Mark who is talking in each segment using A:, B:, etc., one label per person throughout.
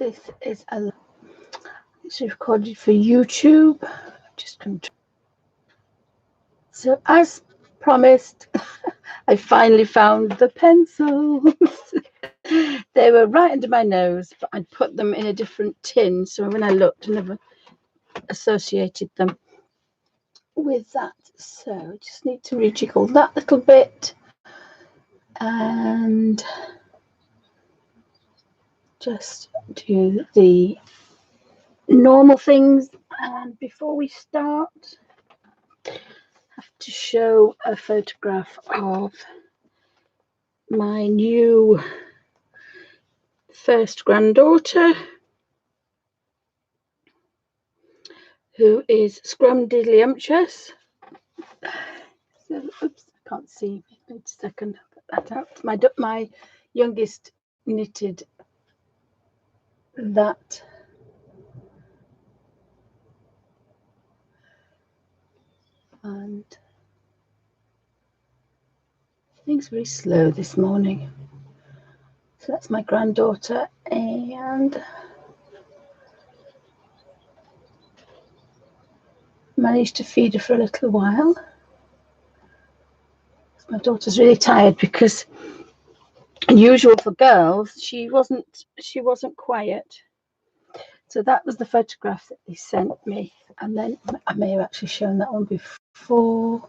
A: This is it's recorded for YouTube. Just come to. So as promised, I finally found the pencils. They were right under my nose, but I'd put them in a different tin. So when I looked, I never associated them with that. So I just need to rejiggle that little bit and just do the normal things. And before we start, I have to show a photograph of my new first granddaughter, who is scrumdiddlyumptious. So, oops, I can't see. Wait a second. Put that out. My youngest knitted that. And things very slow this morning. So that's my granddaughter, and managed to feed her for a little while. My daughter's really tired because, unusual for girls, she wasn't quiet. So that was the photograph that they sent me, and then I may have actually shown that one before.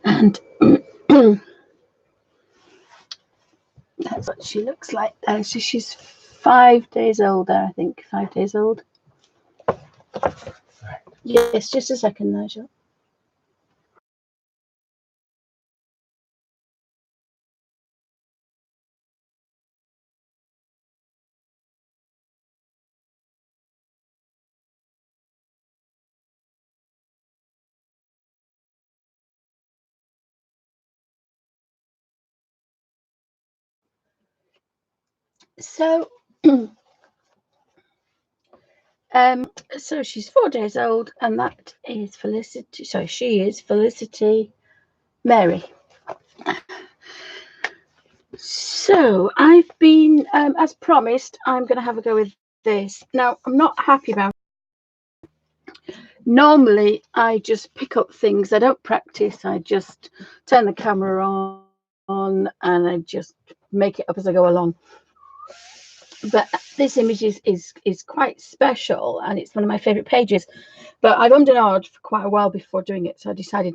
A: And that's what she looks like there. So she's 5 days old there, I think. 5 days old. Yes, just a second, Nigel. So so she's 4 days old, and that is Felicity. So she is Felicity Mary. So I've been, as promised, I'm going to have a go with this. Now, I'm not happy about it. Normally, I just pick up things. I don't practice. I just turn the camera on and I just make it up as I go along. But this image is quite special, and it's one of my favorite pages. But I've ummed and ahed for quite a while before doing it, so I decided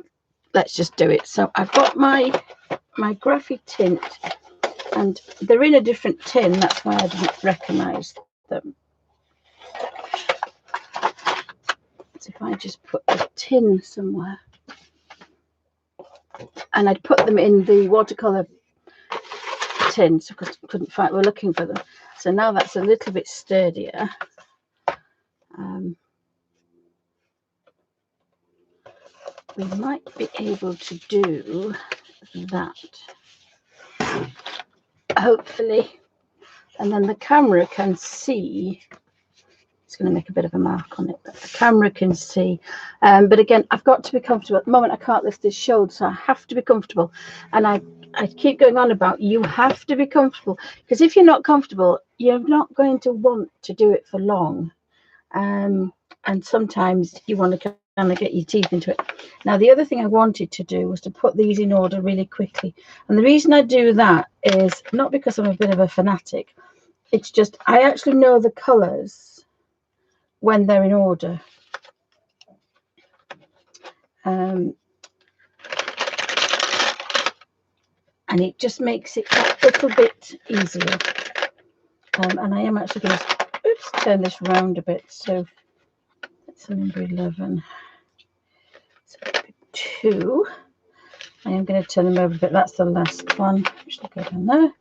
A: let's just do it. So I've got my graphitint, and they're in a different tin. That's why I didn't recognize them. So if I just put the tin somewhere, and I'd put them in the watercolor tin, so because I couldn't find, we're looking for them. So now that's a little bit sturdier. We might be able to do that, hopefully, and then the camera can see. It's going to make a bit of a mark on it, but the camera can see. But again, I've got to be comfortable. At the moment, I can't lift this shoulder, so I have to be comfortable. And I keep going on about you have to be comfortable, because if you're not comfortable, you're not going to want to do it for long. And sometimes you want to kind of get your teeth into it. Now, the other thing I wanted to do was to put these in order really quickly. And the reason I do that is not because I'm a bit of a fanatic. It's just I actually know the colours when they're in order. And it just makes it a little bit easier. And I am actually going to turn this round a bit. So that's number 11. So 2. I am going to turn them over a bit. That's the last one. Just go down there.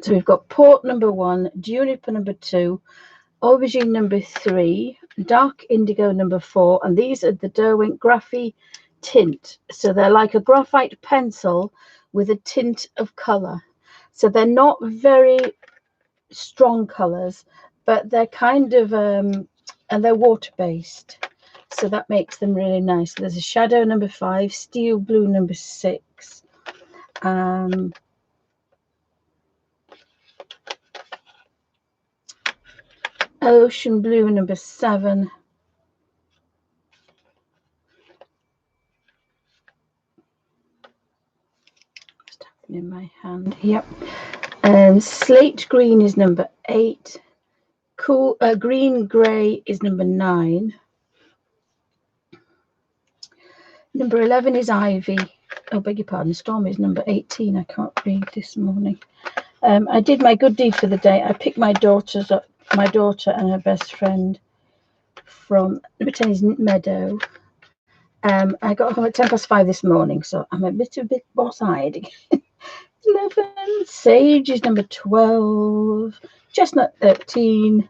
A: So we've got port number 1, juniper number 2, aubergine number 3, dark indigo number 4, and these are the Derwent graphitint. So they're like a graphite pencil with a tint of color. So they're not very strong colors, but they're kind of and they're water based, so that makes them really nice. There's a shadow number 5, steel blue number 6, ocean blue number 7, just having in my hand. Yep. And slate green is number 8. Cool green grey is number 9. Number 11 is ivy. Oh, beg your pardon. Storm is number 18. I can't read this morning. I did my good deed for the day. I picked my daughter and her best friend from Brittany's meadow. I got home at 5:10 this morning, so I'm a bit boss-eyed again. 11, sage is number 12, chestnut 13.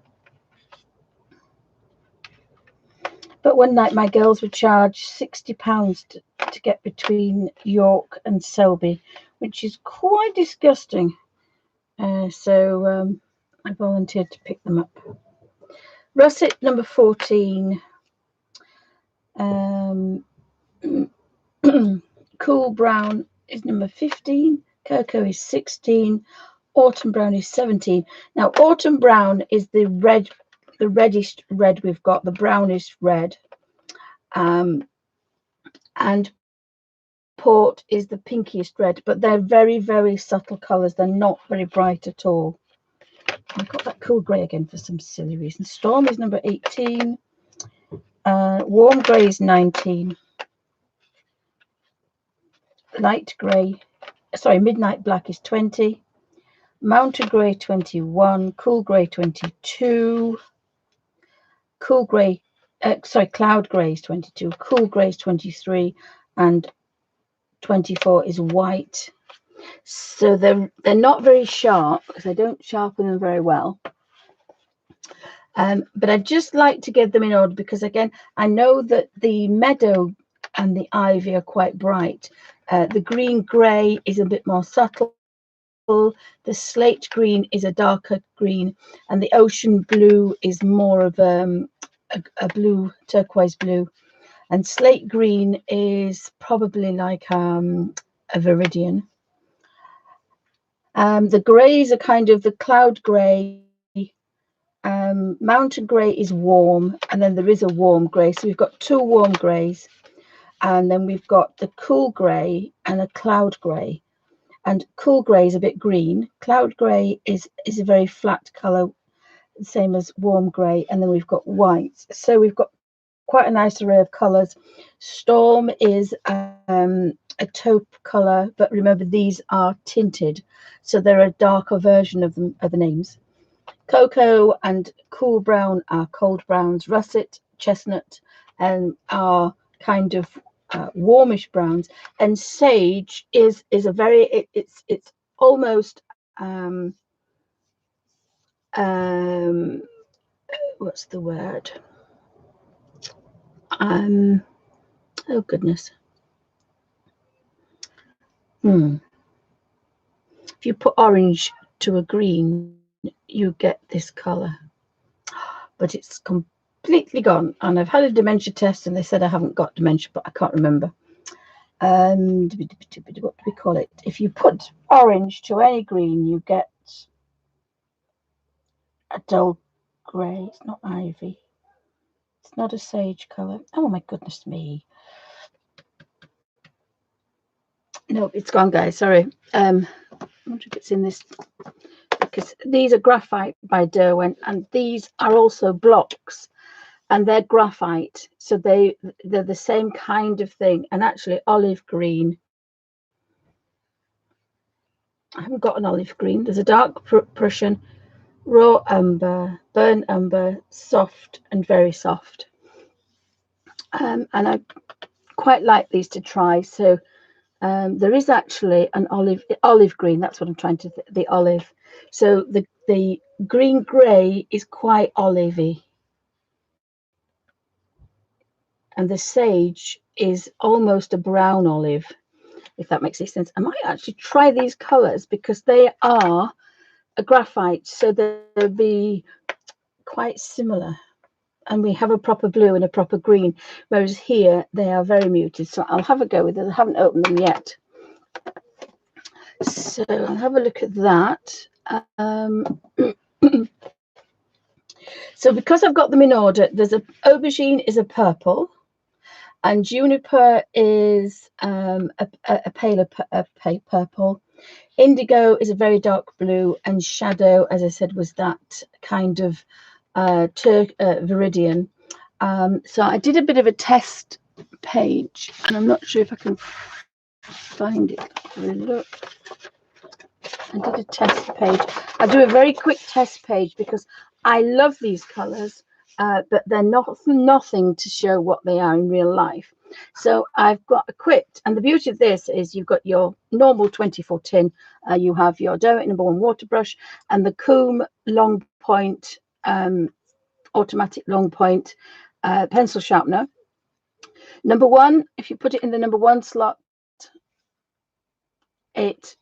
A: But one night my girls were charged £60 to get between York and Selby, which is quite disgusting. So I volunteered to pick them up. Russet number 14. Cool brown is number 15. Cocoa is 16. Autumn brown is 17. Now autumn brown is the reddish red we've got, the brownish red. And port is the pinkiest red, but they're very, very subtle colours. They're not very bright at all. I've got that cool grey again for some silly reason. Storm is number 18. Warm grey is 19. Light grey, sorry, midnight black is 20. Mountain grey 21. Cool grey 22. Cool grey, cloud grey is 22. Cool grey is 23, and 24 is white. So they're not very sharp because I don't sharpen them very well. But I just like to get them in order because, again, I know that the meadow and the ivy are quite bright. The green grey is a bit more subtle. The slate green is a darker green, and the ocean blue is more of a blue, turquoise blue. And slate green is probably like a viridian. The greys are kind of the cloud grey. Mountain grey is warm, and then there is a warm grey. So we've got 2 warm greys, and then we've got the cool grey and a cloud grey. And cool grey is a bit green. Cloud grey is a very flat colour, same as warm grey. And then we've got white. So we've got quite a nice array of colours. Storm is a taupe colour, but remember these are tinted, so they're a darker version of them, of the names. Cocoa and cool brown are cold browns. Russet, chestnut, and are kind of warmish browns. And sage is a very it's almost what's the word? Oh goodness. If you put orange to a green, you get this color, but it's completely gone. And I've had a dementia test, and they said I haven't got dementia, but I can't remember. What do we call it? If you put orange to any green, you get a dull grey. It's not ivy. It's not a sage color. Oh my goodness me. No, it's gone, guys. Sorry. I wonder if it's in this, because these are graphite by Derwent, and these are also blocks, and they're graphite, so they're the same kind of thing. And actually olive green, I haven't got an olive green. There's a dark Prussian, raw umber, burnt umber, soft and very soft. And I quite like these to try. So there is actually an olive green. That's what I'm trying to the olive. So the green grey is quite olivey. and the sage is almost a brown olive, if that makes any sense. I might actually try these colours because they are a graphite, so they'll be quite similar. And we have a proper blue and a proper green, whereas here they are very muted. So I'll have a go with it. I haven't opened them yet. So I'll have a look at that. So because I've got them in order, there's a aubergine is a purple, and juniper is a paler purple. Indigo is a very dark blue, and shadow, as I said, was that kind of viridian. So I did a bit of a test page, and I'm not sure if I can find it. Look, I did a test page. I do a very quick test page because I love these colours, but they're nothing to show what they are in real life. So I've got equipped, and the beauty of this is you've got your normal 24 tin, you have your Derwent No. 1 water brush, and the Comb long point, automatic long point pencil sharpener. Number 1, if you put it in the number 1 slot, it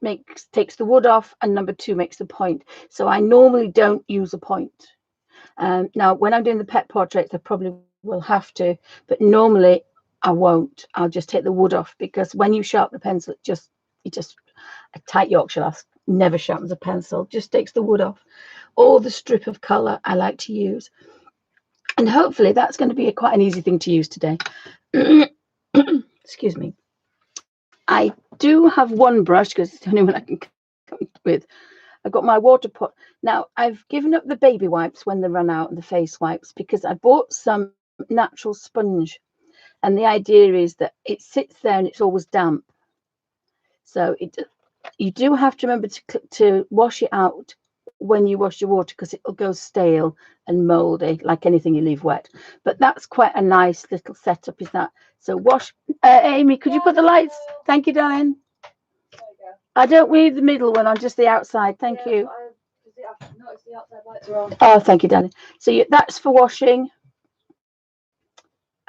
A: takes the wood off, and number 2 makes the point. So I normally don't use a point. Now, when I'm doing the pet portraits, I probably will have to, but normally I won't. I'll just take the wood off, because when you sharpen the pencil, a tight Yorkshire lass never sharpens a pencil, just takes the wood off. Or the strip of colour I like to use. And hopefully that's going to be quite an easy thing to use today. Excuse me. I do have one brush because it's the only one I can come with. I've got my water pot. Now, I've given up the baby wipes when they run out, and the face wipes, because I bought some natural sponge. And the idea is that it sits there and it's always damp. So you do have to remember to wash it out when you wash your water, because it'll go stale and mouldy like anything you leave wet. But that's quite a nice little setup, is that? So wash. Amy, could you put the lights? Thank you, darling. I don't need the middle one on, just the outside. Thank you. I've noticed the outside lights are on. Oh, thank you, darling. So that's for washing.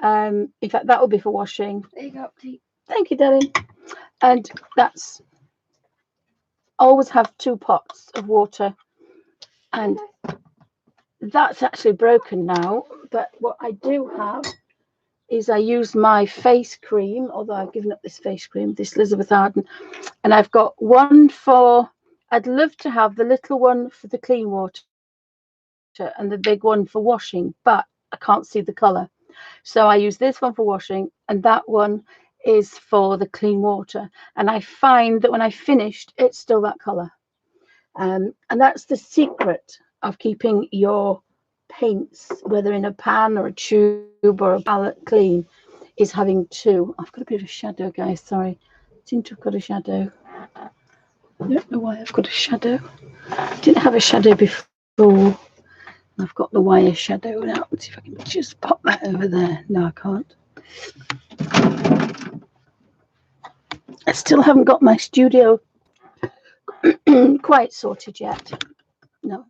A: In fact, that will be for washing. There you go. Thank you, darling. And that's always have 2 pots of water, and that's actually broken now. But what I do have is I use my face cream, although I've given up this face cream, this Elizabeth Arden, and I've got one for, I'd love to have the little one for the clean water and the big one for washing, but I can't see the colour. So I use this one for washing, and that one is for the clean water. And I find that when I finished, it's still that colour. And that's the secret of keeping your paints, whether in a pan or a tube or a palette, clean, is having 2. I've got a bit of shadow, guys. Sorry. I seem to have got a shadow. I don't know why I've got a shadow. I didn't have a shadow before. I've got the wire shadow now. Let's see if I can just pop that over there. No, I can't. I still haven't got my studio quite sorted yet. No.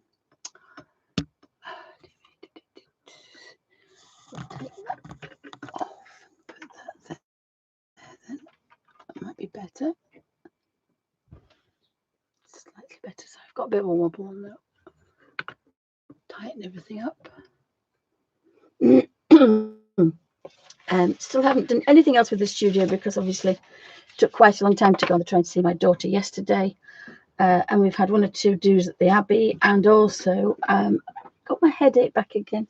A: I'll take that off and put that there. Then that might be better. Slightly better. So I've got a bit of a wobble on that. Tighten everything up. Still haven't done anything else with the studio, because obviously it took quite a long time to go on the train to see my daughter yesterday, and we've had 1 or 2 do's at the Abbey, and also got my headache back again.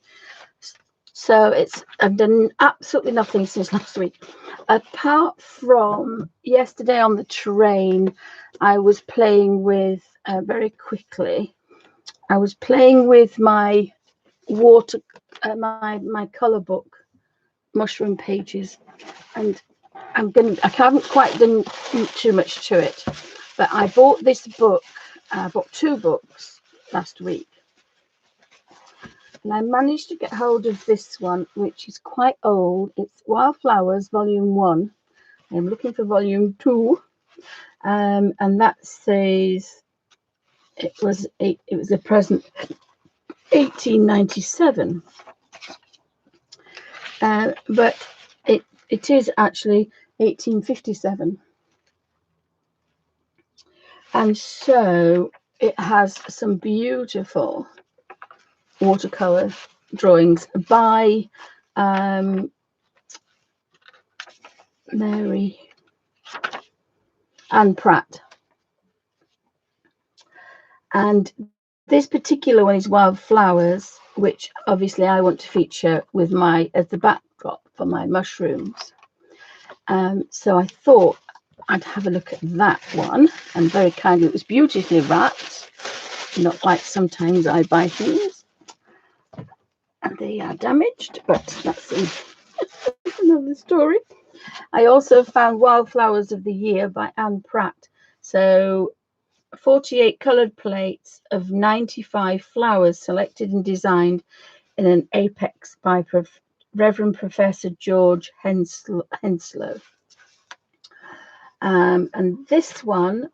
A: So I've done absolutely nothing since last week, apart from yesterday on the train. I was playing with very quickly. I was playing with my water, my colour book, Mushroom Pages, and I haven't quite done too much to it, but I bought this book. I bought 2 books last week, and I managed to get hold of this one, which is quite old. It's Wildflowers Volume 1. I'm looking for Volume 2, and that says it was a present 1897. But it is actually 1857. And so it has some beautiful watercolor drawings by Mary Ann Pratt. And this particular one is wildflowers, which obviously I want to feature with my as the backdrop for my mushrooms. So I thought I'd have a look at that one, and very kindly it was beautifully wrapped, not like sometimes I buy things and they are damaged, but that's another story. I also found Wildflowers of the Year by Ann Pratt. So 48 coloured plates of 95 flowers selected and designed in an apex by Reverend Professor George Henslow. And this one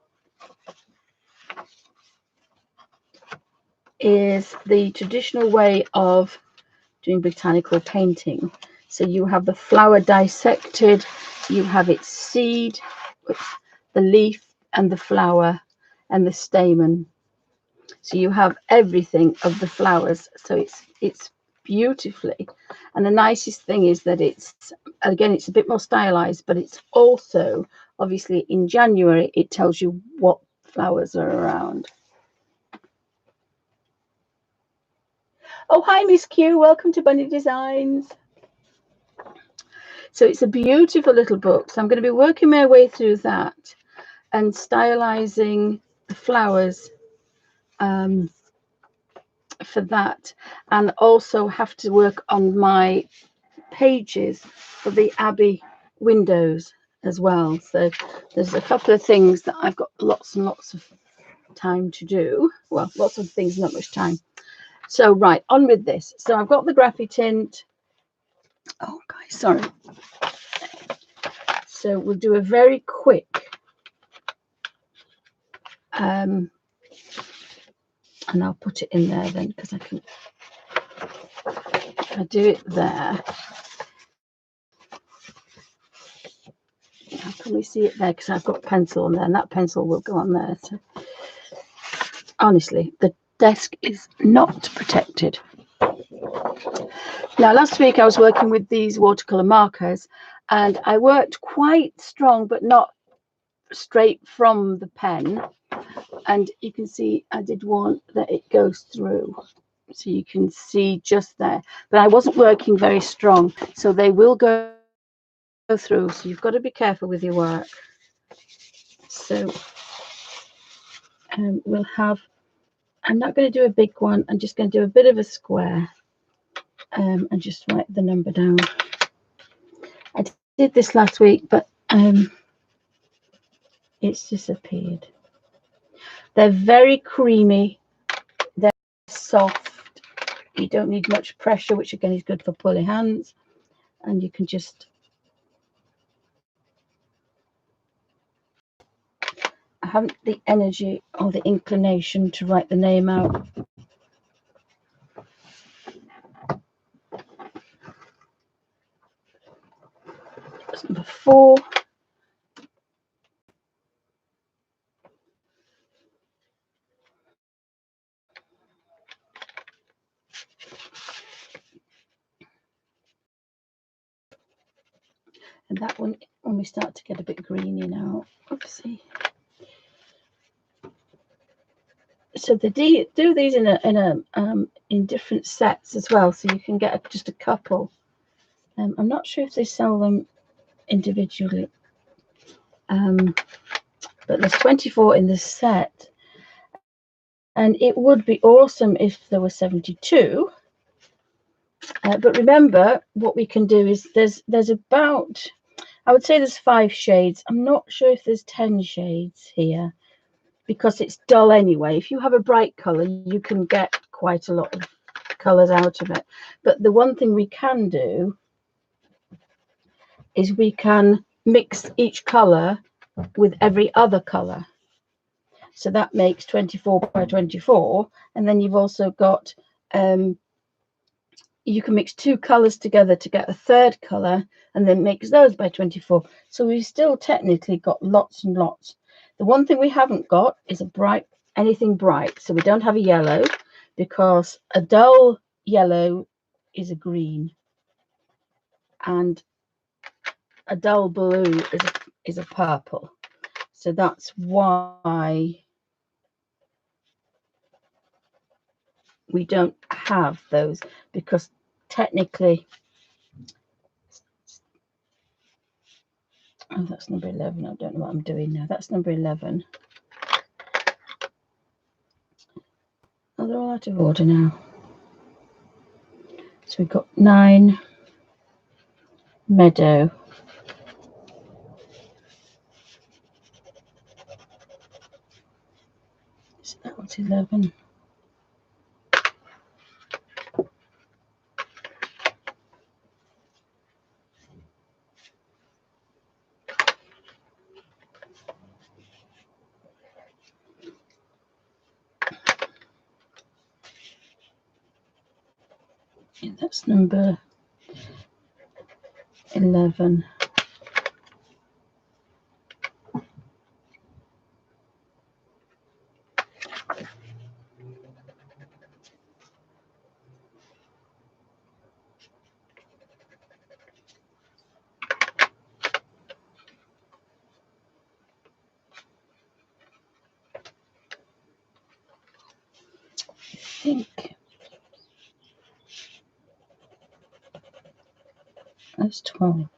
A: is the traditional way of doing botanical painting. So you have the flower dissected, you have its seed, the leaf and the flower and the stamen. So you have everything of the flowers. So it's beautifully. And the nicest thing is that it's, again, it's a bit more stylized, but it's also, obviously in January, it tells you what flowers are around. Oh, hi, Miss Q. Welcome to Bunny Designs. So it's a beautiful little book. So I'm going to be working my way through that and stylizing the flowers for that, and also have to work on my pages for the Abbey windows as well. So there's a couple of things that I've got lots and lots of time to do. Well, lots of things, not much time. So right, on with this. So I've got the graphitint. Oh, guys, sorry. So we'll do a very quick and I'll put it in there then, because I can, if I do it there, how can we see it there? Because I've got pencil on there, and that pencil will go on there. So honestly, the desk is not protected. Now, last week I was working with these watercolor markers, and I worked quite strong, but not straight from the pen. And you can see I did want that it goes through, so you can see just there, but I wasn't working very strong, so they will go through. So you've got to be careful with your work. So we'll have, I'm not going to do a big one, I'm just going to do a bit of a square and just write the number down. I did this last week, but it's disappeared. They're very creamy, they're soft, you don't need much pressure, which again is good for pulley hands, and you can just, I haven't the energy or the inclination to write the name out. That's number 4. And that one, when we start to get a bit greeny now, oopsie. So they do these in different sets as well, so you can get just a couple. I'm not sure if they sell them individually, but there's 24 in this set, and it would be awesome if there were 72. But remember, what we can do is there's about, I would say there's 5 shades. I'm not sure if there's 10 shades here, because it's dull anyway. If you have a bright color, you can get quite a lot of colors out of it. But the one thing we can do is we can mix each color with every other color. So that makes 24 by 24. And then you've also got you can mix 2 colours together to get a third colour, and then mix those by 24. So we've still technically got lots and lots. The one thing we haven't got is anything bright. So we don't have a yellow, because a dull yellow is a green, and a dull blue is a purple. So that's why we don't have those, because technically, oh, that's number 11. I don't know what I'm doing now. That's number 11. Oh, they're all out of order now. So we've got 9, meadow. So that was 11. Yeah, that's number 11. I think that's 12.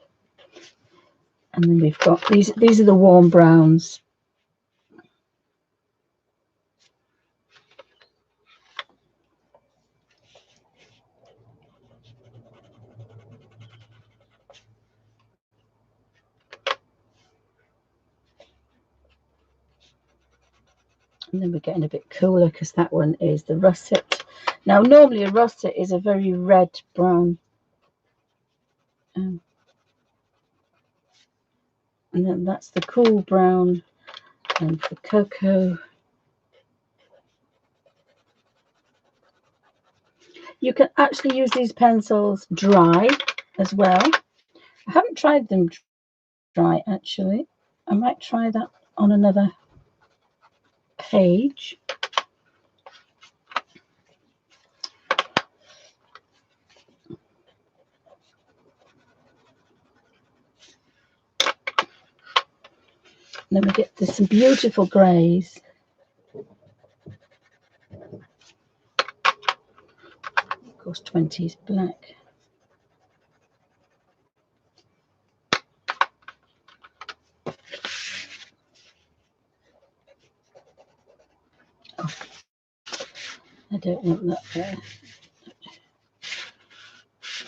A: And then we've got these are the warm browns. And then we're getting a bit cooler, because that one is the russet. Now, normally a russet is a very red brown. And then that's the cool brown and the cocoa. You can actually use these pencils dry as well. I haven't tried them dry, actually. I might try that on another page. And then we get some beautiful greys. Of course, 20 is black. Oh, I don't want that there.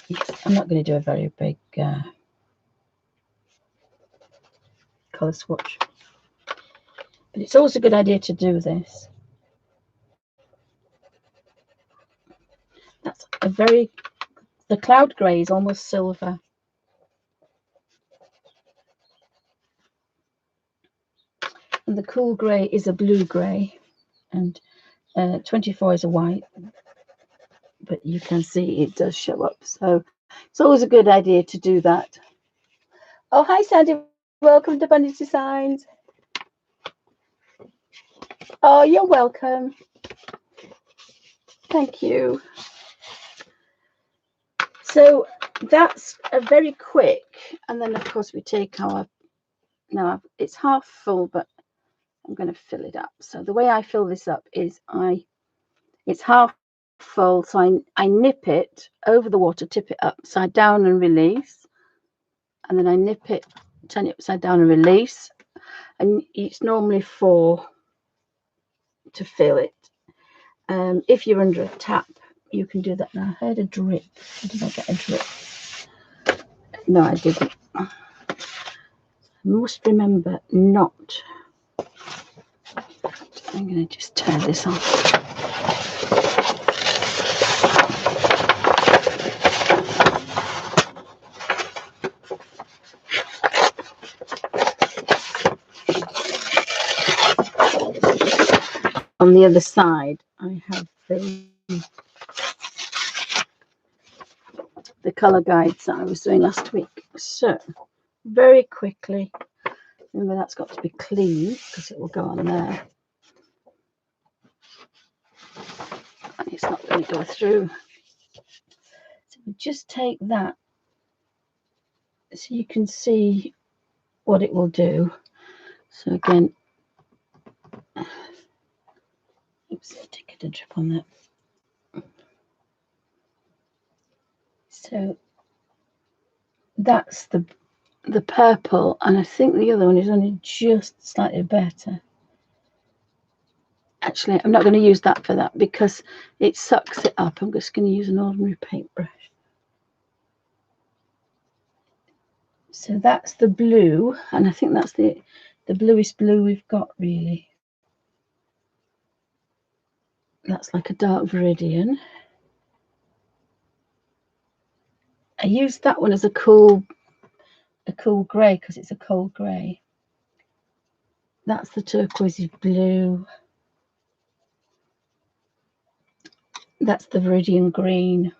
A: Yes, I'm not going to do a very big colour swatch. But it's always a good idea to do this. That's the cloud grey is almost silver. And the cool grey is a blue grey. And 24 is a white. But you can see it does show up. So it's always a good idea to do that. Oh, hi, Sandy. Welcome to Bunny Designs. Oh, you're welcome. Thank you. So that's a very quick. And then, of course, we take our... Now, it's half full, but I'm going to fill it up. So the way I fill this up is it's half full, so I nip it over the water, tip it upside down and release. And then I nip it, turn it upside down and release. And it's normally 4 to fill it. If you're under a tap, you can do that. Now, I heard a drip. Did I get a drip? No, I didn't. I must remember not. I'm going to just turn this on. On the other side, I have the the colour guides that I was doing last week. So very quickly, remember that's got to be clean because it will go on there and it's not going to go through. So we just take that so you can see what it will do. So again, oops, take a drip on that. So that's the purple, and I think the other one is only just slightly better. Actually, I'm not going to use that for that because it sucks it up. I'm just going to use an ordinary paintbrush. So that's the blue, and I think that's the bluest blue we've got, really. That's like a dark viridian. I used that one as a cool grey because it's a cold grey. That's the turquoisey blue. That's the viridian green.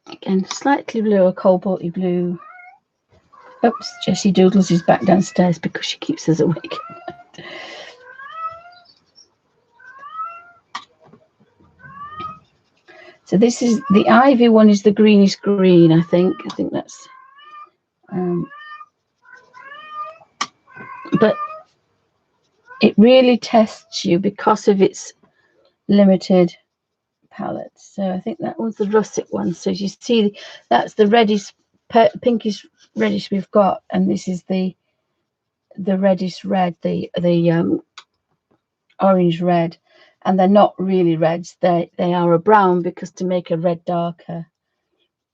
A: Again, slightly blue, a cobalty blue. Oops, Jessie Doodles is back downstairs because she keeps us awake. So this is the ivy one, is the greenish green, I think. I think that's but it really tests you because of its limited palette. So I think that was the russet one. So you see, that's the reddish, pinkish reddish we've got, and this is the reddish red, the orange red, and they're not really reds. They are a brown because to make a red darker,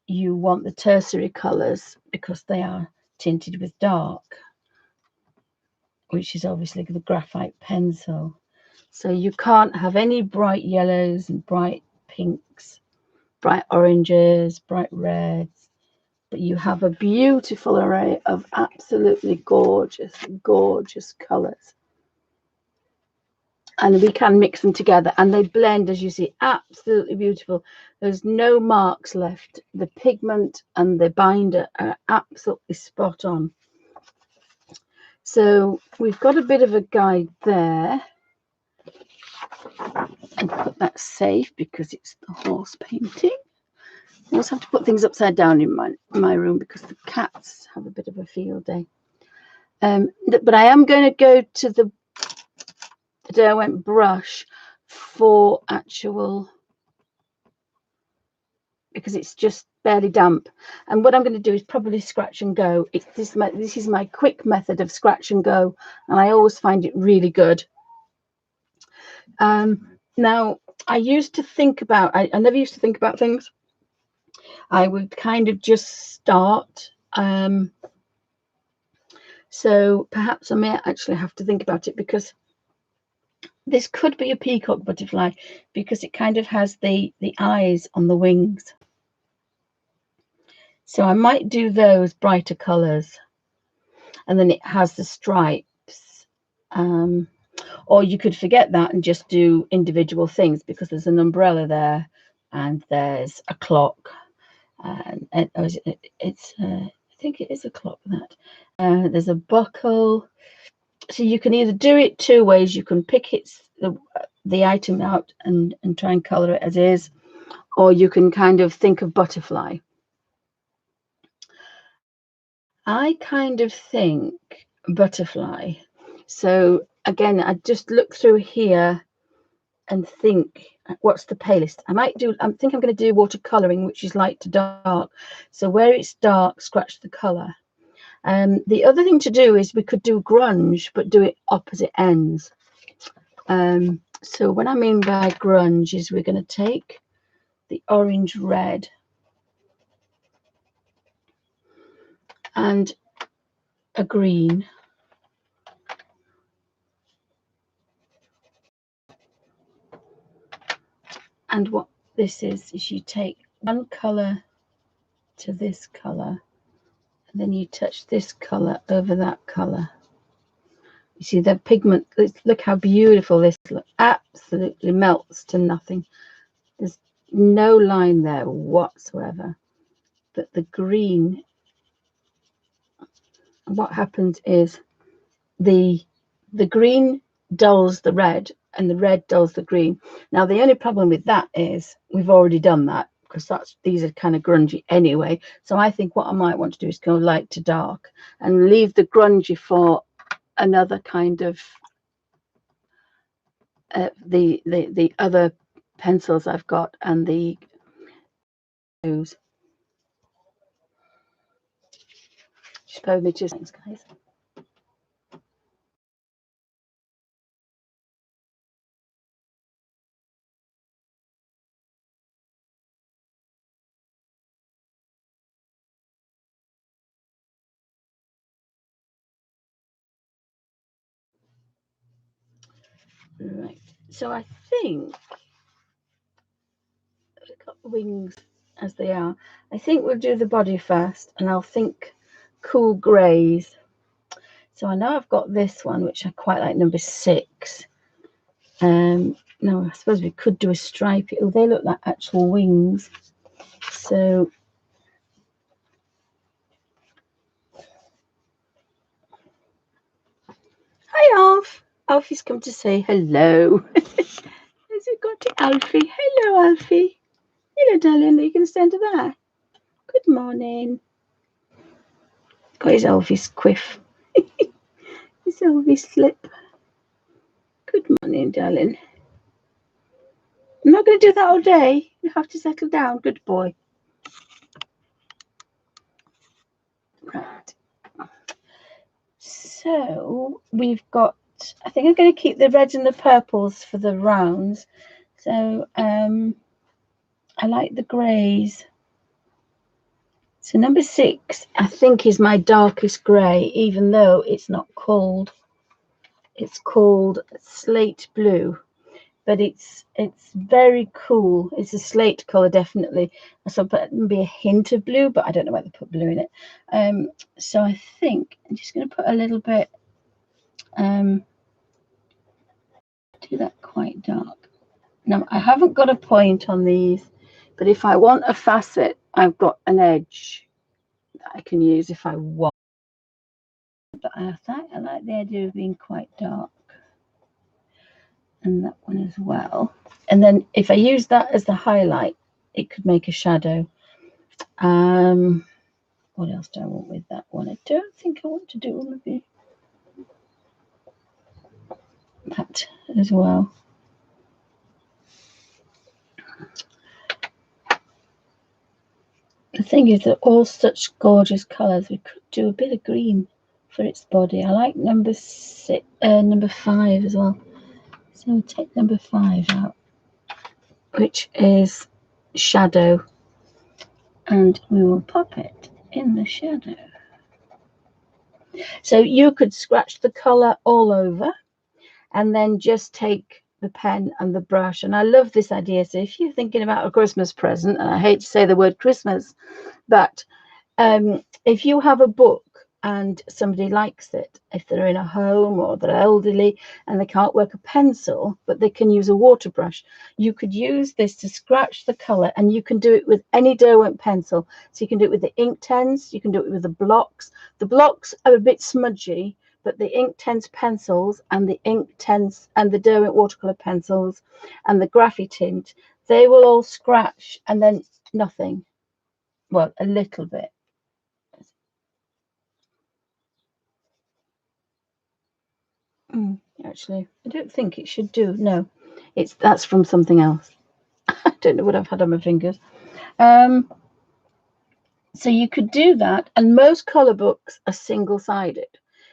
A: you want the tertiary colours because they are tinted with dark, which is obviously the graphite pencil. So you can't have any bright yellows and bright pinks, bright oranges, bright reds, but you have a beautiful array of absolutely gorgeous, gorgeous colours. And we can mix them together and they blend, as you see, absolutely beautiful. There's no marks left. The pigment and the binder are absolutely spot on. So we've got a bit of a guide there. And put that safe because it's the horse painting. I also have to put things upside down in my room because the cats have a bit of a field day. But I am going to go to the Derwent brush for actual, because it's just barely damp. And what I'm going to do is probably scratch and go. This is my quick method of scratch and go, and I always find it really good. Now, I used to think about, I never used to think about things. I would kind of just start. So perhaps I may actually have to think about it because this could be a peacock butterfly because it kind of has the eyes on the wings. So I might do those brighter colours. And then it has the stripes. Or you could forget that and just do individual things because there's an umbrella there and there's a clock. And I think it is a clock, that. There's a buckle. So you can either do it two ways. You can pick the item out and try and colour it as is, or you can kind of think of butterfly. I kind of think butterfly. So again, I just look through here and think, what's the palest? I think I'm going to do watercolouring, which is light to dark. So where it's dark, scratch the colour. The other thing to do is we could do grunge, but do it opposite ends. So what I mean by grunge is we're going to take the orange red and a green. And what this is you take one colour to this colour, and then you touch this colour over that colour. You see the pigment, look how beautiful this looks, absolutely melts to nothing. no line there whatsoever. But the green, what happens is the green dulls the red and the red dulls the green. Now the only problem with that is we've already done that, because these are kind of grungy anyway. So I think what I might want to do is go light to dark and leave the grungy for another kind of the other pencils I've got and the blues. Just bear with me 2 seconds, guys. Right, so I think I've got wings as they are. I think we'll do the body first, and I'll think cool greys. So I know I've got this one, which I quite like, number 6. Now I suppose we could do a stripy. Oh, they look like actual wings. So hi, Alf. Alfie's come to say hello. Has it got to Alfie? Hello, Alfie. Hello, darling. Are you going to stand to that? Good morning. Got his Elvis quiff. His Elvis slip. Good morning, darling. I'm not going to do that all day. You have to settle down. Good boy. Right. So we've got, I think I'm going to keep the reds and the purples for the rounds. So I like the greys. So number 6, I think, is my darkest grey, even though it's not called. It's called slate blue, but it's very cool. It's a slate colour, definitely. So maybe a hint of blue, but I don't know whether to put blue in it. So I think I'm just going to put a little bit. Do that quite dark. Now I haven't got a point on these, but if I want a facet, I've got an edge that I can use if I want. But I like the idea of being quite dark, and that one as well. And then if I use that as the highlight, it could make a shadow. What else do I want with that one? I don't think I want to do maybe that as well. The thing is, they're all such gorgeous colours. We could do a bit of green for its body. I like number 5 as well. So we'll take number 5 out, which is shadow, and we will pop it in the shadow. So you could scratch the colour all over and then just take the pen and the brush. And I love this idea. So if you're thinking about a Christmas present, and I hate to say the word Christmas, but if you have a book and somebody likes it, if they're in a home or they're elderly and they can't work a pencil, but they can use a water brush, you could use this to scratch the colour, and you can do it with any Derwent pencil. So you can do it with the Inktense, you can do it with the blocks. The blocks are a bit smudgy, but the Inktense pencils and the Inktense and the Derwent watercolour pencils and the graphitint, they will all scratch and then nothing. Well, a little bit. Actually, I don't think it should do. No, that's from something else. I don't know what I've had on my fingers. So you could do that, and most colour books are single-sided.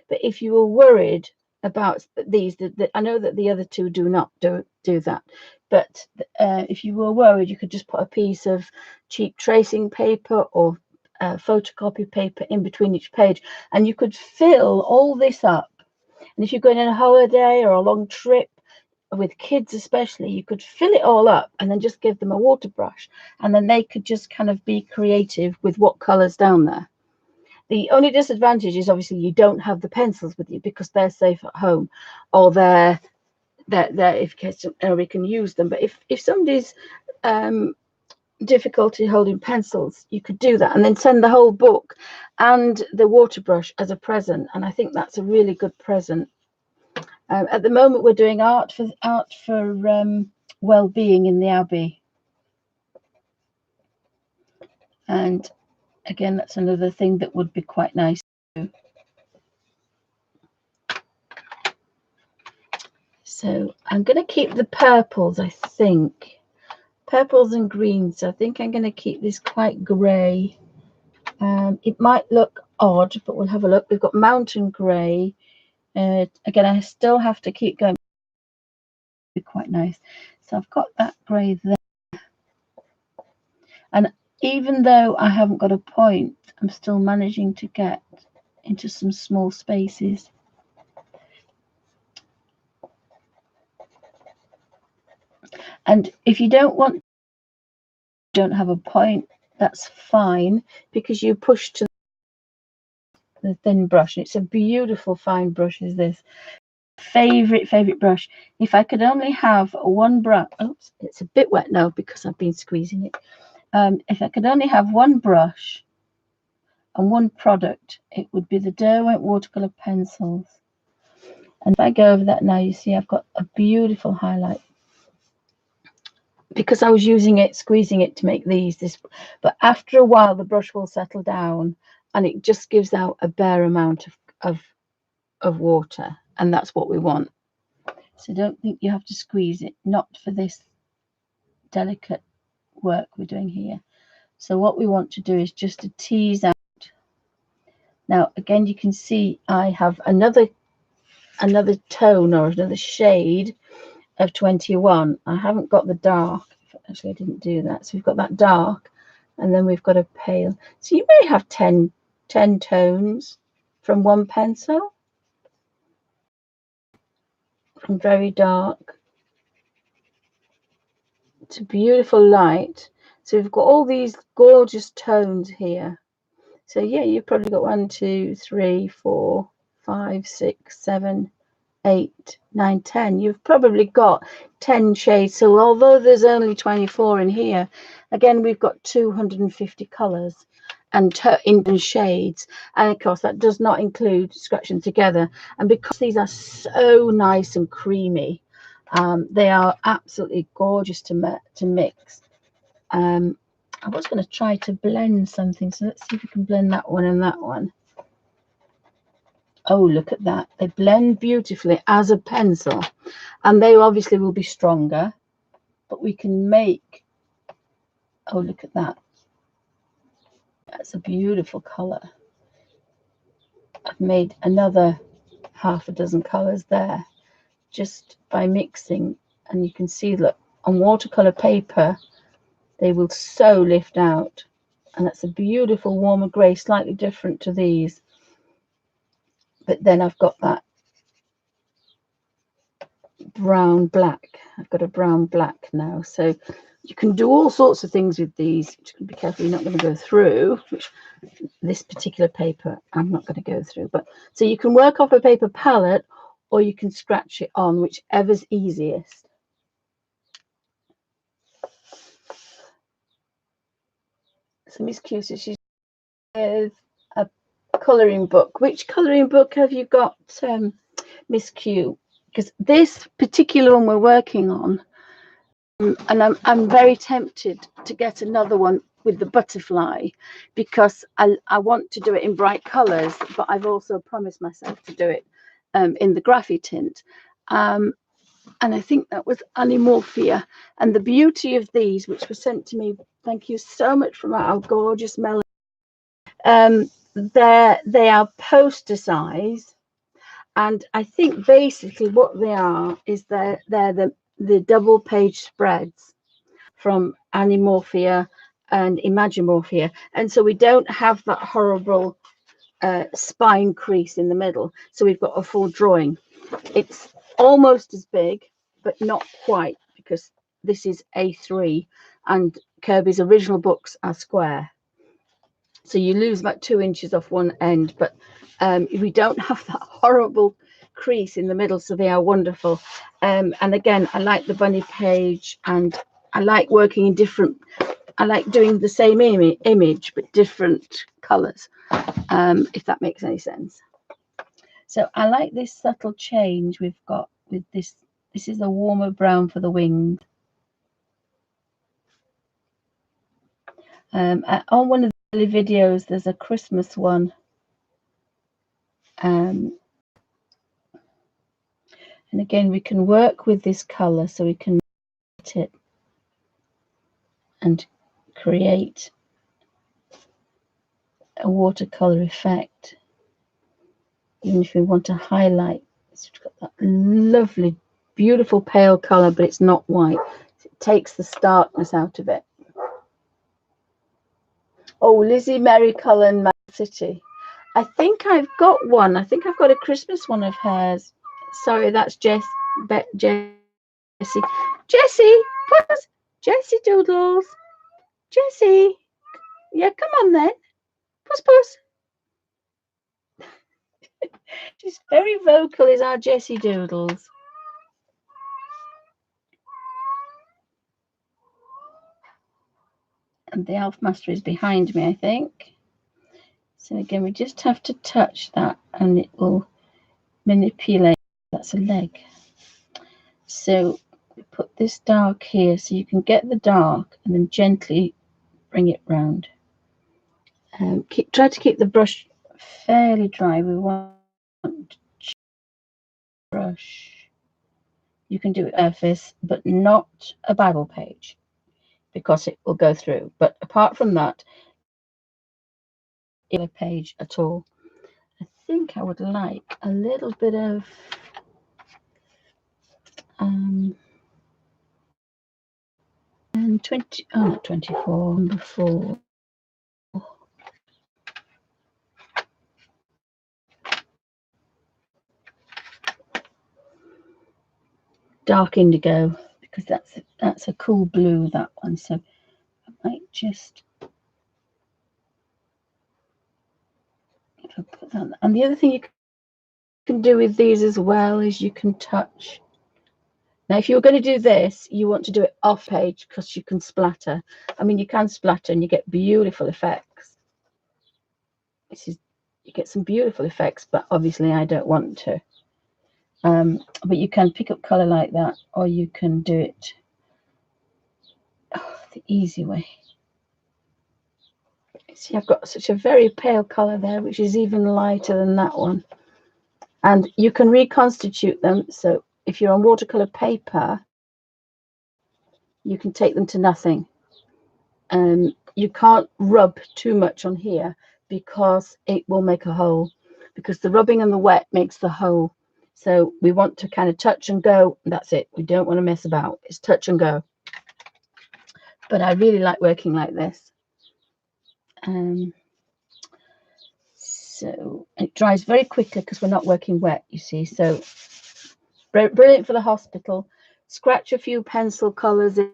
A: But if you were worried about these, I know that the other two do not do that. But if you were worried, you could just put a piece of cheap tracing paper or photocopy paper in between each page, and you could fill all this up. And if you're going on a holiday or a long trip, with kids especially, you could fill it all up and then just give them a water brush, and then they could just kind of be creative with what colours down there. The only disadvantage is obviously you don't have the pencils with you because they're safe at home, or they're if nobody can use them. But if somebody's difficulty holding pencils, you could do that and then send the whole book and the water brush as a present, and I think that's a really good present. At the moment we're doing art for well-being in the Abbey, and again that's another thing that would be quite nice to do. So I'm going to keep the purples, I think. Purples and greens. So I think I'm going to keep this quite grey. It might look odd, but we'll have a look. We've got mountain grey. Again, I still have to keep going. Be quite nice. So I've got that grey there. And even though I haven't got a point, I'm still managing to get into some small spaces. And if you don't have a point, that's fine, because you push to the thin brush. It's a beautiful fine brush, is this. Favorite brush. If I could only have one brush, oops, it's a bit wet now because I've been squeezing it. If I could only have one brush and one product, it would be the Derwent watercolor pencils. And if I go over that now, you see I've got a beautiful highlight, because I was using it, squeezing it to make this, but after a while the brush will settle down and it just gives out a bare amount of water, and that's what we want. So don't think you have to squeeze it, not for this delicate work we're doing here. So what we want to do is just to tease out. Now again, you can see I have another tone or another shade of 21. I haven't got the dark. Actually, I didn't do that. So we've got that dark, and then we've got a pale. So you may have 10 tones from one pencil, from very dark to beautiful light. So we've got all these gorgeous tones here. So yeah, you've probably got 1, 2, 3, 4, 5, 6, 7, 8, 9, 10. You've probably got 10 shades. So although there's only 24 in here, again we've got 250 colors and in shades, and of course that does not include scratching together. And because these are so nice and creamy, they are absolutely gorgeous to mix. I was going to try to blend something, so let's see if we can blend that one and that one. Oh, look at that. They blend beautifully as a pencil, and they obviously will be stronger, but we can make, oh, look at that. That's a beautiful color. I've made another half a dozen colors there just by mixing, and you can see, look, on watercolor paper, they will so lift out, and that's a beautiful warmer gray, slightly different to these. But then I've got that brown black. I've got a brown black now, so you can do all sorts of things with these. Just be careful you're not going to go through, which this particular paper I'm not going to go through. But so you can work off a paper palette, or you can scratch it on, whichever's easiest. So Miss Q says she's with a colouring book. Which colouring book have you got, Miss Q? Because this particular one we're working on, and I'm very tempted to get another one with the butterfly, because I want to do it in bright colours, but I've also promised myself to do it in the graphitint. And I think that was Animorphia. And the beauty of these, which were sent to me, thank you so much from our gorgeous Melanie. They are poster size, and I think basically what they are is they're the double page spreads from Animorphia and Imagimorphia, and so we don't have that horrible spine crease in the middle, so we've got a full drawing. It's almost as big, but not quite, because this is A3 and Kerby's original books are square, so you lose about 2 inches off one end, but we don't have that horrible crease in the middle, so they are wonderful. And again, I like the bunny page, and I like working in different I like doing the same image but different colors, if that makes any sense. So I like this subtle change we've got with this. This is a warmer brown for the wings. On one of the videos, there's a Christmas one. And again, we can work with this color, so we can hit it and create a watercolor effect. Even if we want to highlight, it's got that lovely, beautiful pale color, but it's not white. It takes the starkness out of it. Oh, Lizzie Mary Cullen, Man City. I think I've got one. I think I've got a Christmas one of hers. Sorry, that's Jessie. Jessie, puss. Jessie Doodles. Jessie. Yeah, come on then. Puss, puss. She's very vocal, is our Jessie Doodles. And the Elf Master is behind me, I think. So again, we just have to touch that and it will manipulate. That's a leg. So we put this dark here so you can get the dark and then gently bring it round. Try to keep the brush fairly dry. We want brush. You can do it surface, but not a Bible page, because it will go through. But apart from that, a page at all. I think I would like a little bit of and 20, oh, not 24, number 4. Dark indigo, because that's a cool blue, that one. So I might just put that. And the other thing you can do with these as well is you can touch. Now, if you're going to do this, you want to do it off page because you can splatter. I mean, you can splatter and you get beautiful effects. You get some beautiful effects, but obviously I don't want to. But you can pick up color like that, or you can do it the easy way. See, I've got such a very pale color there, which is even lighter than that one. And you can reconstitute them. So if you're on watercolor paper, you can take them to nothing. You can't rub too much on here because it will make a hole, because the rubbing and the wet makes the hole. So we want to kind of touch and go. That's it. We don't want to mess about. It's touch and go. But I really like working like this. So it dries very quickly because we're not working wet, you see. So brilliant for the hospital. Scratch a few pencil colors in,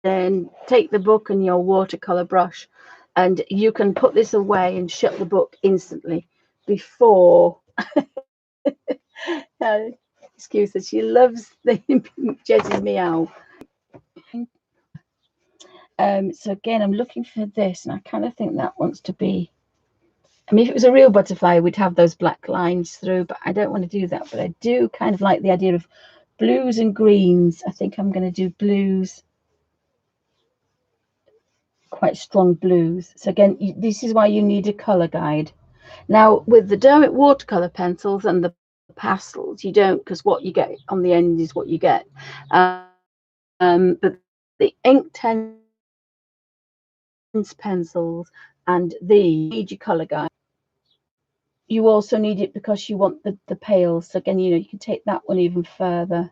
A: then take the book and your watercolor brush, and you can put this away and shut the book instantly before excuse her, she loves the Jessie's meow. So again, I'm looking for this, and I kind of think that wants to be, I mean, if it was a real butterfly, we'd have those black lines through, but I don't want to do that. But I do kind of like the idea of blues and greens. I think I'm going to do blues, quite strong blues. So again, this is why you need a color guide. Now, with the Derwent watercolor pencils and the pastels, you don't, because what you get on the end is what you get. But the Inktense pencils and the need your color guide. You also need it because you want the pales. So again, you can take that one even further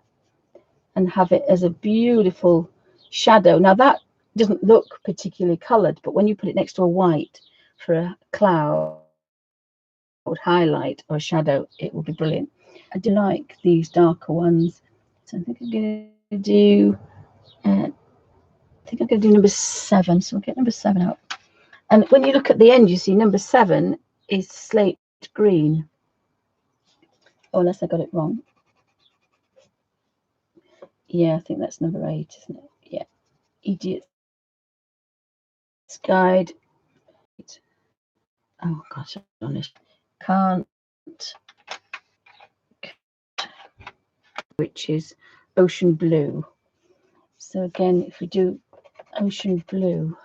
A: and have it as a beautiful shadow. Now that doesn't look particularly colored, but when you put it next to a white for a cloud highlight or a shadow, it will be brilliant. I do like these darker ones, so I think I'm going to do number 7. So we'll get number 7 out. And when you look at the end, you see number 7 is slate green. Oh, unless I got it wrong. Yeah, I think that's number 8, isn't it? Yeah. Idiot guide. Oh gosh, honest, can't, which is ocean blue. So again, if we do ocean blue,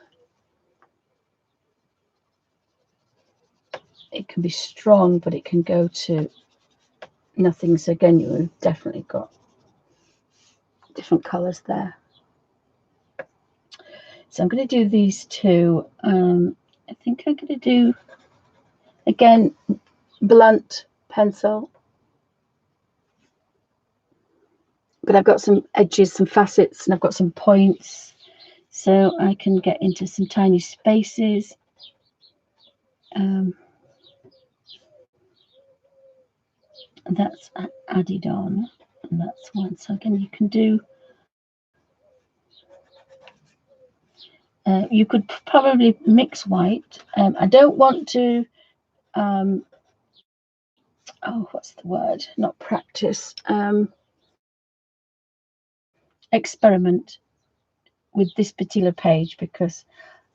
A: it can be strong, but it can go to nothing. So again, you've definitely got different colors there. So I'm going to do these two. I think I'm going to do, again, blunt pencil, but I've got some edges, some facets, and I've got some points, so I can get into some tiny spaces. And that's added on, and that's one. So again, you can do, you could probably mix white. I don't want to, oh, what's the word? Not practice. Experiment with this particular page because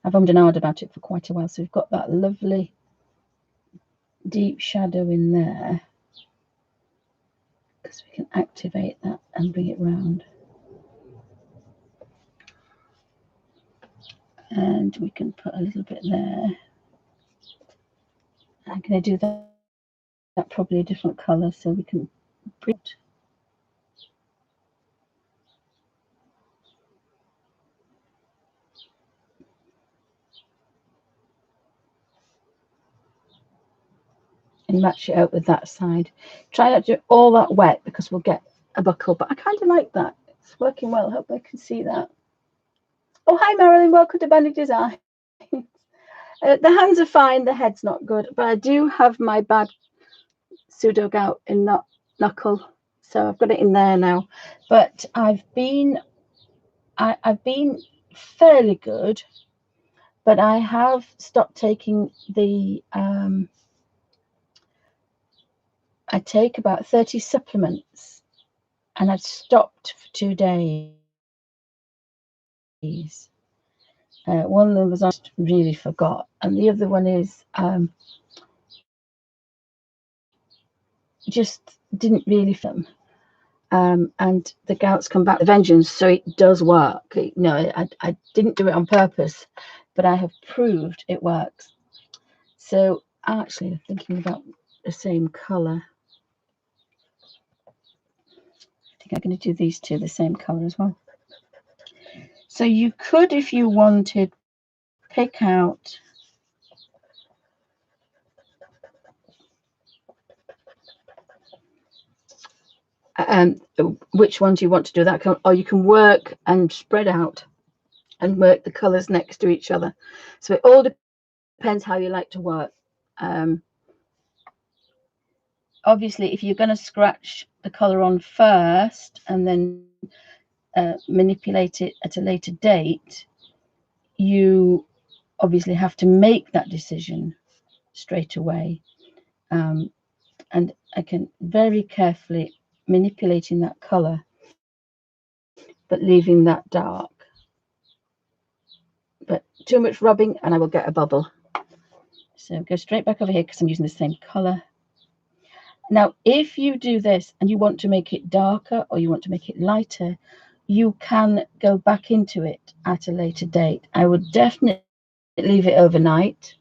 A: I've ummed and ahed about it for quite a while. So we've got that lovely deep shadow in there, because we can activate that and bring it round. And we can put a little bit there. I'm going to do that probably a different colour so we can bring it. And match it out with that side. Try not to do all that wet because we'll get a buckle, but I kind of like that. It's working well. I hope they can see that. Oh, hi Marilyn, welcome to Bandit Design. The hands are fine, the head's not good, but I do have my bad pseudo gout in that knuckle, so I've got it in there now. But I've been fairly good, but I have stopped taking the I take about 30 supplements, and I've stopped for 2 days. One of them was I really forgot, and the other one is just didn't really film. And the gout's come back with vengeance, so it does work. No, I didn't do it on purpose, but I have proved it works. So actually, thinking about the same colour, I think I'm going to do these two the same colour as well. So you could, if you wanted, pick out which ones you want to do that, or you can work and spread out and work the colours next to each other. So it all depends how you like to work. Obviously, if you're going to scratch the colour on first and then manipulate it at a later date, you obviously have to make that decision straight away. And I can very carefully manipulating that colour, but leaving that dark. But too much rubbing and I will get a bubble. So go straight back over here because I'm using the same colour. Now, if you do this and you want to make it darker or you want to make it lighter, you can go back into it at a later date. I would definitely leave it overnight.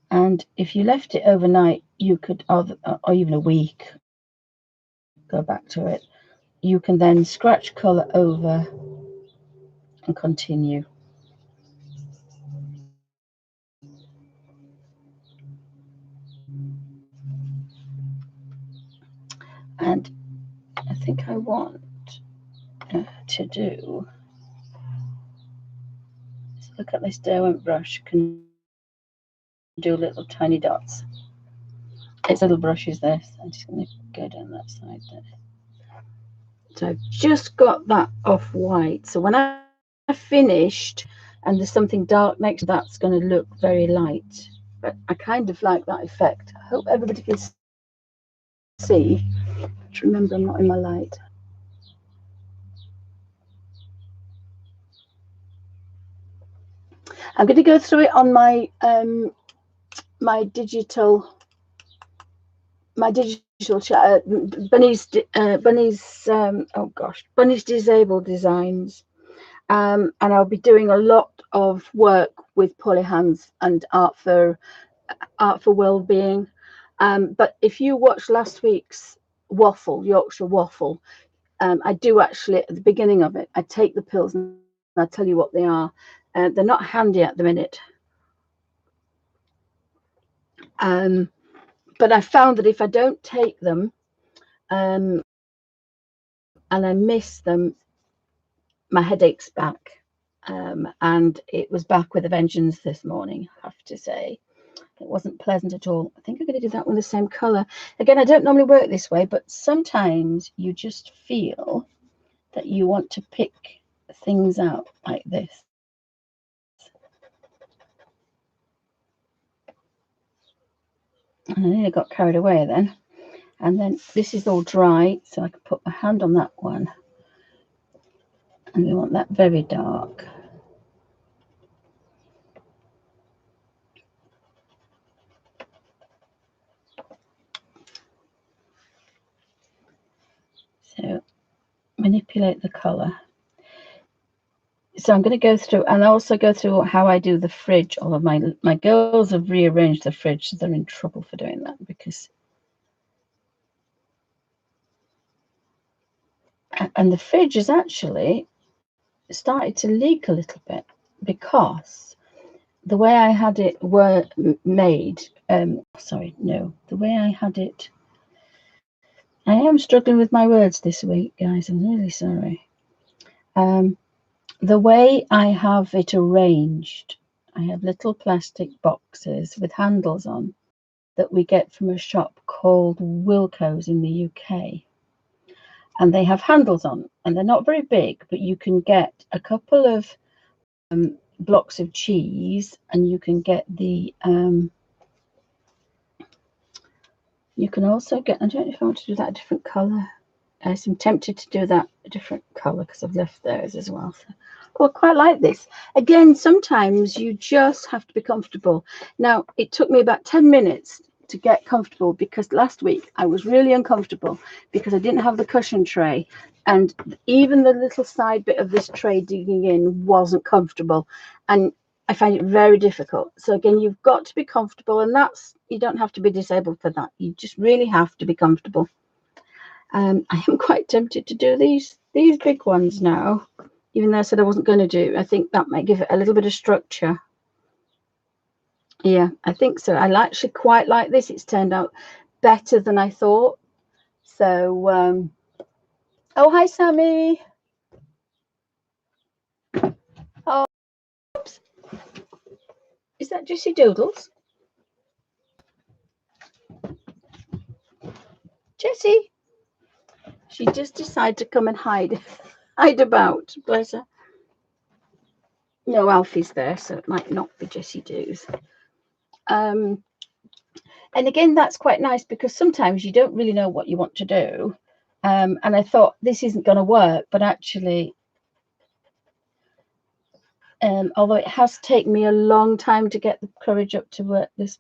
A: And if you left it overnight, you could, or even a week, go back to it. You can then scratch colour over and continue. And I think I want to do, so look at this Derwent brush, can do little tiny dots. It's little brushes this. I'm just going to go down that side there. So I've just got that off white. So when I finished and there's something dark next to that's going to look very light. But I kind of like that effect. I hope everybody can see. Remember, I'm not in my light. I'm going to go through it on my my digital chat, Bunny's Bunny's Disabled Designs, and I'll be doing a lot of work with Polly Hands and Art for Wellbeing. But if you watched last week's Yorkshire waffle, I do actually, at the beginning of it, I take the pills and I tell you what they are. They're not handy at the minute. But I found that if I don't take them and I miss them, my headache's back. And it was back with a vengeance this morning, I have to say. It wasn't pleasant at all. I think I'm going to do that one the same colour. Again, I don't normally work this way, but sometimes you just feel that you want to pick things out like this. And I nearly got carried away then. And then this is all dry, so I can put my hand on that one. And we want that very dark. So manipulate the colour. So I'm going to go through and also go through how I do the fridge. All of my girls have rearranged the fridge, so they're in trouble for doing that because. And the fridge has actually started to leak a little bit because the way I had it made. The way I had it. I am struggling with my words this week, guys. I'm really sorry. The way I have it arranged, I have little plastic boxes with handles on that we get from a shop called Wilko's in the UK. And they have handles on, and they're not very big, but you can get a couple of blocks of cheese, and you can get the you can also get, I don't know if I want to do that a different colour. I'm tempted to do that a different colour because I've left those as well. So, I quite like this. Again, sometimes you just have to be comfortable. Now, it took me about 10 minutes to get comfortable because last week I was really uncomfortable because I didn't have the cushion tray, and even the little side bit of this tray digging in wasn't comfortable, and I find it very difficult. So again, you've got to be comfortable, and you don't have to be disabled for that. You just really have to be comfortable. I am quite tempted to do these big ones now, even though I said I wasn't going to do. I think that might give it a little bit of structure. Yeah, I think so. I actually quite like this. It's turned out better than I thought. So, oh, hi, Sammy. Oh, oops. Is that Jessie Doodles? Jessie? She just decided to come and hide about. Bless her. No, Alfie's there, so it might not be Jessie Doos. And again, that's quite nice because sometimes you don't really know what you want to do. And I thought this isn't going to work, but actually, although it has taken me a long time to get the courage up to work this,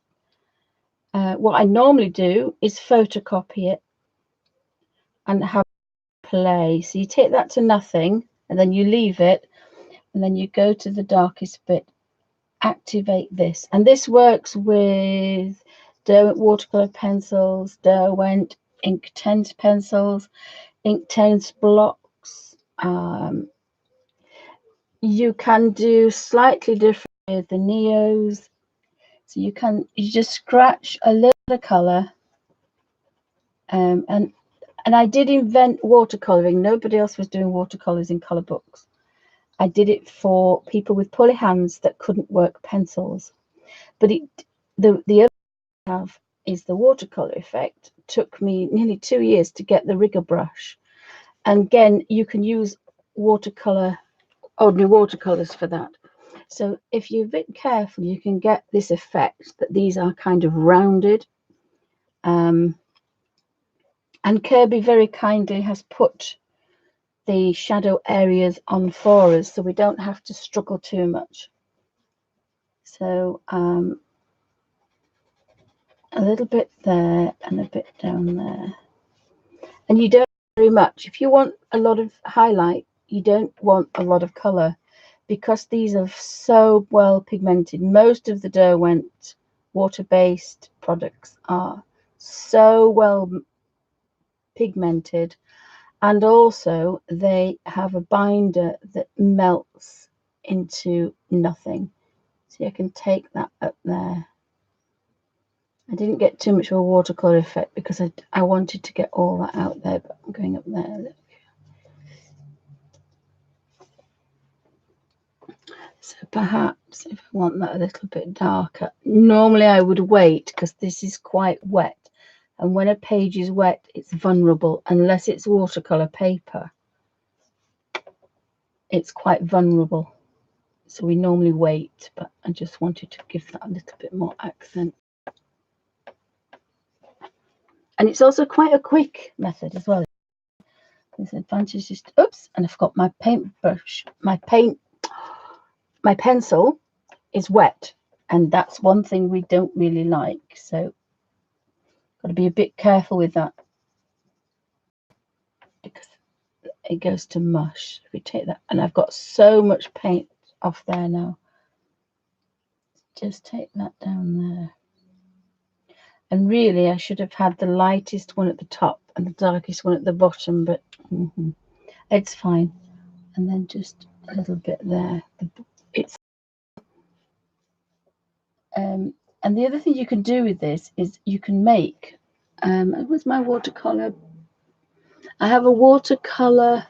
A: what I normally do is photocopy it and have play. So you take that to nothing and then you leave it, and then you go to the darkest bit, activate this, and this works with Derwent watercolor pencils, Derwent Inktense pencils, Inktense blocks. You can do slightly different with the Neos. So you just scratch a little color, and I did invent watercoloring. Nobody else was doing watercolors in color books. I did it for people with poorly hands that couldn't work pencils. But the other I have is the watercolor effect. It took me nearly 2 years to get the rigger brush. And again, you can use ordinary watercolors for that. So if you're a bit careful, you can get this effect that these are kind of rounded. And Kerby very kindly has put the shadow areas on for us, so we don't have to struggle too much. So a little bit there and a bit down there. And you don't very much. If you want a lot of highlight, you don't want a lot of color, because these are so well pigmented. Most of the Derwent water-based products are so well pigmented, and also they have a binder that melts into nothing. See, I can take that up there. I didn't get too much of a watercolor effect because I wanted to get all that out there, but I'm going up there. Look. So perhaps if I want that a little bit darker, normally I would wait because this is quite wet. And when a page is wet, it's vulnerable. Unless it's watercolor paper, it's quite vulnerable. So we normally wait, but I just wanted to give that a little bit more accent. And it's also quite a quick method as well. This advantage is, oops, and I forgot my paintbrush. My pencil is wet, and that's one thing we don't really like. So got to be a bit careful with that because it goes to mush. If we take that, and I've got so much paint off there now. Just take that down there. And really, I should have had the lightest one at the top and the darkest one at the bottom, but it's fine. And then just a little bit there. It's and the other thing you can do with this is you can make. Where's my watercolor? I have a watercolor.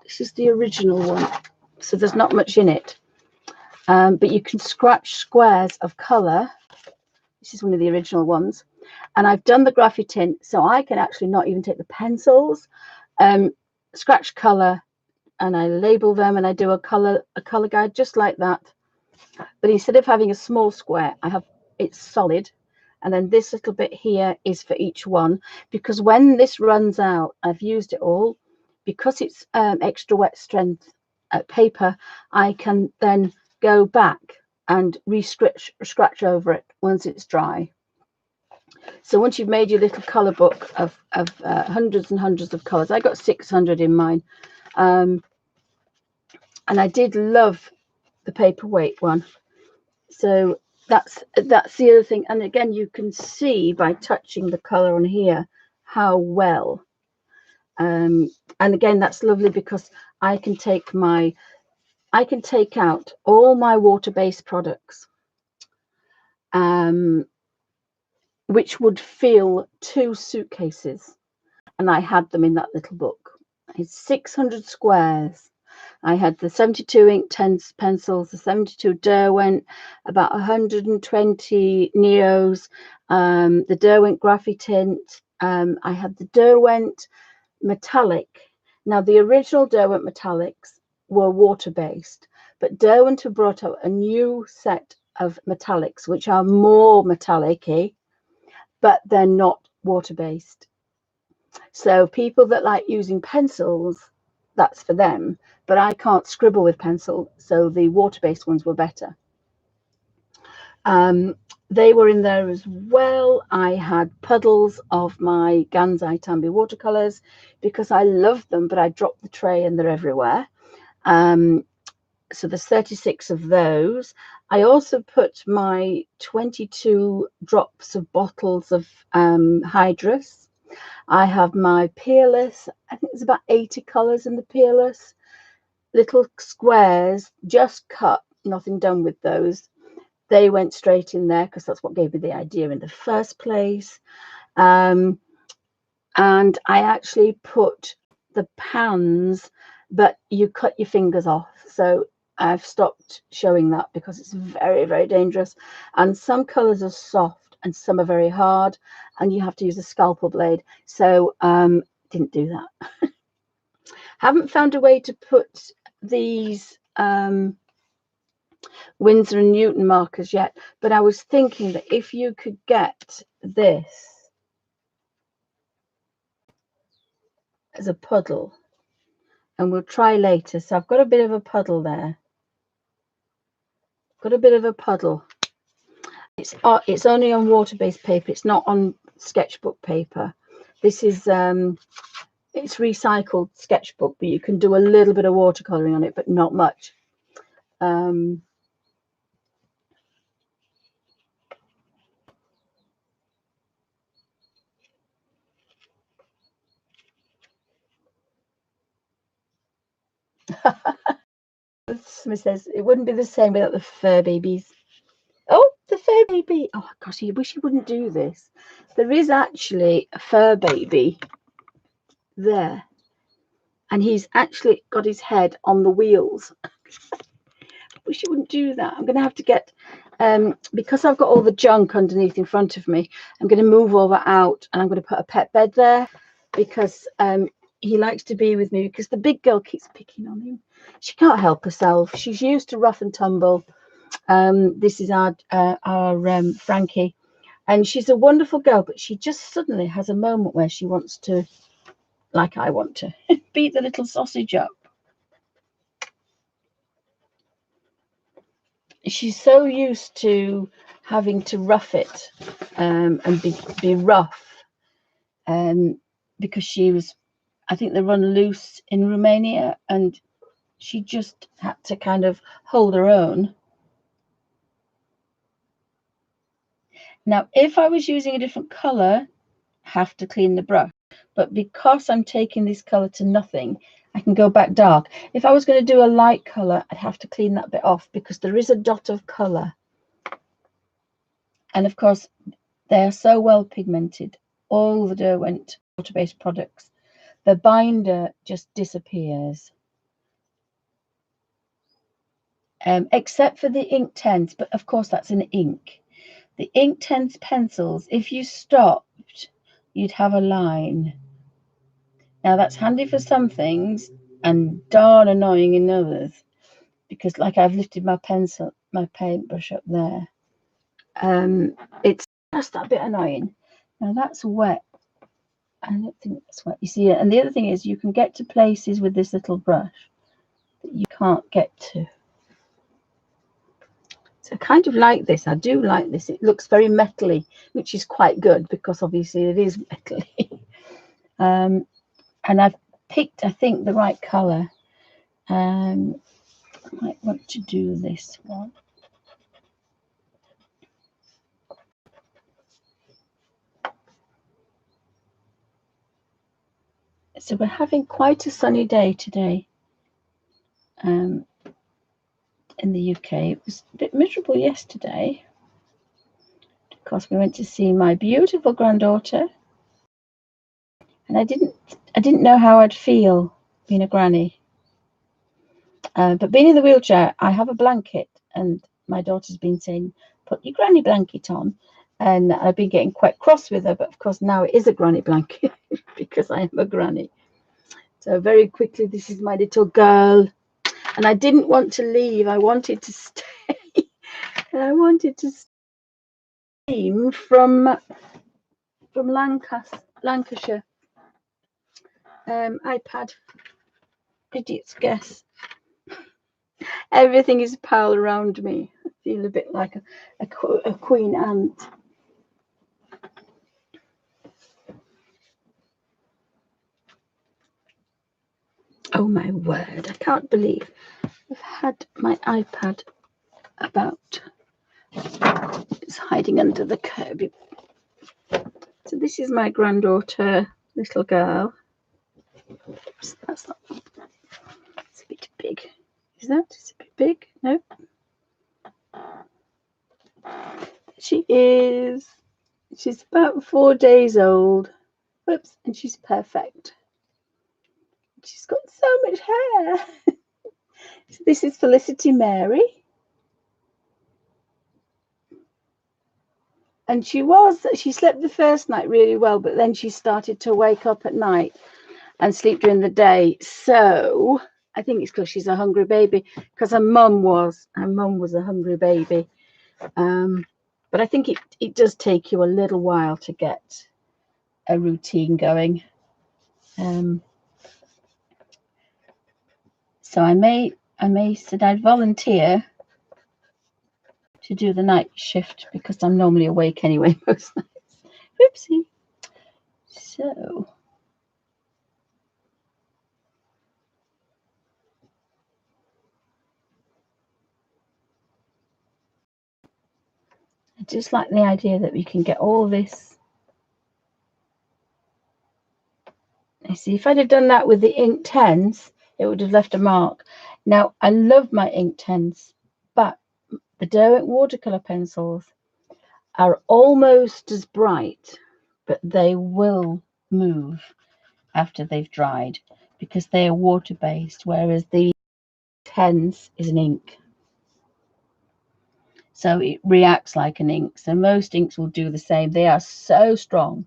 A: This is the original one, so there's not much in it. But you can scratch squares of color. This is one of the original ones. And I've done the graphitint, so I can actually not even take the pencils, scratch color, and I label them, and I do a color guide just like that. But instead of having a small square, I have it's solid, and then this little bit here is for each one, because when this runs out, I've used it all. Because it's extra wet strength paper, I can then go back and scratch over it once it's dry. So once you've made your little color book of hundreds and hundreds of colors, I got 600 in mine, and I did love the paperweight one. So that's the other thing. And again, you can see by touching the color on here how well. And again, that's lovely because I can take out all my water-based products, which would fill 2 suitcases, and I had them in that little book. It's 600 squares. I had the 72 ink pencils, the 72 Derwent, about 120 Neos, the Derwent graphitint. I had the Derwent metallic. Now, the original Derwent metallics were water-based, but Derwent have brought out a new set of metallics, which are more metallic-y, but they're not water-based. So people that like using pencils, that's for them, but I can't scribble with pencil, so the water-based ones were better. They were in there as well. I had puddles of my Gansai Tambi watercolors because I love them, but I dropped the tray and they're everywhere. So there's 36 of those. I also put my 22 drops of bottles of Hydrus. I have my Peerless. I think there's about 80 colors in the Peerless. Little squares, just cut, nothing done with those. They went straight in there because that's what gave me the idea in the first place. And I actually put the pans, but you cut your fingers off. So I've stopped showing that because it's very, very dangerous. And some colors are soft and some are very hard, and you have to use a scalpel blade. So didn't do that. Haven't found a way to put these Winsor and Newton markers yet, but I was thinking that if you could get this as a puddle, and we'll try later. So I've got a bit of a puddle there. got a bit of a puddle. It's only on water-based paper. It's not on sketchbook paper. This is it's recycled sketchbook, but you can do a little bit of watercoloring on it, but not much. Smith says it wouldn't be the same without the fur babies. Oh, the fur baby. Oh gosh, I wish he wouldn't do this. There is actually a fur baby there, and he's actually got his head on the wheels. I wish he wouldn't do that. I'm going to have to get, because I've got all the junk underneath in front of me, I'm going to move all that out, and I'm going to put a pet bed there, because he likes to be with me, because the big girl keeps picking on him. She can't help herself. She's used to rough and tumble. This is our Frankie, and she's a wonderful girl, but she just suddenly has a moment where she wants to, like I want to, beat the little sausage up. She's so used to having to rough it and be rough, because she was, I think they run loose in Romania, and she just had to kind of hold her own. Now, if I was using a different color, have to clean the brush, but because I'm taking this color to nothing, I can go back dark. If I was going to do a light color, I'd have to clean that bit off, because there is a dot of color, and of course they are so well pigmented, all the Derwent water-based products. The binder just disappears, except for the Inktense, but of course that's an ink. The Inktense pencils, if you stopped, you'd have a line. Now that's handy for some things and darn annoying in others, because like I've lifted my paintbrush up there. It's just that bit annoying. Now that's wet. I don't think that's wet. You see it. And the other thing is, you can get to places with this little brush that you can't get to. So I kind of like this. I do like this. It looks very metally, which is quite good, because obviously it is metally. And I've picked, I think, the right colour. I might want to do this one. So we're having quite a sunny day today in the UK. It was a bit miserable yesterday, because we went to see my beautiful granddaughter, and I didn't know how I'd feel being a granny. But being in the wheelchair, I have a blanket, and my daughter's been saying, put your granny blanket on, and I've been getting quite cross with her, but of course now it is a granny blanket because I am a granny. So very quickly, this is my little girl, and I didn't want to leave. I wanted to stay. And I wanted to steam from Lancashire. iPad, idiot's guess. Everything is piled around me. I feel a bit like a queen ant. Oh my word, I can't believe I've had my iPad about. It's hiding under the Kerby. So this is my granddaughter, little girl. Oops, that's not. It's a bit big. Is that? It's a bit big. No. She is. She's about 4 days old. Whoops, and she's perfect. She's got so much hair. So this is Felicity Mary. And she slept the first night really well, but then she started to wake up at night and sleep during the day. So I think it's because she's a hungry baby, because her mum was a hungry baby. But I think it does take you a little while to get a routine going. So I said I'd volunteer to do the night shift because I'm normally awake anyway most nights. Whoopsie. So I just like the idea that we can get all this. You see, if I'd have done that with the ink 10s, it would have left a mark. Now, I love my ink 10s, but the Derwent watercolor pencils are almost as bright, but they will move after they've dried because they are water-based, whereas the 10s is an ink. So it reacts like an ink. So most inks will do the same. They are so strong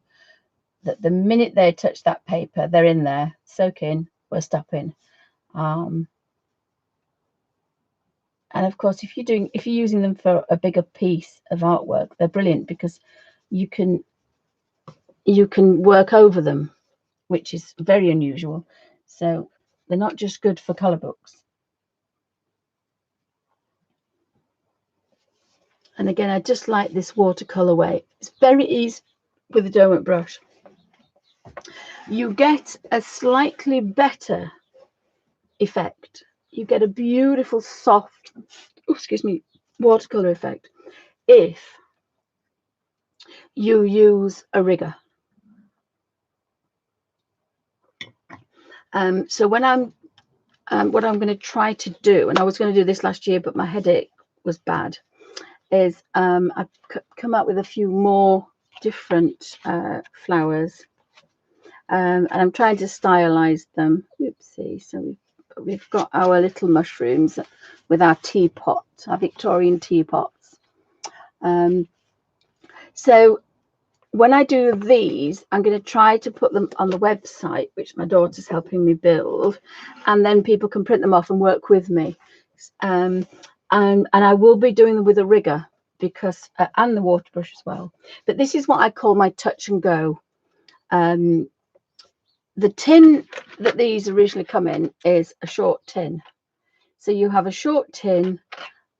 A: that the minute they touch that paper, they're in there. Soak in, we're stopping. And of course, if you're using them for a bigger piece of artwork, they're brilliant because you can work over them, which is very unusual. So they're not just good for color books. And again, I just like this watercolor way. It's very easy with the Derwent brush. You get a slightly better effect. You get a beautiful, soft, watercolor effect if you use a rigger. So when what I'm going to try to do, and I was going to do this last year, but my headache was bad, is I've come up with a few more different flowers, and I'm trying to stylize them. Oopsie. So we've got our little mushrooms with our teapot, our Victorian teapots. So when I do these, I'm going to try to put them on the website, which my daughter's helping me build, and then people can print them off and work with me. And I will be doing them with a rigger because and the water brush as well. But this is what I call my touch and go. The tin that these originally come in is a short tin. So you have a short tin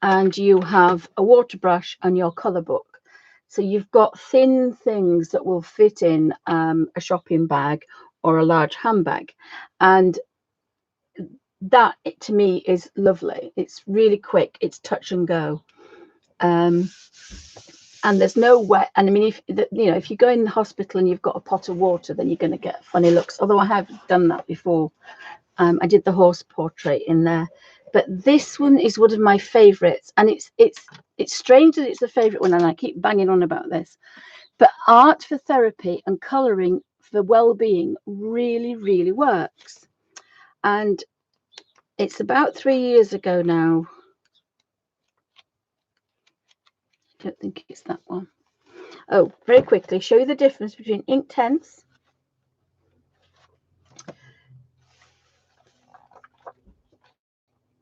A: and you have a water brush and your colour book. So you've got thin things that will fit in a shopping bag or a large handbag. And that, to me, is lovely. It's really quick. It's touch and go. And there's no wet. And I mean, if you go in the hospital and you've got a pot of water, then you're going to get funny looks. Although I have done that before. I did the horse portrait in there. But this one is one of my favorites, and it's strange that it's a favorite one, and I keep banging on about this, but art for therapy and coloring for well-being really works. And it's about 3 years ago now. I don't think it's that one. Oh, very quickly show you the difference between ink 10s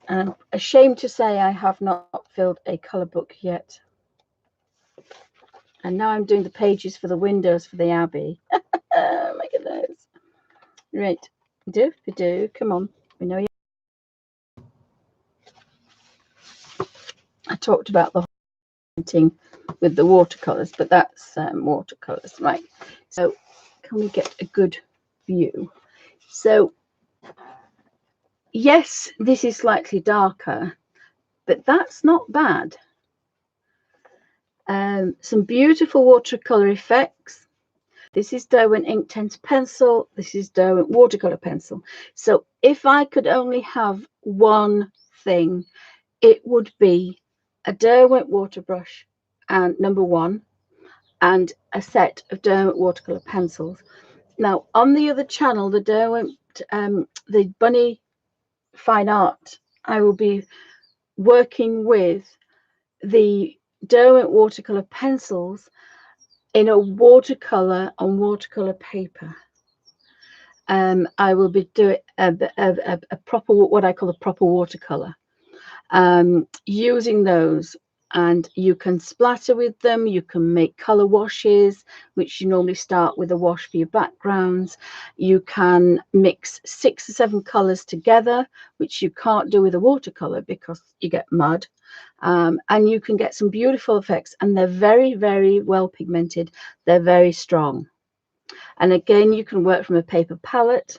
A: and I'm ashamed to say I have not filled a color book yet. And now I'm doing the pages for the windows for the Abbey. Oh my goodness. Right. Do. Come on. We know you. I talked about the painting with the watercolors, but that's watercolors. Right. So can we get a good view? So yes, this is slightly darker, but that's not bad. Some beautiful watercolor effects. This is Derwent Ink 10s pencil. This is Derwent watercolor pencil. So if I could only have one thing, it would be a Derwent water brush and #1 and a set of Derwent watercolor pencils. Now on the other channel, the Derwent, the Bunny Fine Art, I will be working with the Derwent watercolor pencils in a watercolor on watercolor paper. I will be doing a proper, what I call a proper watercolor, using those and you can splatter with them. You can make color washes, which you normally start with a wash for your backgrounds. You can mix 6 or 7 colors together, which you can't do with a watercolor because you get mud. And you can get some beautiful effects, and they're very, very well pigmented. They're very strong. And again, you can work from a paper palette.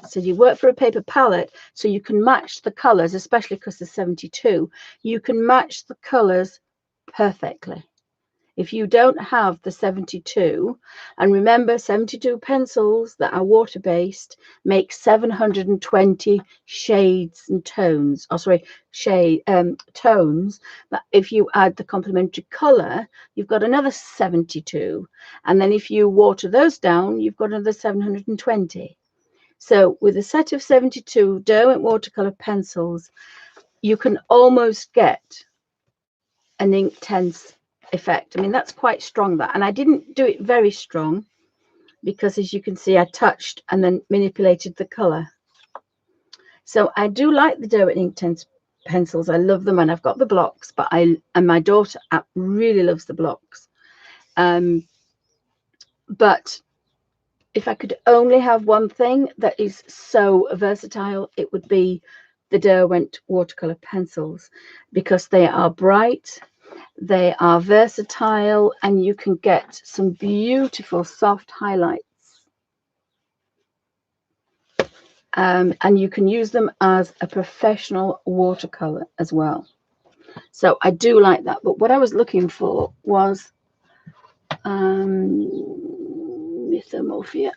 A: So you work for a paper palette, so you can match the colors, especially because there's 72. You can match the colors perfectly. If you don't have the 72, and remember, 72 pencils that are water-based make 720 shades and tones. Oh, sorry, tones. But if you add the complementary color, you've got another 72. And then if you water those down, you've got another 720. So with a set of 72 Derwent watercolor pencils, you can almost get an Inktense effect. I mean, that's quite strong, that. And I didn't do it very strong because, as you can see, I touched and then manipulated the color. So I do like the Derwent Inktense pencils. I love them, and I've got the blocks, but and my daughter really loves the blocks. But if I could only have one thing that is so versatile, it would be the Derwent watercolor pencils, because they are bright, they are versatile, and you can get some beautiful soft highlights. And you can use them as a professional watercolor as well. So I do like that. But what I was looking for was Mythomorphia.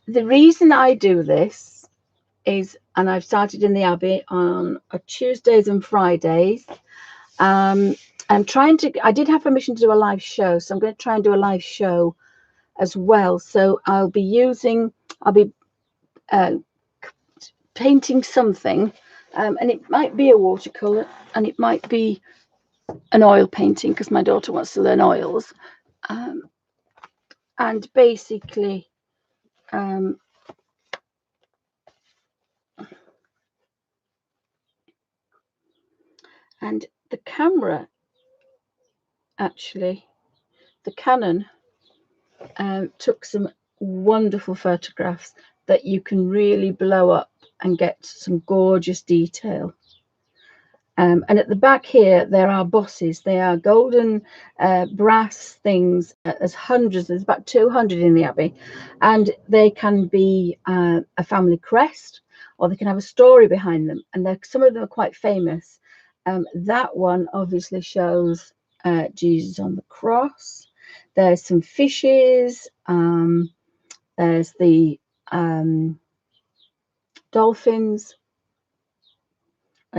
A: The reason I do this is, and I've started in the Abbey on Tuesdays and Fridays. I'm trying to, I did have permission to do a live show, so I'm going to try and do a live show as well. So I'll be painting something, and it might be a watercolor, and it might be an oil painting, because my daughter wants to learn oils. And basically, and the camera, actually, the Canon took some wonderful photographs that you can really blow up and get some gorgeous detail. And at the back here, there are bosses. They are golden brass things. There's hundreds. There's about 200 in the Abbey. And they can be a family crest, or they can have a story behind them. And some of them are quite famous. That one obviously shows Jesus on the cross. There's some fishes. There's the dolphins.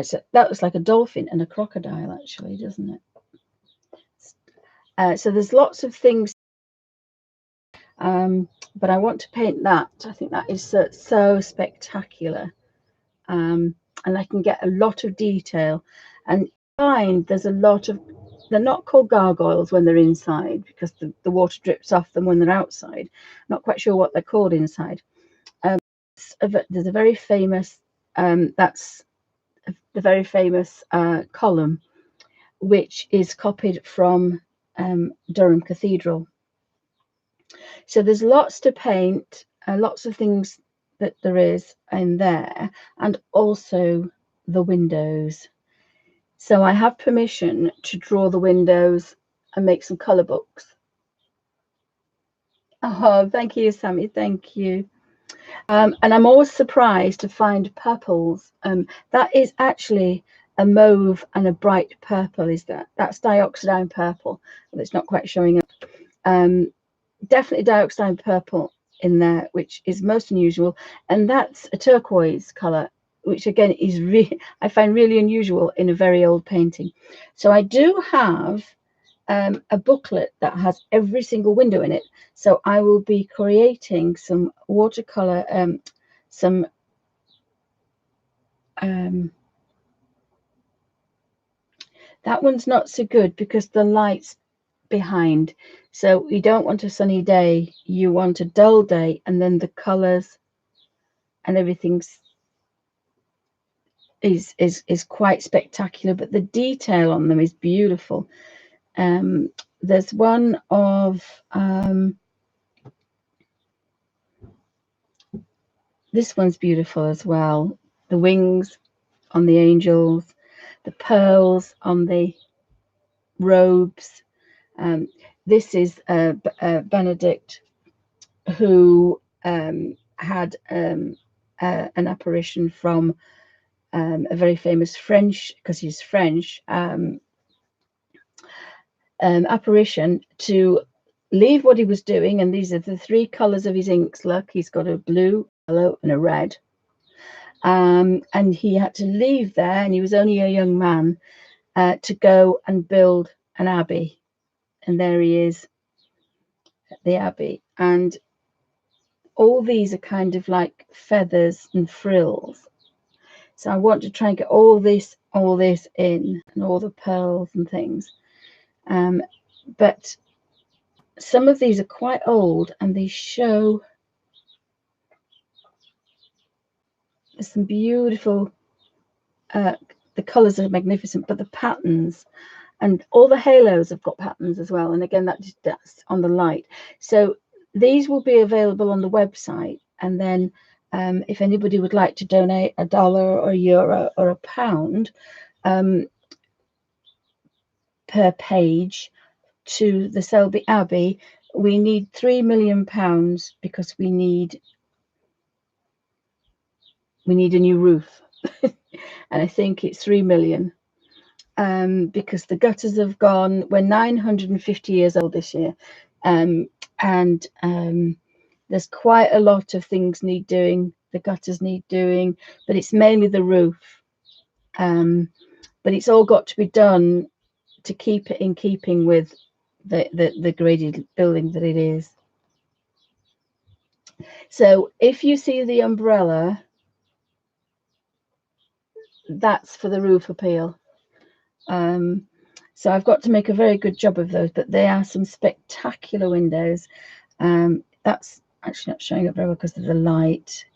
A: So that looks like a dolphin and a crocodile, actually, doesn't it? So there's lots of things, but I want to paint that. I think that is so spectacular, and I can get a lot of detail. And find there's a lot of, they're not called gargoyles when they're inside, because the water drips off them when they're outside. Not quite sure what they're called inside. There's a very famous, that's the very famous column, which is copied from Durham Cathedral. So there's lots to paint, lots of things that there is in there, and also the windows. So I have permission to draw the windows and make some colour books. Oh, thank you, Sammy. Thank you. And I'm always surprised to find purples. That is actually a mauve and a bright purple. That's dioxazine purple, but it's not quite showing up. Definitely dioxazine purple in there, which is most unusual, and that's a turquoise color, which again is I find really unusual in a very old painting. So I do have a booklet that has every single window in it. So I will be creating some watercolor, that one's not so good because the light's behind. So you don't want a sunny day, you want a dull day, and then the colors and everything's is quite spectacular, but the detail on them is beautiful. There's one of this one's beautiful as well. The wings on the angels, the pearls on the robes. This is Benedict, who had an apparition from a very famous French, because he's French, apparition to leave what he was doing. And these are the three colours of his inks. Look, he's got a blue, yellow, and a red. And he had to leave there, and he was only a young man, to go and build an abbey. And there he is at the abbey. And all these are kind of like feathers and frills. So I want to try and get all this in, and all the pearls and things. But some of these are quite old, and they show some beautiful, the colours are magnificent, but the patterns, and all the halos have got patterns as well. And again, that's on the light. So these will be available on the website. And then if anybody would like to donate $1 or €1 or £1 per page to the Selby Abbey, we need £3 million, because we need a new roof. And I think it's 3 million, because the gutters have gone. We're 950 years old this year, and there's quite a lot of things need doing. The gutters need doing, but it's mainly the roof. But it's all got to be done to keep it in keeping with the graded building that it is. So if you see the umbrella, that's for the roof appeal. So I've got to make a very good job of those, but they are some spectacular windows. That's actually not showing up very well because of the light,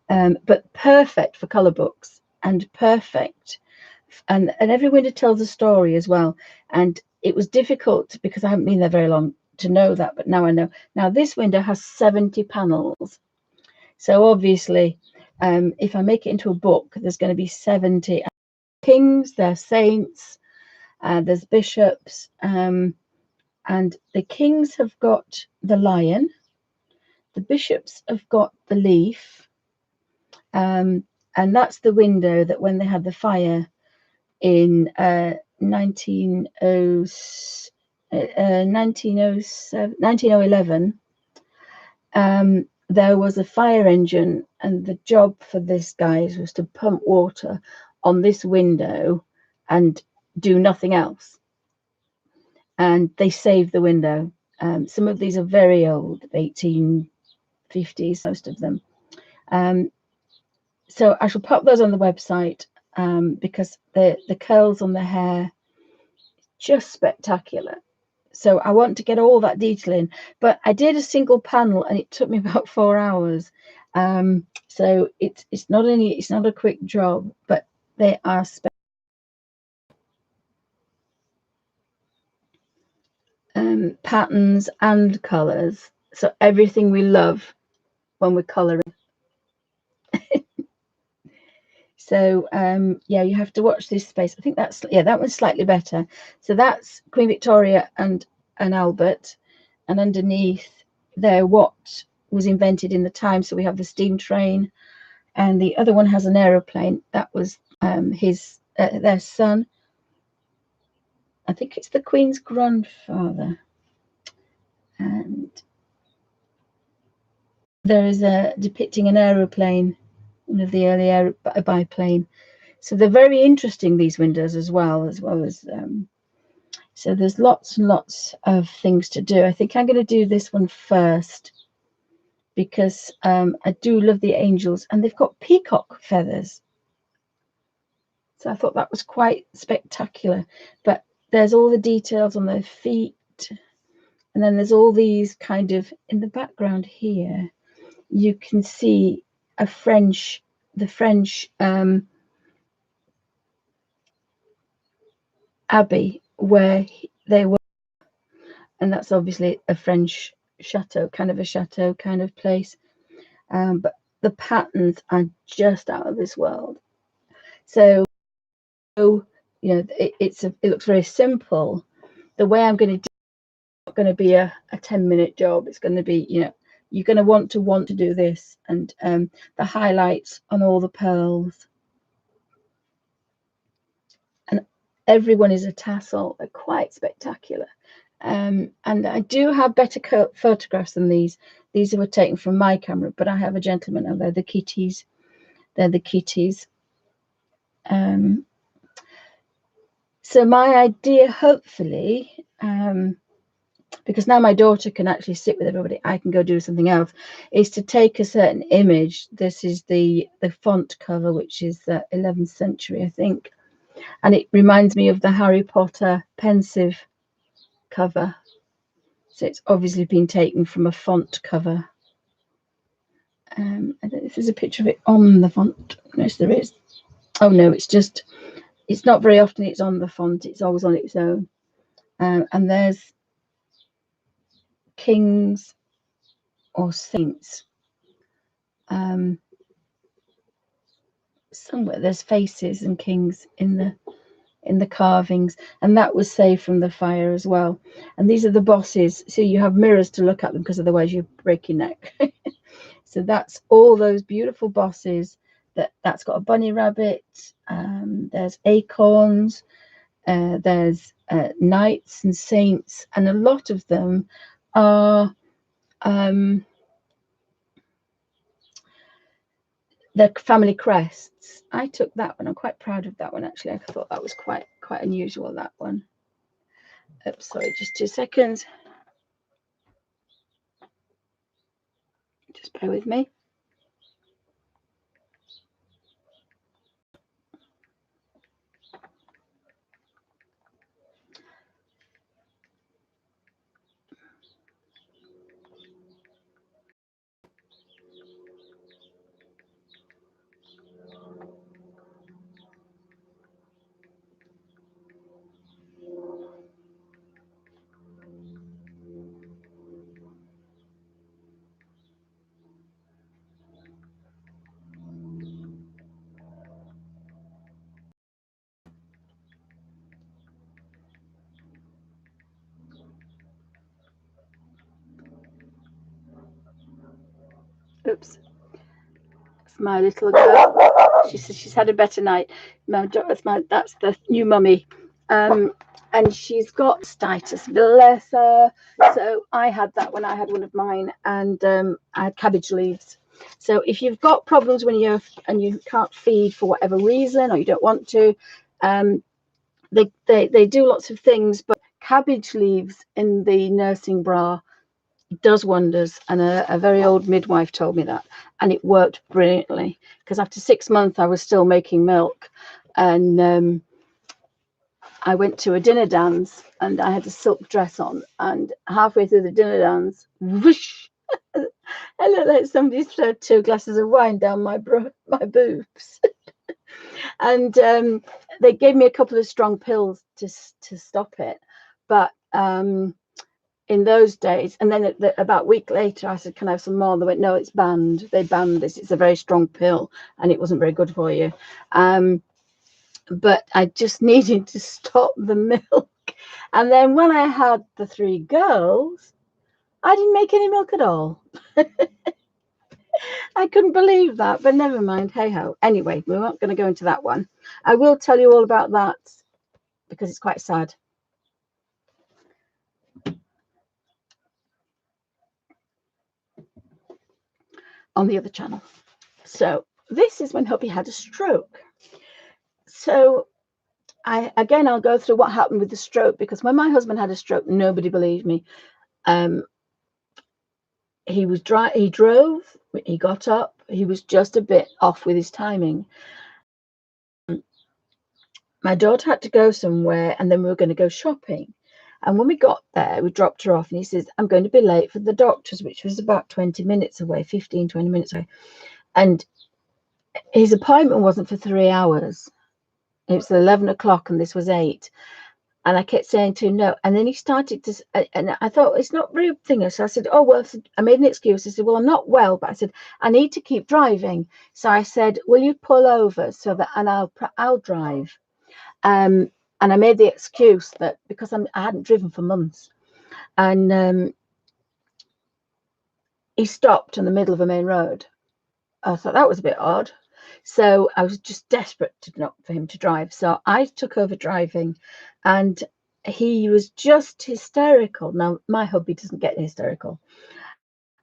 A: but perfect for colour books, and perfect, and every window tells a story as well. And it was difficult because I haven't been there very long to know that, but now I know. Now this window has 70 panels, so obviously if I make it into a book, there's going to be 70 kings, they're saints, there's bishops, and the kings have got the lion, the bishops have got the leaf, and that's the window that when they had the fire in 1911, there was a fire engine, and the job for this guys was to pump water on this window and do nothing else, and they saved the window. Some of these are very old, 1850s, most of them. So I shall pop those on the website, because the curls on the hair, just spectacular. So I want to get all that detail in, but I did a single panel and it took me about 4 hours. So it's not a quick job, but they are patterns and colors. So everything we love when we're coloring. So yeah, you have to watch this space. I think that's, yeah, that one's slightly better. So that's Queen Victoria and Albert, and underneath there what was invented in the time. So we have the steam train, and the other one has an aeroplane. That was their son. I think it's the Queen's grandfather. And there is a depicting an aeroplane, one of the early biplane. So they're very interesting, these windows, as well as so there's lots and lots of things to do. I think I'm going to do this one first, because I do love the angels, and they've got peacock feathers. So I thought that was quite spectacular. But there's all the details on their feet, and then there's all these kind of, in the background here, you can see the French abbey where they were, and that's obviously a French chateau kind of place. But the patterns are just out of this world. So you know, it looks very simple. The way I'm going to do it's not going to be a 10-minute job. It's going to be, you know, you're going to want to do this, and the highlights on all the pearls, and everyone is a tassel. They're quite spectacular. And I do have better photographs than these. These were taken from my camera, but I have a gentleman, and they're the kitties. They're the kitties. So my idea, hopefully, because now my daughter can actually sit with everybody, I can go do something else, is to take a certain image. This is the font cover, which is the 11th century, I think. And it reminds me of the Harry Potter pensive cover. So it's obviously been taken from a font cover. I don't know if there's a picture of it on the font. Yes, there is. Oh no, it's not very often it's on the font. It's always on its own. And there's kings or saints. Somewhere there's faces and kings in the carvings, and that was saved from the fire as well. And these are the bosses, so you have mirrors to look at them, because otherwise you break your neck. So that's all those beautiful bosses. That's got a bunny rabbit. There's acorns. There's knights and saints, and a lot of them are the family crests. I took that one. I'm quite proud of that one, actually. I thought that was quite unusual, that one. Oops, sorry, just 2 seconds. Just bear with me. Oops. That's my little girl. She says she's had a better night. That's the new mummy. And she's got mastitis, bless her. So I had that when I had one of mine, and I had cabbage leaves. So if you've got problems when you can't feed for whatever reason, or you don't want to, they do lots of things, but cabbage leaves in the nursing bra does wonders. And a very old midwife told me that, and it worked brilliantly, because after 6 months I was still making milk, and I went to a dinner dance, and I had a silk dress on, and halfway through the dinner dance, whoosh, I looked like somebody threw 2 glasses of wine down my boobs. And they gave me a couple of strong pills to stop it, but in those days, and then about a week later I said, can I have some more? And they went, no, it's banned. They banned this. It's a very strong pill, and it wasn't very good for you. But I just needed to stop the milk. And then when I had the 3 girls, I didn't make any milk at all. I couldn't believe that, but never mind. Hey ho. Anyway, we're not going to go into that one. I will tell you all about that, because it's quite sad. On the other channel. So this is when Hubby had a stroke. So I'll go through what happened with the stroke, because when my husband had a stroke, nobody believed me. He drove, he got up, he was just a bit off with his timing. My daughter had to go somewhere, and then we were going to go shopping. And when we got there, we dropped her off, and he says, I'm going to be late for the doctor's, which was about 20 minutes away, 15, 20 minutes away. And his appointment wasn't for 3 hours. It was 11 o'clock, and this was 8. And I kept saying to him, no. And then he started to, and I thought, it's not very thing. So I said, oh, well, I made an excuse. I said, well, I'm not well, but I said, I need to keep driving. So I said, will you pull over so that, and I'll drive. And I made the excuse that because I hadn't driven for months. And he stopped in the middle of a main road. I thought that was a bit odd. So I was just desperate for him to drive. So I took over driving, and he was just hysterical. Now, my hubby doesn't get hysterical.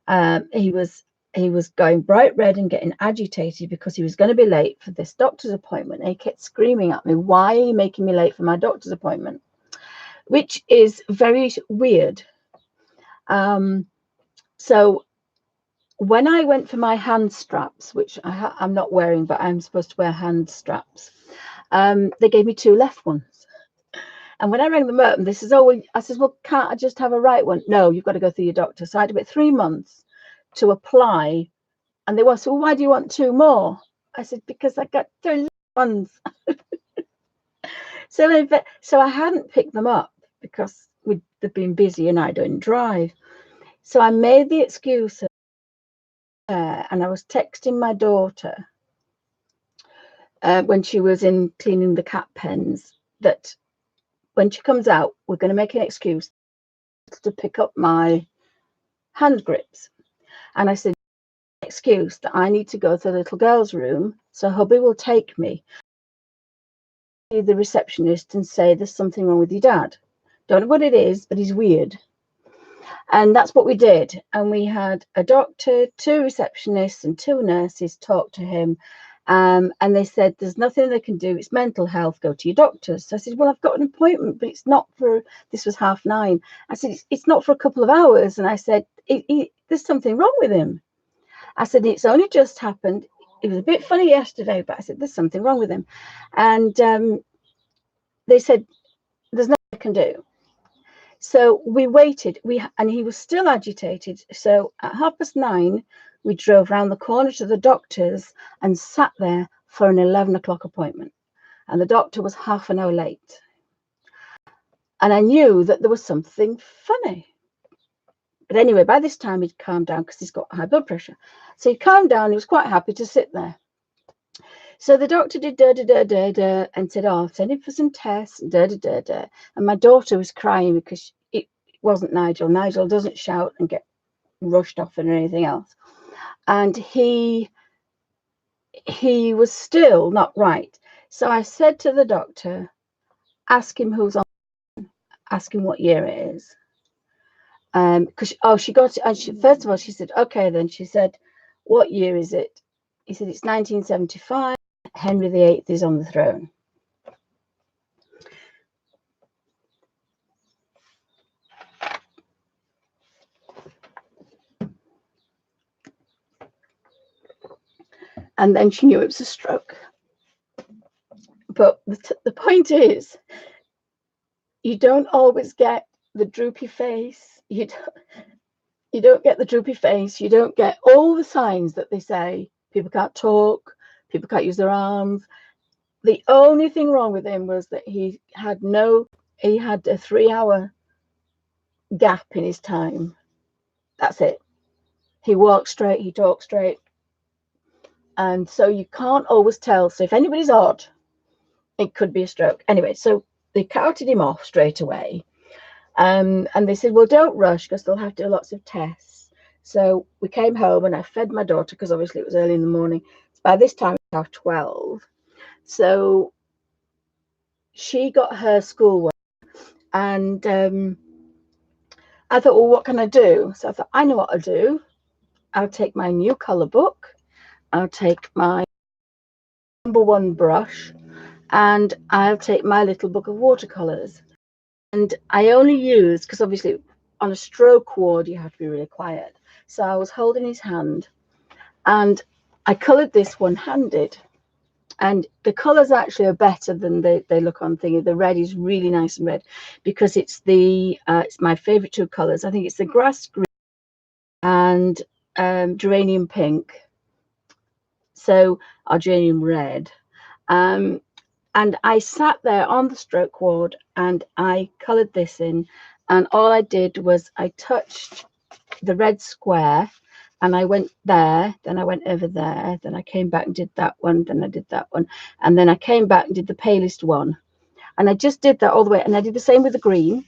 A: He was going bright red and getting agitated because he was going to be late for this doctor's appointment. And he kept screaming at me, why are you making me late for my doctor's appointment? Which is very weird. So when I went for my hand straps, which I'm not wearing, but I'm supposed to wear hand straps, they gave me 2 left ones. And when I rang them up, and this is, I said, well, can't I just have a right one? No, you've got to go through your doctor. So I had to wait 3 months to apply. And they were, so why do you want 2 more? I said, because I got 2 left ones. So I hadn't picked them up because they'd been busy and I don't drive. So I made the excuse and I was texting my daughter when she was in cleaning the cat pens that when she comes out, we're going to make an excuse to pick up my hand grips. And I said, excuse that I need to go to the little girl's room, so hubby will take me to the receptionist and say there's something wrong with your dad. Don't know what it is, but he's weird. And that's what we did. And we had a doctor, 2 receptionists and 2 nurses talk to him. And they said, there's nothing they can do. It's mental health. Go to your doctors. So I said, well, I've got an appointment, but it's not for, this was 9:30. I said, it's not for a couple of hours. And I said, there's something wrong with him. I said, it's only just happened. It was a bit funny yesterday, but I said, there's something wrong with him. And they said, there's nothing I can do. So we waited, and he was still agitated. So at 9:30, we drove round the corner to the doctor's and sat there for an 11 o'clock appointment. And the doctor was half an hour late. And I knew that there was something funny. But anyway, by this time he'd calmed down because he's got high blood pressure. So he calmed down, he was quite happy to sit there. So the doctor did da-da-da-da-da and said, oh, I'll send him for some tests, da-da-da-da. And my daughter was crying because it wasn't Nigel. Nigel doesn't shout and get rushed off and anything else. And he was still not right. So I said to the doctor, ask him who's on, ask him what year it is. Because she got, and first of all, she said, okay, then she said, what year is it? He said, it's 1975. Henry VIII is on the throne. And then she knew it was a stroke. But the point is, you don't always get the droopy face. You don't get the droopy face. You don't get all the signs that they say. People can't talk. People can't use their arms. The only thing wrong with him was that he had a 3-hour gap in his time. That's it. He walks straight, he talks straight. And so you can't always tell. So if anybody's odd, it could be a stroke. Anyway, so they carted him off straight away. And they said, well, don't rush because they'll have to do lots of tests. So we came home and I fed my daughter because obviously it was early in the morning. By this time, it was 12. So she got her schoolwork. And I thought, well, what can I do? So I thought, I know what I'll do. I'll take my new colour book. I'll take my #1 brush. And I'll take my little book of watercolours. And I only use, because obviously on a stroke ward, you have to be really quiet. So I was holding his hand and I coloured this one-handed. And the colours actually are better than they look on thingy. The red is really nice and red because it's it's my favourite 2 colours. I think it's the grass green and geranium pink. So, or geranium red. And And I sat there on the stroke board and I coloured this in, and all I did was I touched the red square and I went there, then I went over there, then I came back and did that one, then I did that one, and then I came back and did the palest one. And I just did that all the way, and I did the same with the green,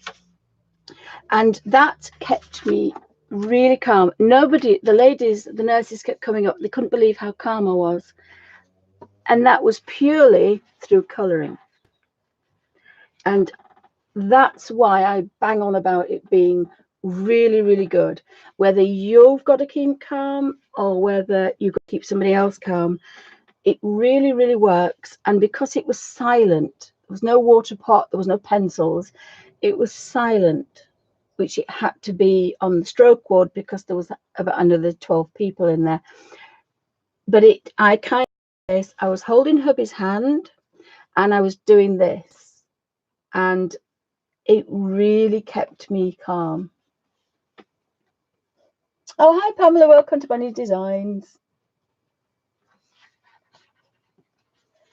A: and that kept me really calm. Nobody, the ladies, the nurses kept coming up, they couldn't believe how calm I was, and that was purely through colouring. And that's why I bang on about it being really, really good. Whether you've got to keep calm or whether you've got to keep somebody else calm, it really, really works. And because it was silent, there was no water pot, there was no pencils, it was silent, which it had to be on the stroke ward because there was about another 12 people in there. But I was holding hubby's hand and I was doing this, and it really kept me calm. Oh, hi Pamela, welcome to Bunny Designs.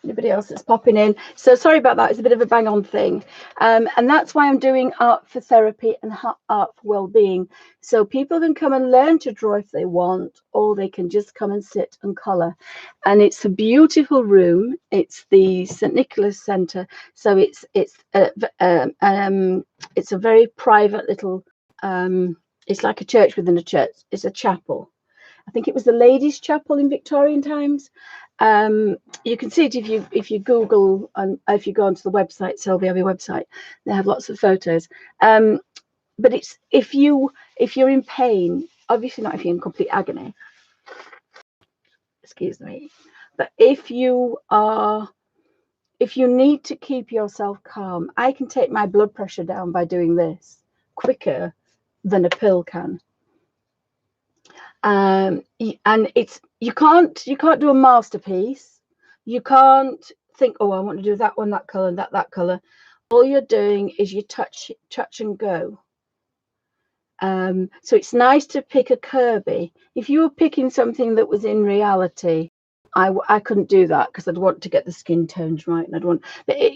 A: Anybody else that's popping in? So sorry about that, it's a bit of a bang on thing. And that's why I'm doing art for therapy and art for well-being. So people can come and learn to draw if they want, or they can just come and sit and colour. And it's a beautiful room. It's the St Nicholas Centre. So it's a very private little, it's like a church within a church. It's a chapel. I think it was the ladies' chapel in Victorian times. You can see it if you Google, and if you go onto the website, Selby website, they have lots of photos. But it's if you're in pain, obviously not if you're in complete agony, excuse me, but if you need to keep yourself calm, I can take my blood pressure down by doing this quicker than a pill can. And you can't do a masterpiece. You can't think, oh, I want to do that one, that color, and that color. All you're doing is you touch and go. So it's nice to pick a Kerby. If you were picking something that was in reality, I couldn't do that because I'd want to get the skin tones right, and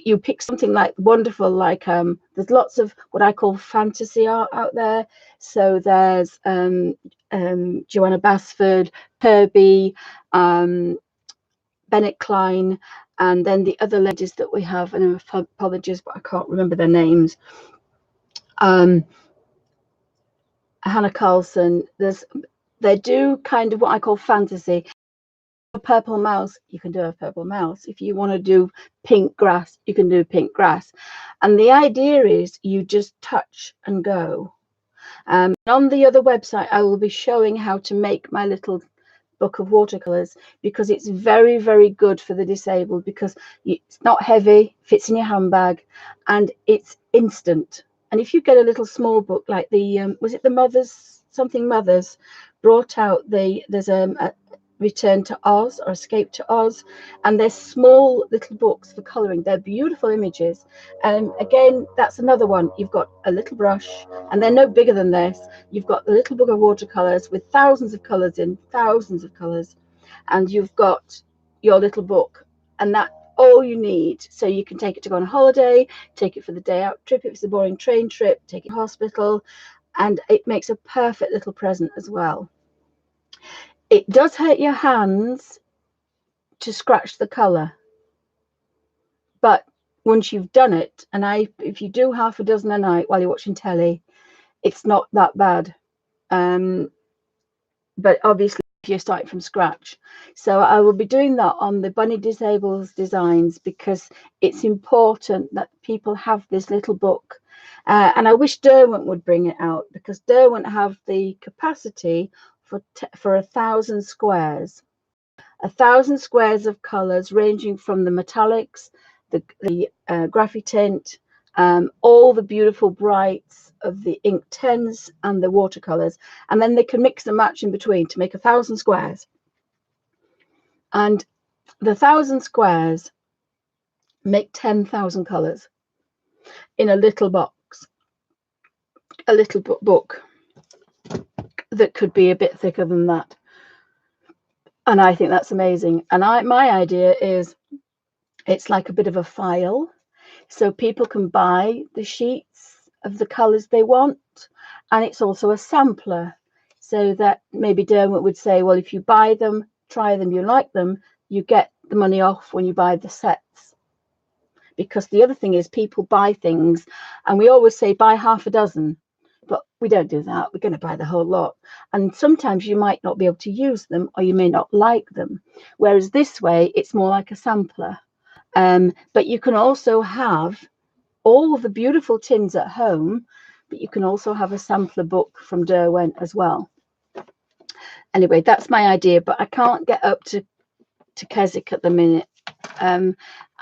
A: you pick something like wonderful, like there's lots of what I call fantasy art out there. So there's Joanna Basford, Kerby, Bennett Klein, and then the other ladies that we have, and apologies, but I can't remember their names. Hannah Carlson. They do kind of what I call fantasy. A purple mouse, you can do a purple mouse. If you want to do pink grass, you can do pink grass. And the idea is you just touch and go. On the other website, I will be showing how to make my little book of watercolors, because it's very, very good for the disabled, because it's not heavy, fits in your handbag, and it's instant. And if you get a little small book like the was it the Mothers brought out, there's a Return to Oz or Escape to Oz, and they're small little books for colouring. They're beautiful images. And again, that's another one. You've got a little brush, and they're no bigger than this. You've got the little book of watercolours with thousands of colours in, thousands of colours, and you've got your little book, and that's all you need. So you can take it to go on a holiday, take it for the day out trip if it's a boring train trip, take it to hospital, and it makes a perfect little present as well. It does hurt your hands to scratch the colour, but once you've done it, and if you do half a dozen a night while you're watching telly, it's not that bad. But obviously if you're starting from scratch. So I will be doing that on the Bunny Disables Designs, because it's important that people have this little book. And I wish Derwent would bring it out, because Derwent have the capacity for 1,000 squares. 1,000 squares of colours ranging from the metallics, the graphitint, all the beautiful brights of the ink 10s and the watercolours, and then they can mix and match in between to make 1,000 squares. And the 1,000 squares make 10,000 colours in a little box, a little book that could be a bit thicker than that. And I think that's amazing. And my idea is it's like a bit of a file, so people can buy the sheets of the colours they want, and it's also a sampler, so that maybe Derwent would say, well, if you buy them, try them, you like them, you get the money off when you buy the sets. Because the other thing is, people buy things, and we always say buy half a dozen, but we don't do that. We're going to buy the whole lot, and sometimes you might not be able to use them, or you may not like them, whereas this way it's more like a sampler. But you can also have all the beautiful tins at home, but you can also have a sampler book from Derwent as well. Anyway, that's my idea, but I can't get up to Keswick at the minute.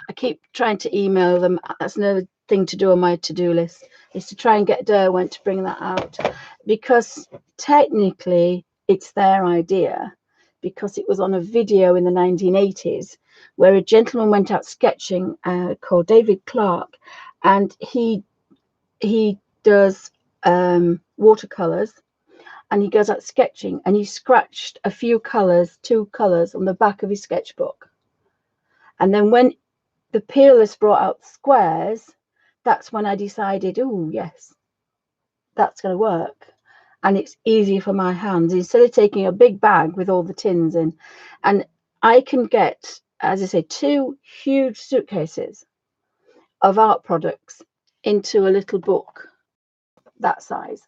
A: I keep trying to email them. That's another thing to do on my to-do list, is to try and get Derwent to bring that out, because technically it's their idea, because it was on a video in the 1980s where a gentleman went out sketching called David Clark, and he does watercolors, and he goes out sketching, and he scratched a few colors, 2 colors on the back of his sketchbook, and then when the peerless brought out squares, that's when I decided, oh yes, that's going to work, and it's easier for my hands instead of taking a big bag with all the tins in. And I can get, as I say, 2 huge suitcases of art products into a little book that size.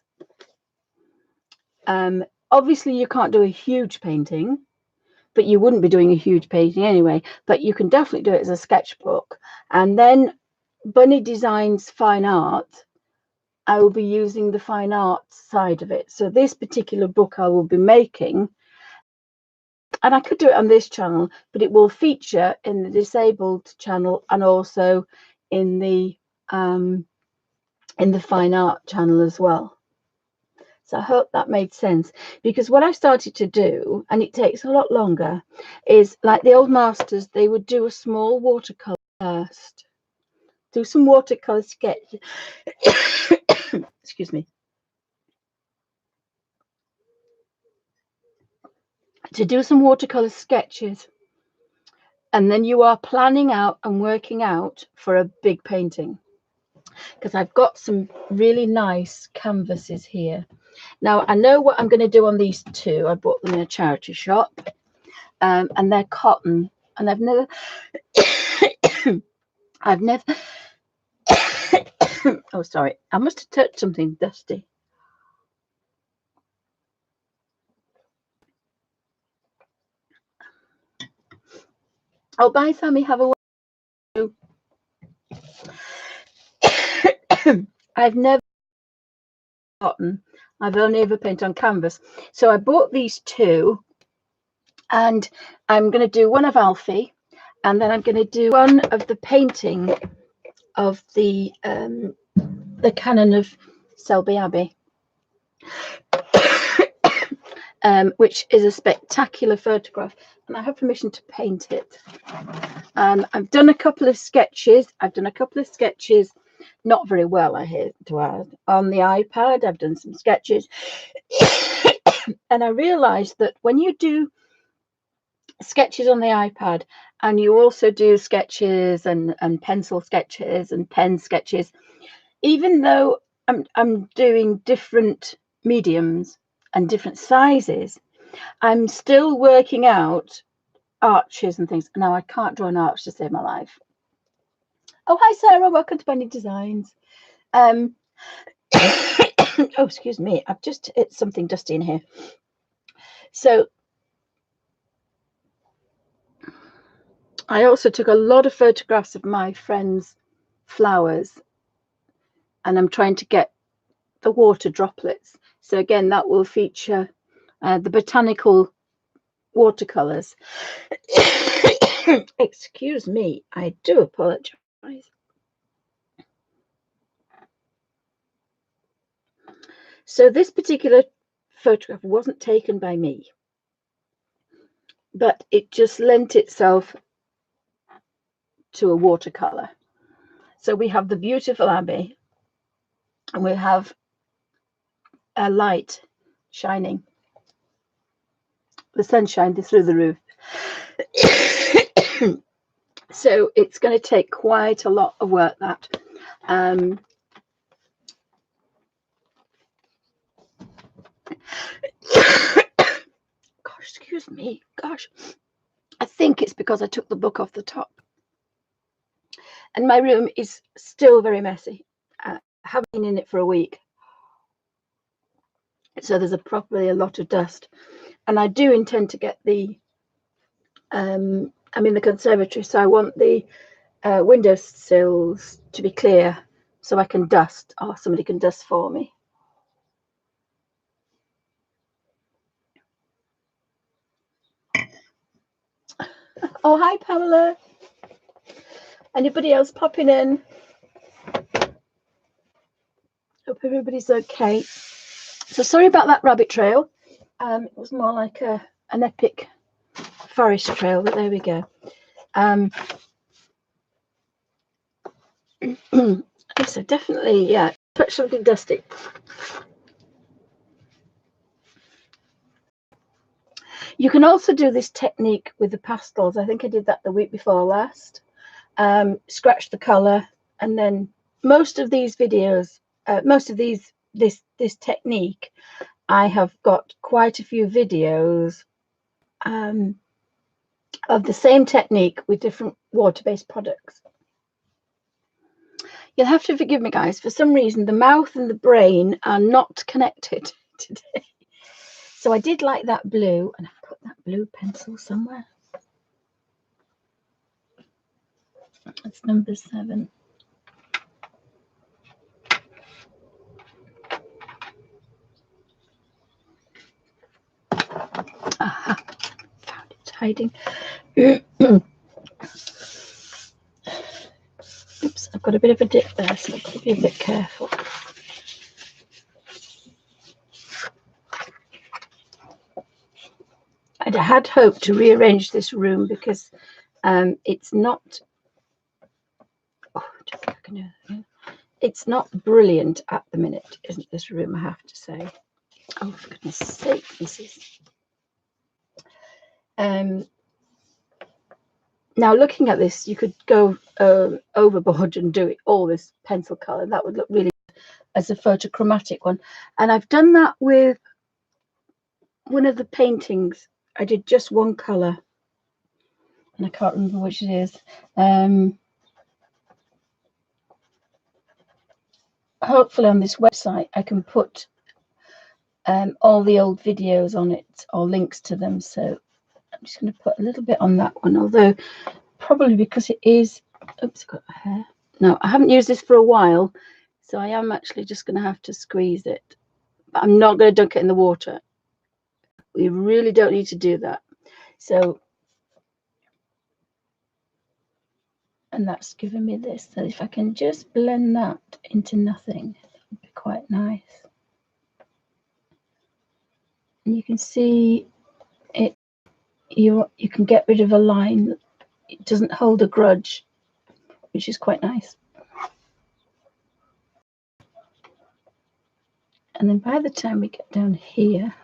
A: Obviously you can't do a huge painting, but you wouldn't be doing a huge painting anyway, but you can definitely do it as a sketchbook. And then Bunny Designs Fine Art, I will be using the fine art side of it. So this particular book I will be making, and I could do it on this channel, but it will feature in the disabled channel and also in the fine art channel as well. So I hope that made sense, because what I started to do, and it takes a lot longer, is like the old masters, they would do a small watercolor first, do some watercolor sketch. Excuse me. To do some watercolor sketches, and then you are planning out and working out for a big painting. Because I've got some really nice canvases here. Now I know what I'm going to do on these 2. I bought them in a charity shop, and they're cotton, and I've never oh sorry, I must have touched something dusty. Oh, bye Sammy, have a I've never cotton, I've only ever painted on canvas. So I bought these 2, and I'm going to do one of Alfie, and then I'm going to do one of the painting of the canon of Selby Abbey, which is a spectacular photograph, and I have permission to paint it. I've done a couple of sketches. Not very well, I hate to add, on the iPad. I've done some sketches and I realized that when you do sketches on the iPad and you also do sketches and pencil sketches and pen sketches, even though I'm doing different mediums and different sizes, I'm still working out arches and things. Now I can't draw an arch to save my life. Oh, hi Sarah, welcome to Bunny Designs. Oh, excuse me, I've just hit something dusty in here. So I also took a lot of photographs of my friends' flowers, and I'm trying to get the water droplets. So again, that will feature the botanical watercolors. Excuse me, I do apologize. So this particular photograph wasn't taken by me, but it just lent itself to a watercolor. So we have the beautiful Abbey, and we have a light shining, the sunshine through the roof. So it's going to take quite a lot of work, that. Gosh, excuse me. Gosh, I think it's because I took the book off the top. And my room is still very messy. I haven't been in it for a week. So there's probably a lot of dust. And I do intend to get the, I'm in the conservatory, so I want the window sills to be clear so I can dust, or somebody can dust for me. Oh, hi, Pamela. Anybody else popping in? Hope everybody's okay. So sorry about that rabbit trail. It was more like an epic forest trail, but there we go. So definitely, yeah, touch something dusty. You can also do this technique with the pastels. I think I did that the week before last. Scratch the color, and then most of these videos, this technique, I have got quite a few videos of the same technique with different water-based products. You'll have to forgive me, guys. For some reason, the mouth and the brain are not connected today. So I did like that blue, and I put that blue pencil somewhere. That's number 7. Aha, found it hiding. Oops, I've got a bit of a dip there, so I've got to be a bit careful. I had hoped to rearrange this room because it's not. Oh, just a second. It's not brilliant at the minute, isn't this room? I have to say. Oh, for goodness sake, Mrs. Now, looking at this, you could go overboard and do it all this pencil color. That would look really good as a photochromatic one. And I've done that with one of the paintings. I did just one color, and I can't remember which it is. Hopefully on this website I can put all the old videos on it, or links to them. So I'm just going to put a little bit on that one, although probably because it is, oops, got my hair. No, I haven't used this for a while, so I am actually just going to have to squeeze it. But I'm not going to dunk it in the water. We really don't need to do that. So, and that's given me this. So if I can just blend that into nothing, that would be quite nice. And you can see it. You can get rid of a line. It doesn't hold a grudge, which is quite nice. And then by the time we get down here,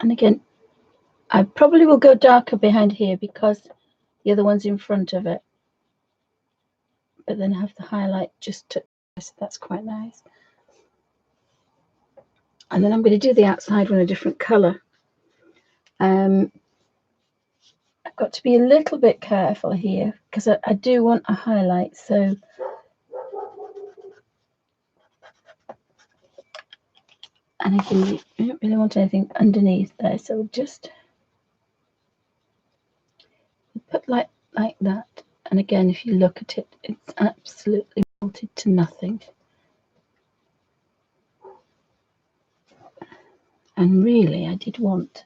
A: and again, I probably will go darker behind here because the other one's in front of it, but then have the highlight just to, so that's quite nice. And then I'm going to do the outside one a different color. I've got to be a little bit careful here because I do want a highlight. So anything, I don't really want anything underneath there. So just put like that. And again, if you look at it, it's absolutely melted to nothing. And really, I did want,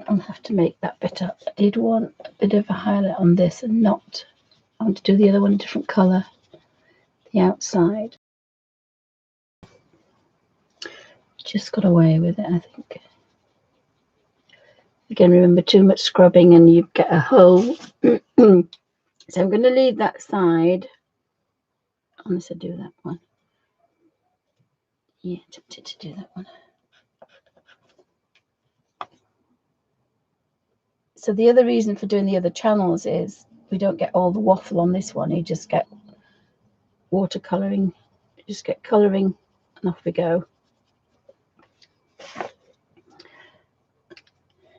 A: I'll have to make that bit up. I did want a bit of a highlight on this and not, I want to do the other one a different color, the outside. Just got away with it, I think. Again, remember, too much scrubbing and you get a hole. So I'm going to leave that side, unless I do that one. Yeah, tempted to do that one. So the other reason for doing the other channels is we don't get all the waffle on this one. You just get watercolouring, you just get colouring, and off we go.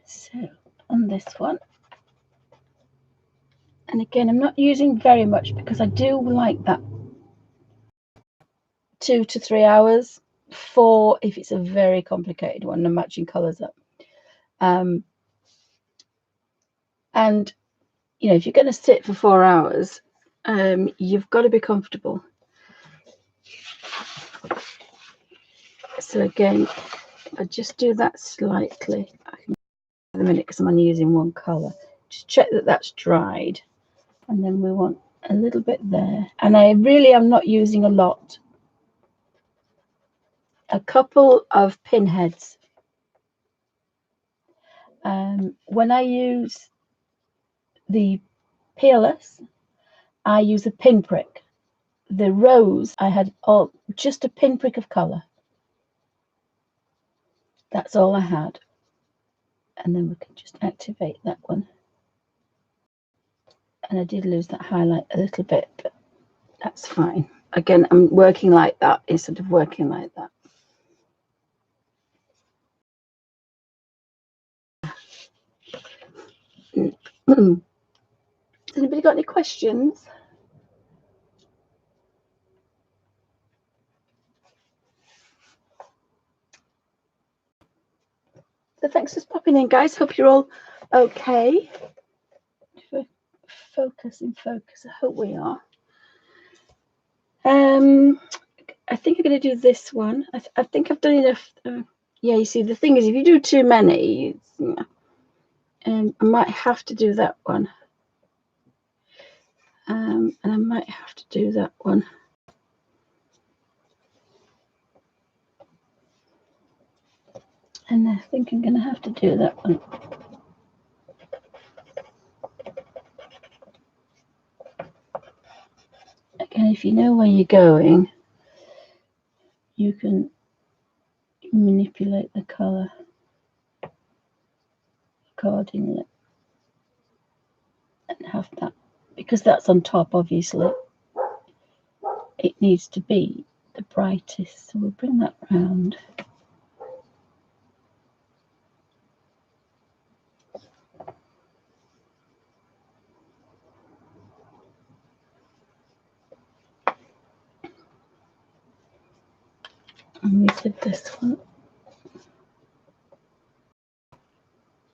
A: So on this one, and again, I'm not using very much because I do like that 2 to 3 hours for if it's a very complicated one and matching colours up. And you know, if you're going to sit for 4 hours, you've got to be comfortable. So again, if I just do that slightly, I can in a minute because I'm only using one colour. Just check that that's dried, and then we want a little bit there. And I really am not using a lot. A couple of pinheads. When I use the peerless, I use a pinprick. The rose, I had just a pinprick of colour. That's all I had. And then we can just activate that one. And I did lose that highlight a little bit, but that's fine. Again, I'm working like that instead of working like that. Has anybody got any questions? So thanks for popping in, guys. Hope you're all okay. Focus. I hope we are. I think I'm going to do this one. I think I've done enough. Yeah, you see, the thing is, if you do too many, I might have to do that one. And I might have to do that one. And I think I'm going to have to do that one. Again, if you know where you're going, you can manipulate the colour accordingly and have that. Because that's on top, obviously, it needs to be the brightest. So we'll bring that round. And we did this one.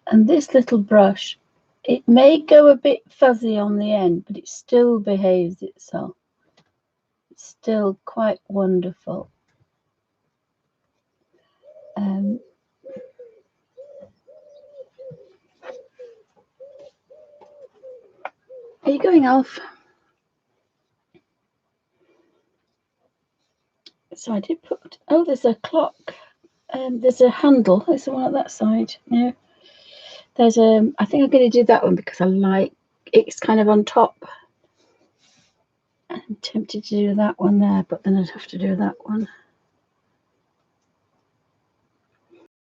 A: And this little brush, it may go a bit fuzzy on the end, but it still behaves itself. It's still quite wonderful. Are you going, Alf? So I did put, oh, there's a clock. There's a handle. There's the one at that side. Yeah. There's I think I'm going to do that one because I like it's kind of on top. I'm tempted to do that one there, but then I'd have to do that one.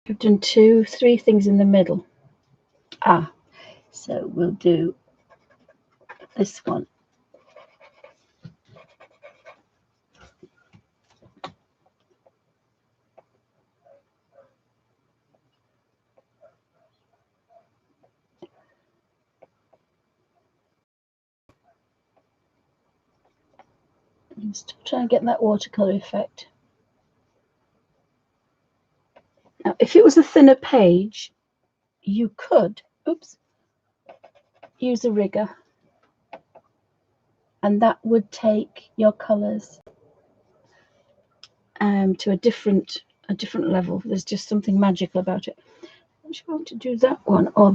A: I've done 2, 3 things in the middle. So we'll do this one. I'm still trying to get that watercolor effect. Now, if it was a thinner page, you could, use a rigger, and that would take your colors to a different level. There's just something magical about it. I'm just going to do that one, or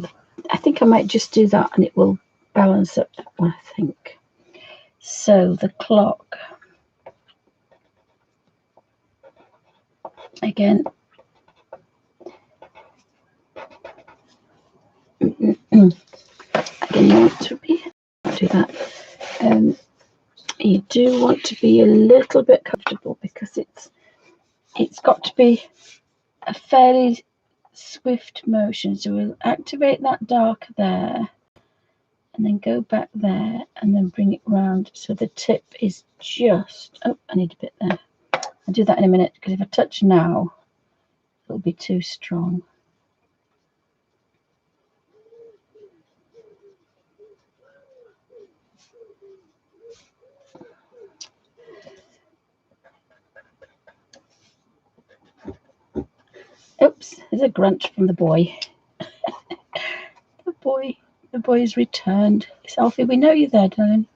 A: I think I might just do that, and it will balance up that one, I think. So the clock. Again, you want to be do that. You do want to be a little bit comfortable because it's it's got to be a fairly swift motion. So we'll activate that darker there and then go back there and then bring it round so the tip is just, oh, I need a bit there. I'll do that in a minute, because if I touch now it'll be too strong. Oops, there's a grunt from the boy. The boy's returned. Alfie, we know you're there, darling.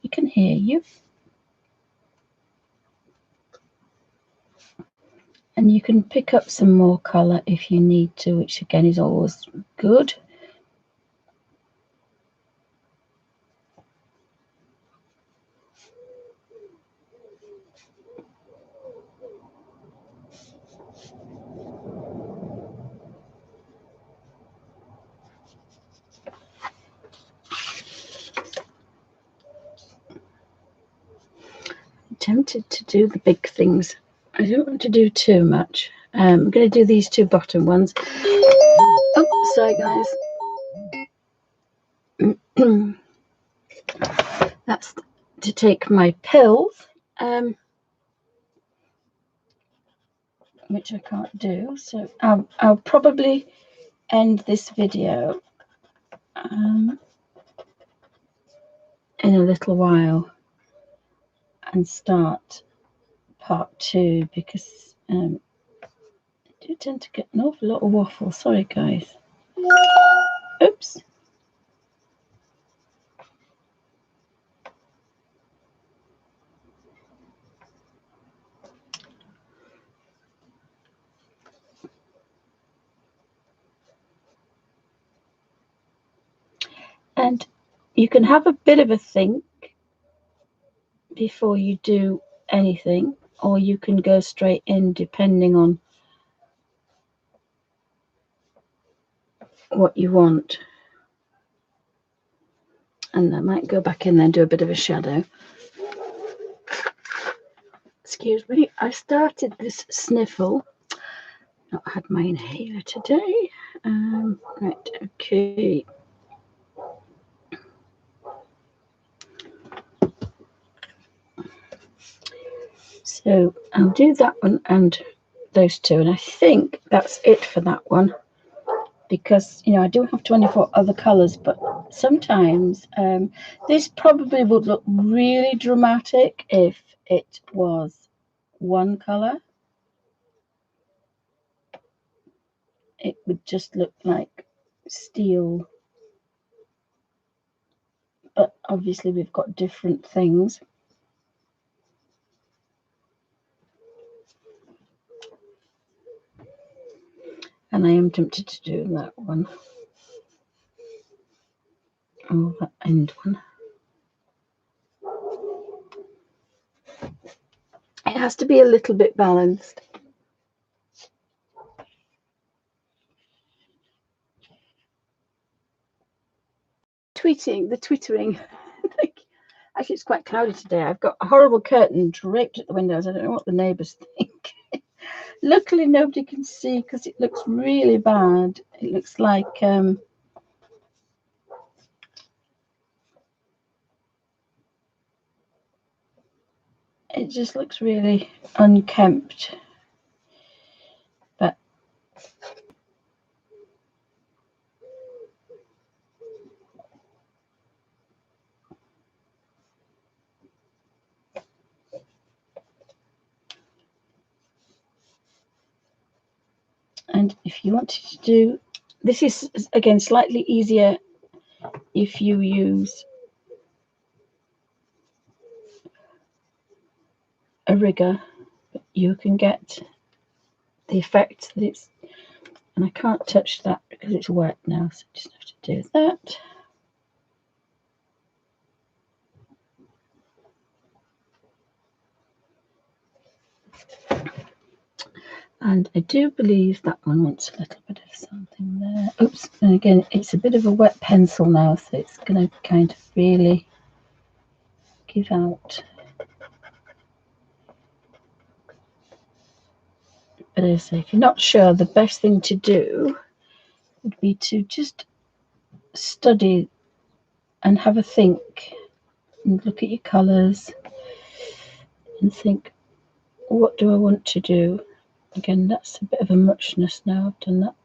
A: We can hear you. And you can pick up some more colour if you need to, which again is always good. I'm tempted to do the big things. I don't want to do too much. I'm going to do these two bottom ones. Oh, sorry guys. That's to take my pills, which I can't do. So I'll probably end this video in a little while and start part 2, because I do tend to get an awful lot of waffle. Sorry guys. Oops. And you can have a bit of a think before you do anything, or you can go straight in depending on what you want. And I might go back in there and do a bit of a shadow. Excuse me, I started this sniffle. Not had my inhaler today. Right, okay. So I'll do that one and those two, and I think that's it for that one, because you know I do have 24 other colors, but sometimes this probably would look really dramatic if it was one color. It would just look like steel, but obviously we've got different things. And I am tempted to do that one. Oh, that end one. It has to be a little bit balanced. The twittering. Actually, it's quite cloudy today. I've got a horrible curtain draped at the windows. I don't know what the neighbours think. Luckily, nobody can see because it looks really bad. It looks like it just looks really unkempt. But and if you wanted to do this, is again slightly easier if you use a rigger. You can get the effect that it's, and I can't touch that because it's wet now, so I just have to do that. And I do believe that one wants a little bit of something there. Oops, and again, it's a bit of a wet pencil now, so it's going to kind of really give out. But as I say, if you're not sure, the best thing to do would be to just study and have a think and look at your colours and think, what do I want to do? Again, that's a bit of a muchness now. I've done that.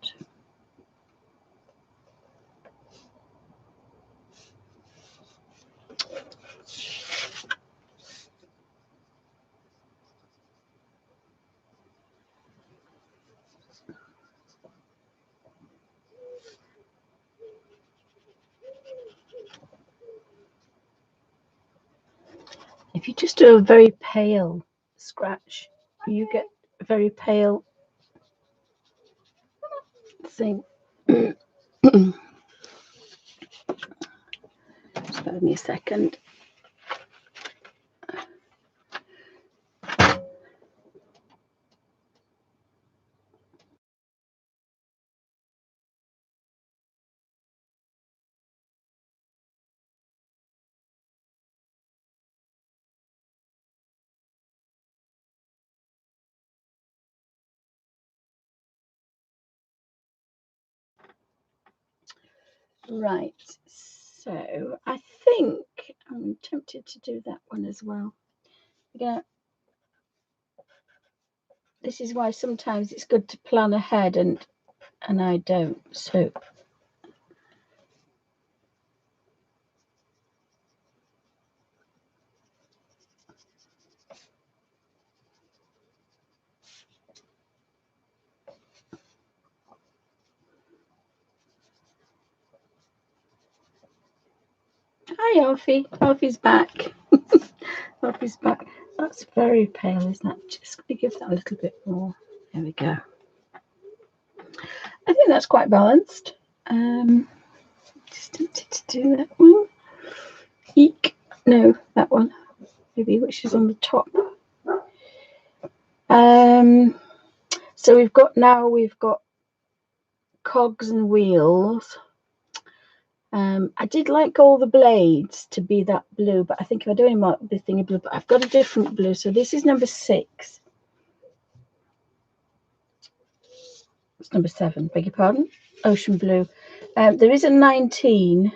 A: If you just do a very pale scratch, you get a very pale thing. Just give me a second. Right, so I think I'm tempted to do that one as well. Again, this is why sometimes it's good to plan ahead, and I don't. So hi, Alfie. Alfie's back. Alfie's back. That's very pale, isn't that? Just going to give that a little bit more. There we go. I think that's quite balanced. Just tempted to do that one. Eek. No, that one. Maybe which is on the top. So we've got cogs and wheels. I did like all the blades to be that blue, but I think if I do any more the thing in blue, but I've got a different blue. So this is number 6. It's number 7, beg your pardon. Ocean blue. There is a 19.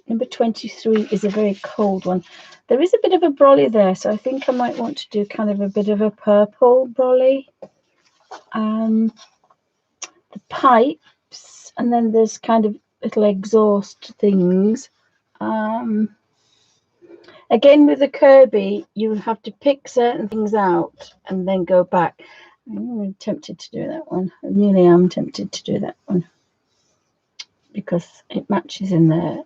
A: Number 23 is a very cold one. There is a bit of a brolly there, so I think I might want to do kind of a bit of a purple brolly. The pipes, and then there's kind of little exhaust things. Again, with the Kerby, you have to pick certain things out and then go back. I'm tempted to do that one. I really am tempted to do that one because it matches in there.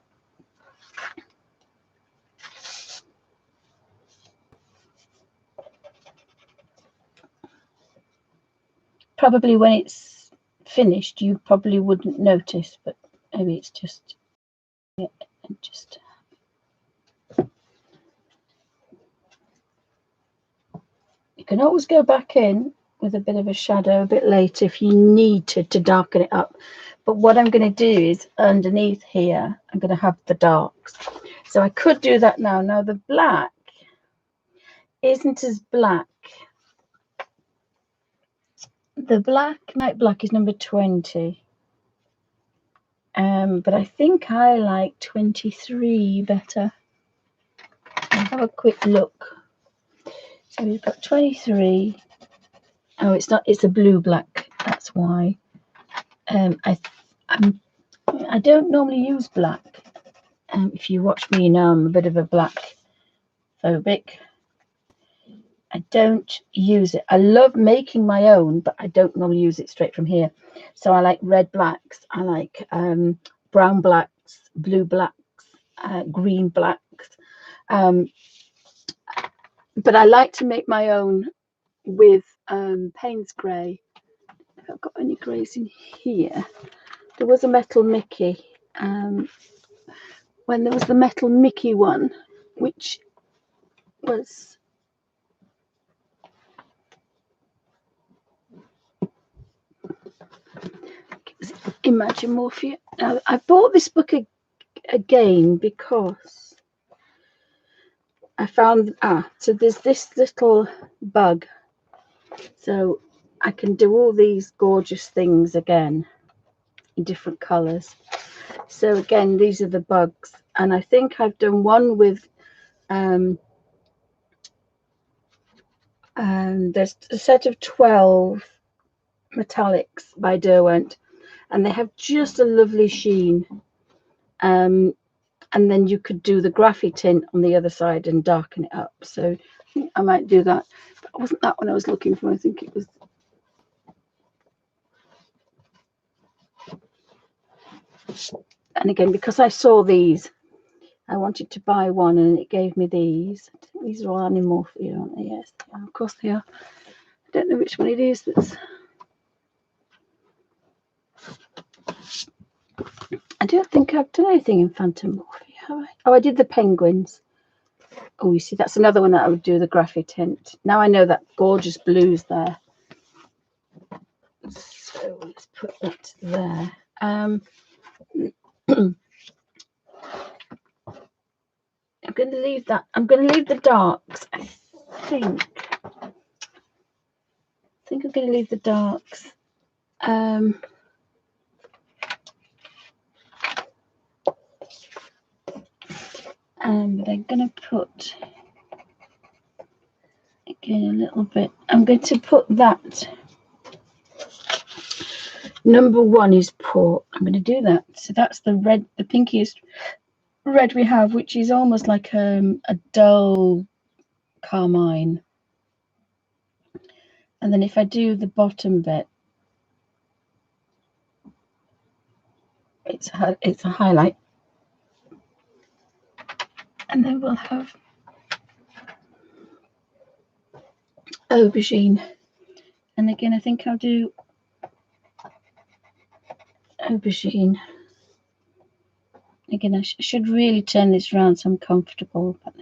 A: Probably when it's finished, you probably wouldn't notice, but maybe it's just, yeah, just. You can always go back in with a bit of a shadow a bit later if you need to darken it up. But what I'm going to do is underneath here, I'm going to have the darks. So I could do that now. Now the black isn't as black. The night black is number 20. But I think I like 23 better. I'll have a quick look. So we've got 23. Oh, it's not. It's a blue black. That's why. I don't normally use black. If you watch me, you know I'm a bit of a black phobic. I don't use it. I love making my own, but I don't normally use it straight from here. So I like red blacks. I like brown blacks, blue blacks, green blacks. But I like to make my own with Payne's grey. If I've got any greys in here. There was a metal Mickey. When there was the metal Mickey one, which was Imagine Morphia. Now, I bought this book again because I found, so there's this little bug. So I can do all these gorgeous things again in different colours. So again, these are the bugs. And I think I've done one with, there's a set of 12 metallics by Derwent, and they have just a lovely sheen. And then you could do the graphitint on the other side and darken it up. So I think I might do that. But it wasn't that one I was looking for. I think it was. And again, because I saw these, I wanted to buy one, and it gave me these. I think these are all animorphia, aren't they? Yes, of course they are. I don't know which one it is. I don't think I've done anything in Phantomorphia, have I? Oh, I did the penguins. Oh, you see, that's another one that I would do the graphitint. Now I know that gorgeous blue's there. So let's put that there. I'm going to leave that. I'm going to leave the darks. I think I'm going to leave the darks. And I'm going to put again a little bit. I'm going to put that. Number 1 is port. I'm going to do that. So that's the red, the pinkiest red we have, which is almost like a dull carmine. And then if I do the bottom bit, it's a highlight. And then we'll have aubergine. And again, I think I'll do aubergine. Again, I should really turn this around so I'm comfortable. But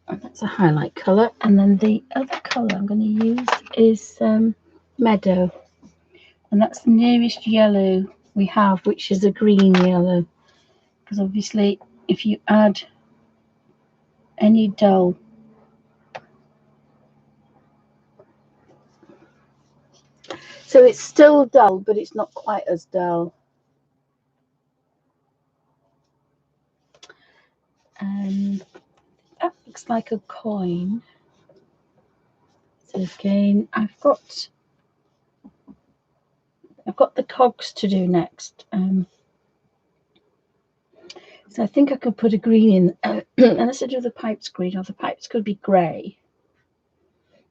A: and that's a highlight colour. And then the other colour I'm going to use is Meadow. And that's the nearest yellow we have, which is a green yellow. Because obviously, if you add any dull, so it's still dull, but it's not quite as dull. That looks like a coin. So again, I've got the cogs to do next. So I think I could put a green in, unless I do the pipes green, or the pipes could be grey.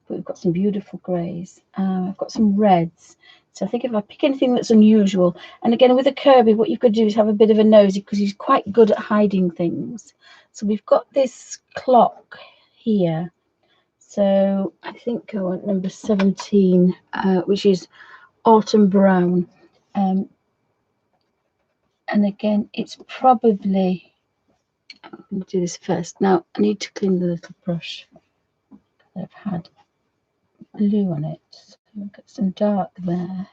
A: But we've got some beautiful greys. I've got some reds. So I think if I pick anything that's unusual, and again with a Kerby, what you've got to do is have a bit of a nosy, because he's quite good at hiding things. So we've got this clock here. So I think I want number 17, which is autumn brown. And again, it's probably, I'm going to do this first. Now I need to clean the little brush. I've had blue on it. So I've got some dark there.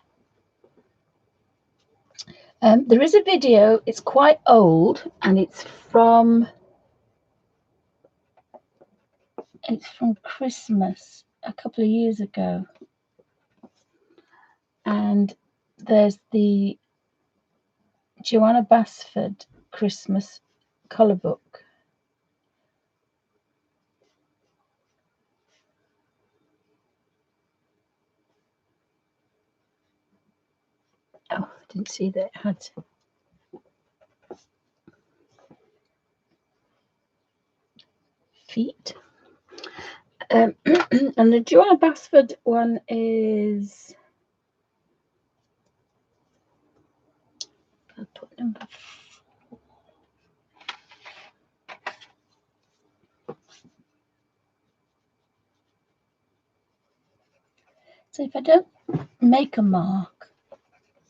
A: There is a video, it's quite old, and it's from Christmas a couple of years ago. And there's the Joanna Basford Christmas colour book. Oh, I didn't see that it had feet. And the Joanna Basford one is, I'll put number 4. So if I don't make a mark,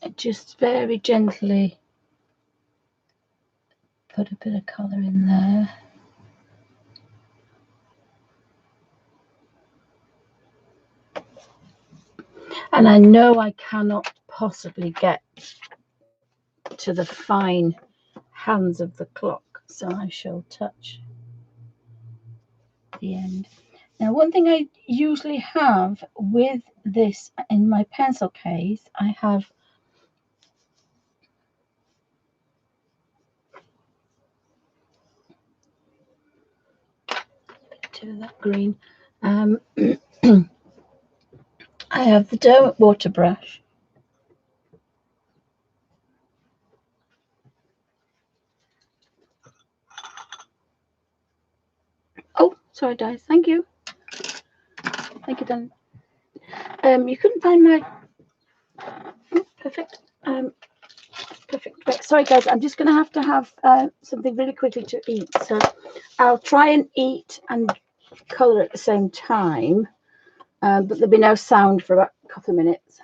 A: I just very gently put a bit of colour in there. And I know I cannot possibly get to the fine hands of the clock. So I shall touch the end. Now, one thing I usually have with this in my pencil case, I have to that green. I have the Derwent water brush. Oh, sorry, guys. Thank you. Thank you, Dan. You couldn't find my perfect. Perfect. Right. Sorry, guys. I'm just going to have something really quickly to eat. So I'll try and eat and colour at the same time, but there'll be no sound for about a couple of minutes.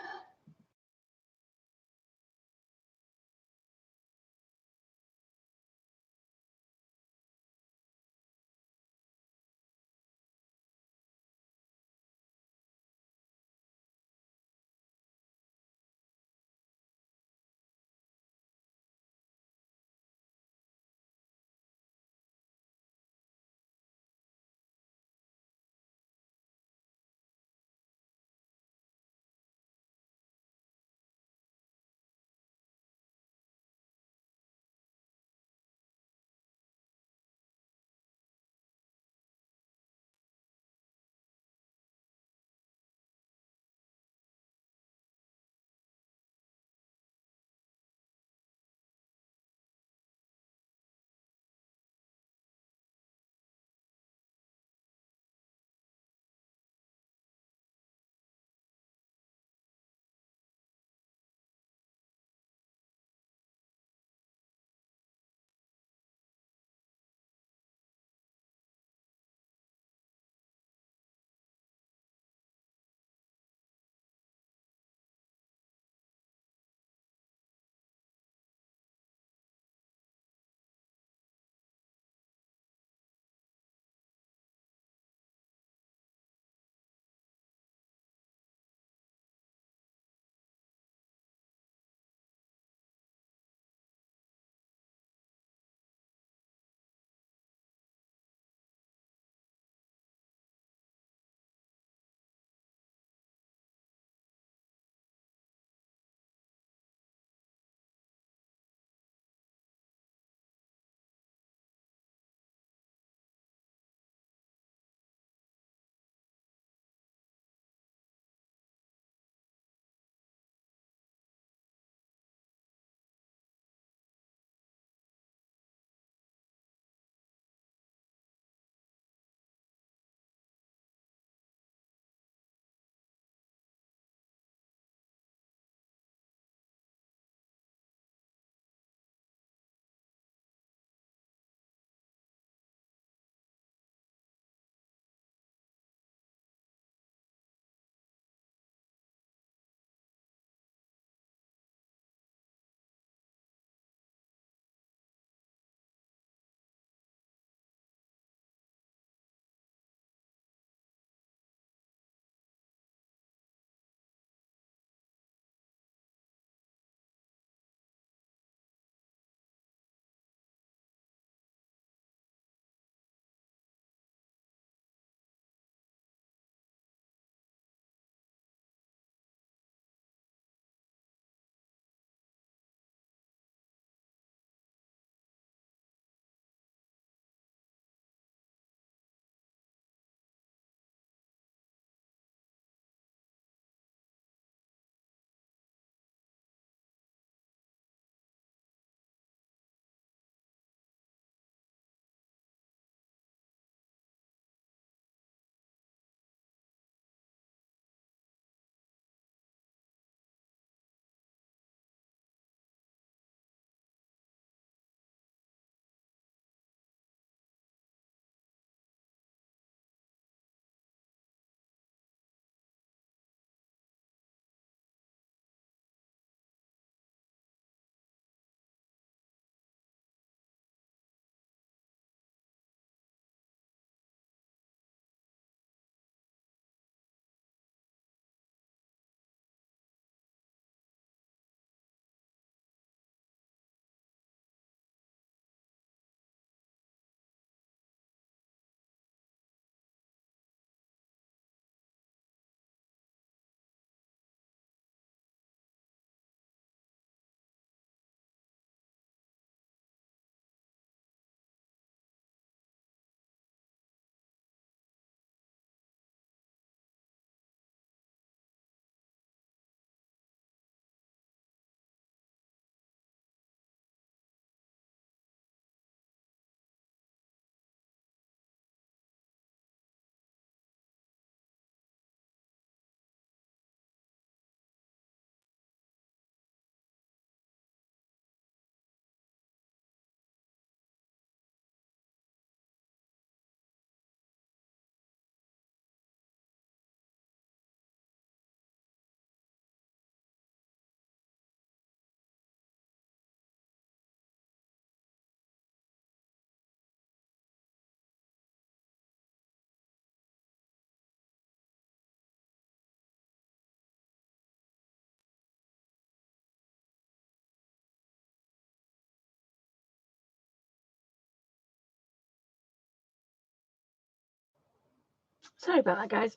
A: Sorry about that, guys.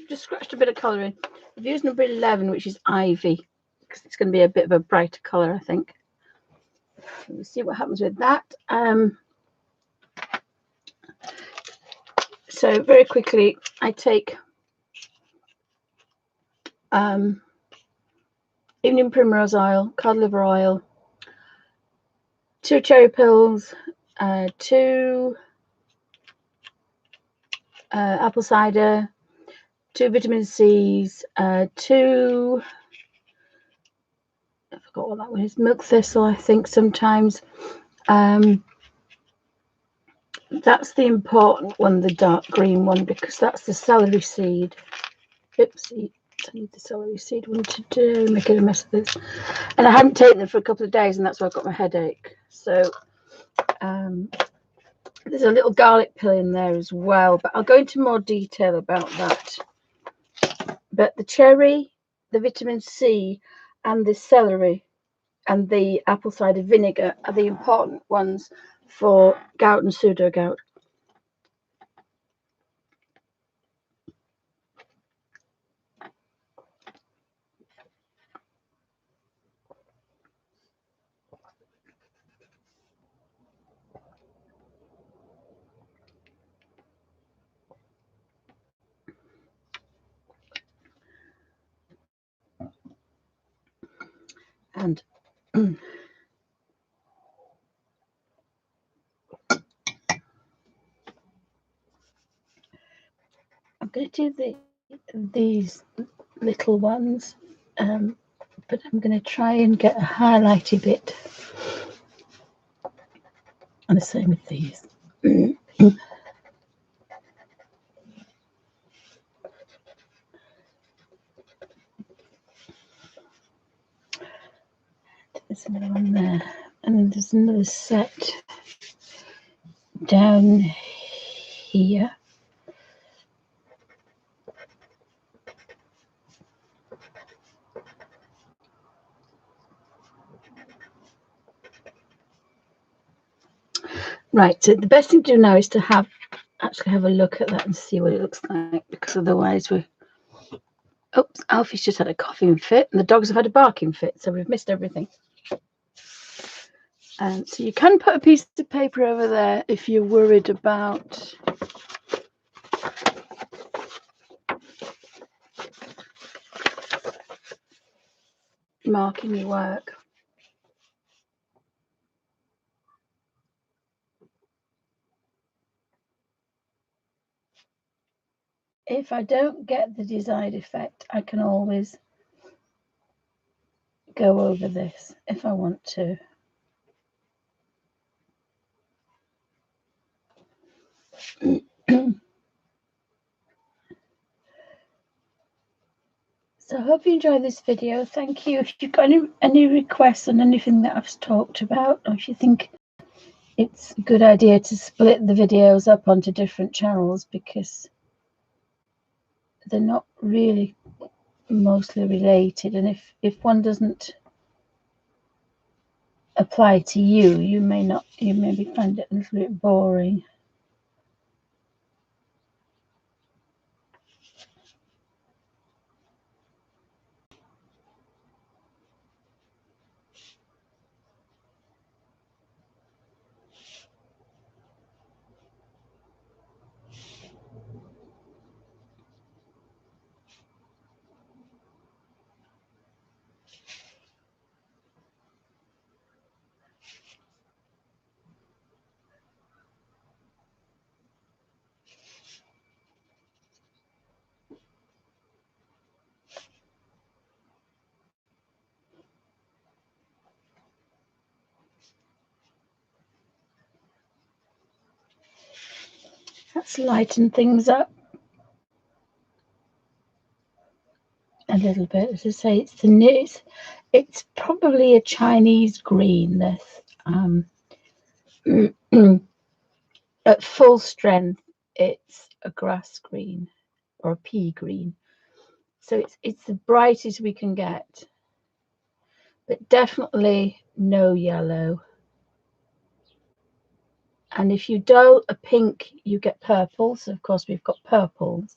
A: Just scratched a bit of colour in. I've used number 11, which is Ivy, because it's going to be a bit of a brighter colour, I think. We'll see what happens with that. So very quickly, I take evening primrose oil, cod liver oil, 2 cherry pills, 2 apple cider, 2 vitamin C's, 2, I forgot what that one is, milk thistle, I think sometimes. That's the important one, the dark green one, because that's the celery seed. Oopsie, I need the celery seed one to do, making a mess of this. And I hadn't taken them for a couple of days, and that's why I've got my headache. So there's a little garlic pill in there as well, but I'll go into more detail about that. But the cherry, the vitamin C, and the celery and the apple cider vinegar are the important ones for gout and pseudo gout. And I'm going to do these little ones, but I'm going to try and get a highlighty bit. And the same with these. There's another one there, and then there's another set down here. Right, so the best thing to do now is to actually have a look at that and see what it looks like, because otherwise oops, Alfie's just had a coughing fit and the dogs have had a barking fit, so we've missed everything. So you can put a piece of paper over there if you're worried about marking your work. If I don't get the desired effect, I can always go over this if I want to. So I hope you enjoyed this video. Thank you. If you've got any requests on anything that I've talked about, or if you think it's a good idea to split the videos up onto different channels, because they're not really mostly related, and if one doesn't apply to you, you maybe find it a little bit boring. Let's lighten things up a little bit. As I say, it's probably a Chinese green. This at full strength, it's a grass green or a pea green. So it's the brightest we can get, but definitely no yellow. And if you dull a pink, you get purple. So of course we've got purples.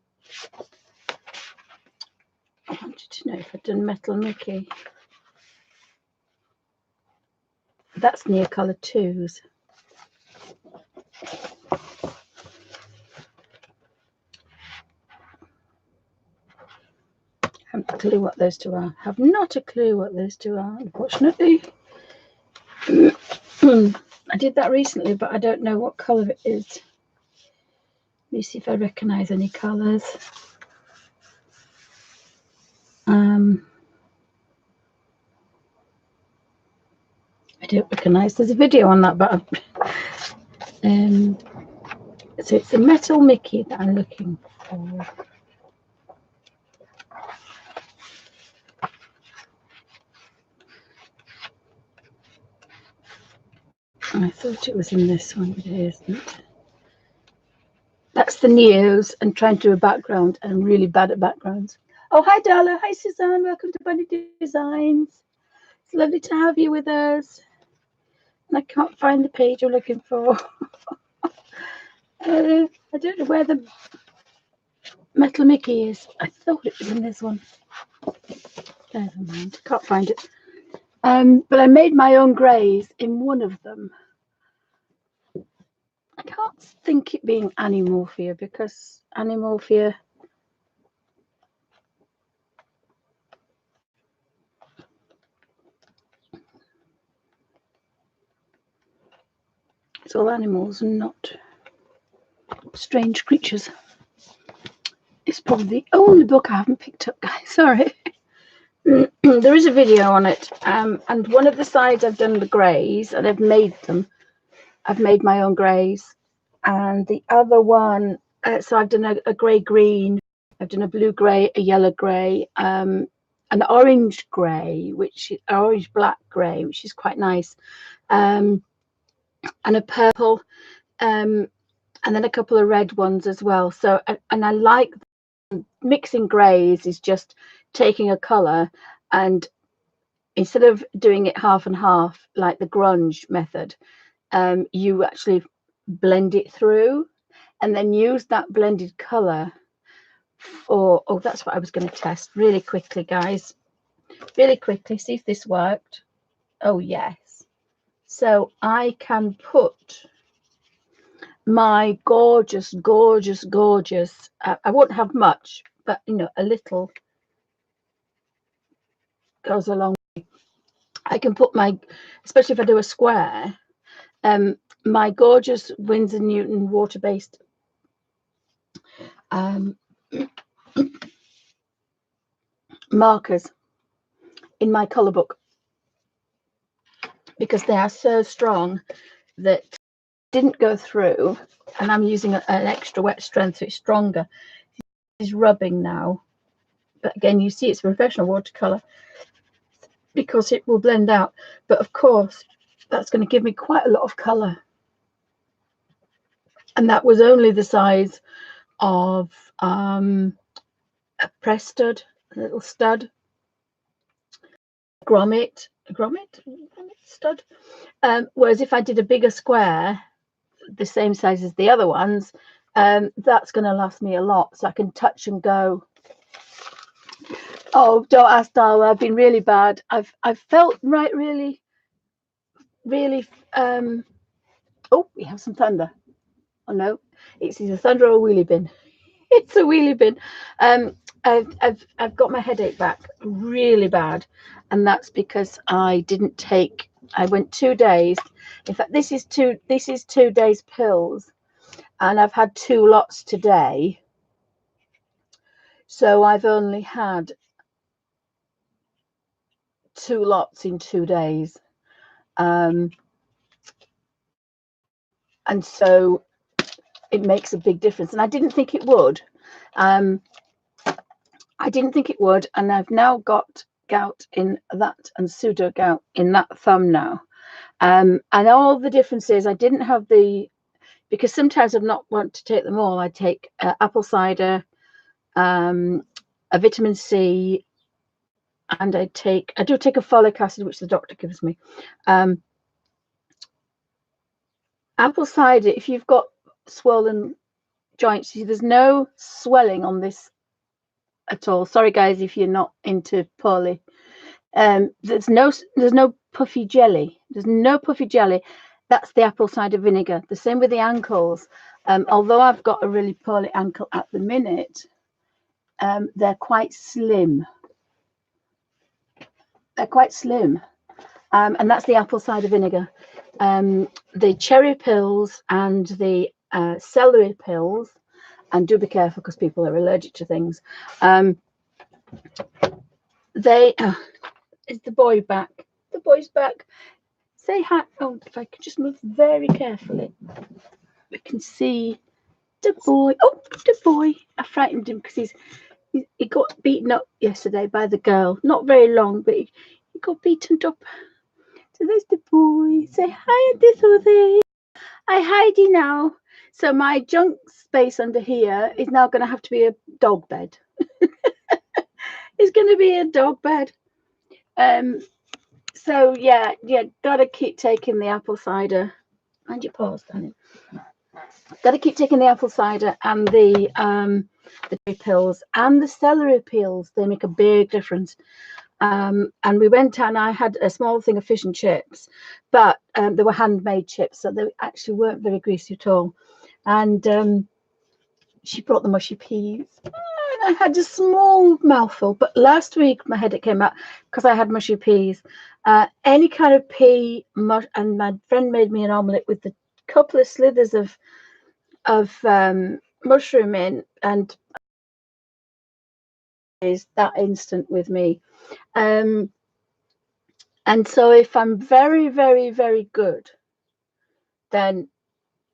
A: I wanted to know if I'd done Metal Mickey. That's near colour 2s. I haven't a clue what those two are. Have not a clue what those two are, unfortunately. I did that recently, but I don't know what colour it is. Let me see if I recognise any colours. I don't recognise. There's a video on that, but so it's a Metal Mickey that I'm looking for. I thought it was in this one, but it isn't. That's the Neos, and trying to do a background, and I'm really bad at backgrounds. Oh, hi, Darla. Hi, Suzanne. Welcome to Bunny Designs. It's lovely to have you with us. And I can't find the page you're looking for. I don't know where the Metal Mickey is. I thought it was in this one. Never mind. Can't find it. But I made my own greys in one of them. I can't think it being Animorphia, because Animorphia it's all animals and not strange creatures. It's probably the only book I haven't picked up, guys. Sorry. There is a video on it, and one of the sides I've done the greys, and I've made them. I've made my own greys, and the other one, so I've done a grey green, I've done a blue grey, a yellow grey, an orange grey, which orange black grey, which is quite nice, and a purple, and then a couple of red ones as well. So, and I like mixing greys is just taking a colour, and instead of doing it half and half like the grunge method, you actually blend it through and then use that blended colour for, oh, that's what I was going to test really quickly, guys. Really quickly, see if this worked. Oh, yes. So I can put my gorgeous, gorgeous, gorgeous, I won't have much, but, you know, a little goes a long way. I can put my, especially if I do a square, my gorgeous Winsor Newton water-based markers in my colour book, because they are so strong that didn't go through, and I'm using an extra wet strength, so it's stronger. It's rubbing now, but again, you see it's professional watercolour because it will blend out, but of course that's going to give me quite a lot of colour, and that was only the size of a press stud, a little stud, grommet stud, whereas if I did a bigger square the same size as the other ones, that's going to last me a lot, so I can touch and go. Oh, don't ask, Darla. I've been really bad. I've felt really oh, we have some thunder. Oh no, it's either thunder or a wheelie bin. It's a wheelie bin. I've got my headache back really bad, and that's because I didn't take, I went 2 days. In fact, this is 2 days pills, and I've had 2 lots today, so I've only had 2 lots in 2 days, and so it makes a big difference, and I didn't think it would. I didn't think it would, and I've now got gout in that and pseudo gout in that thumb now, and all the differences. I didn't have the, because sometimes I've not want to take them all. I take apple cider, a vitamin C, and I do take a folic acid, which the doctor gives me. Apple cider, if you've got swollen joints. See, there's no swelling on this at all. Sorry guys if you're not into poorly. There's no puffy jelly. There's no puffy jelly. That's the apple cider vinegar. The same with the ankles. Although I've got a really poorly ankle at the minute, they're quite slim. They're quite slim. And that's the apple cider vinegar. The cherry pills and the celery pills, and do be careful because people are allergic to things. Is the boy back? The boy's back. Say hi. Oh, if I could just move very carefully, we can see the boy. Oh, the boy. I frightened him because he got beaten up yesterday by the girl. Not very long, but he got beaten up. So there's the boy. Say hi, Auntie. I hidey now. So my junk space under here is now going to have to be a dog bed. It's going to be a dog bed. So yeah, gotta keep taking the apple cider. Mind your paws, Danny. Gotta keep taking the apple cider and the pills and the celery peels. They make a big difference. And we went and I had a small thing of fish and chips, but they were handmade chips, so they actually weren't very greasy at all. And she brought the mushy peas. I had a small mouthful, but last week my headache came out because I had mushy peas. Any kind of pea, and my friend made me an omelette with a couple of slithers of mushroom in, and is that instant with me. And so if I'm very, very, very good, then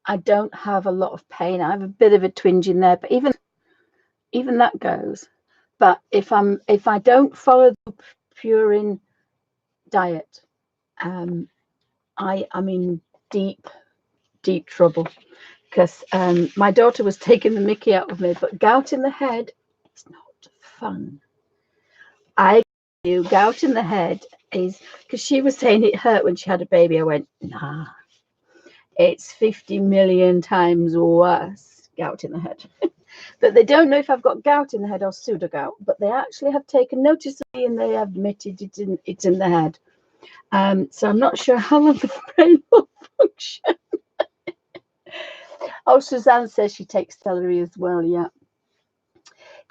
A: I don't have a lot of pain. I have a bit of a twinge in there, but even that goes. But if I don't follow the Purine diet, I'm in deep trouble, because my daughter was taking the mickey out of me. But gout in the head is not fun. I do. Gout in the head is, because she was saying it hurt when she had a baby. I went, nah, it's 50 million times worse. Gout in the head. But they don't know if I've got gout in the head or pseudo gout, but they actually have taken notice of me and they have admitted it's in the head. So I'm not sure how long the brain will function. Oh, Suzanne says she takes celery as well.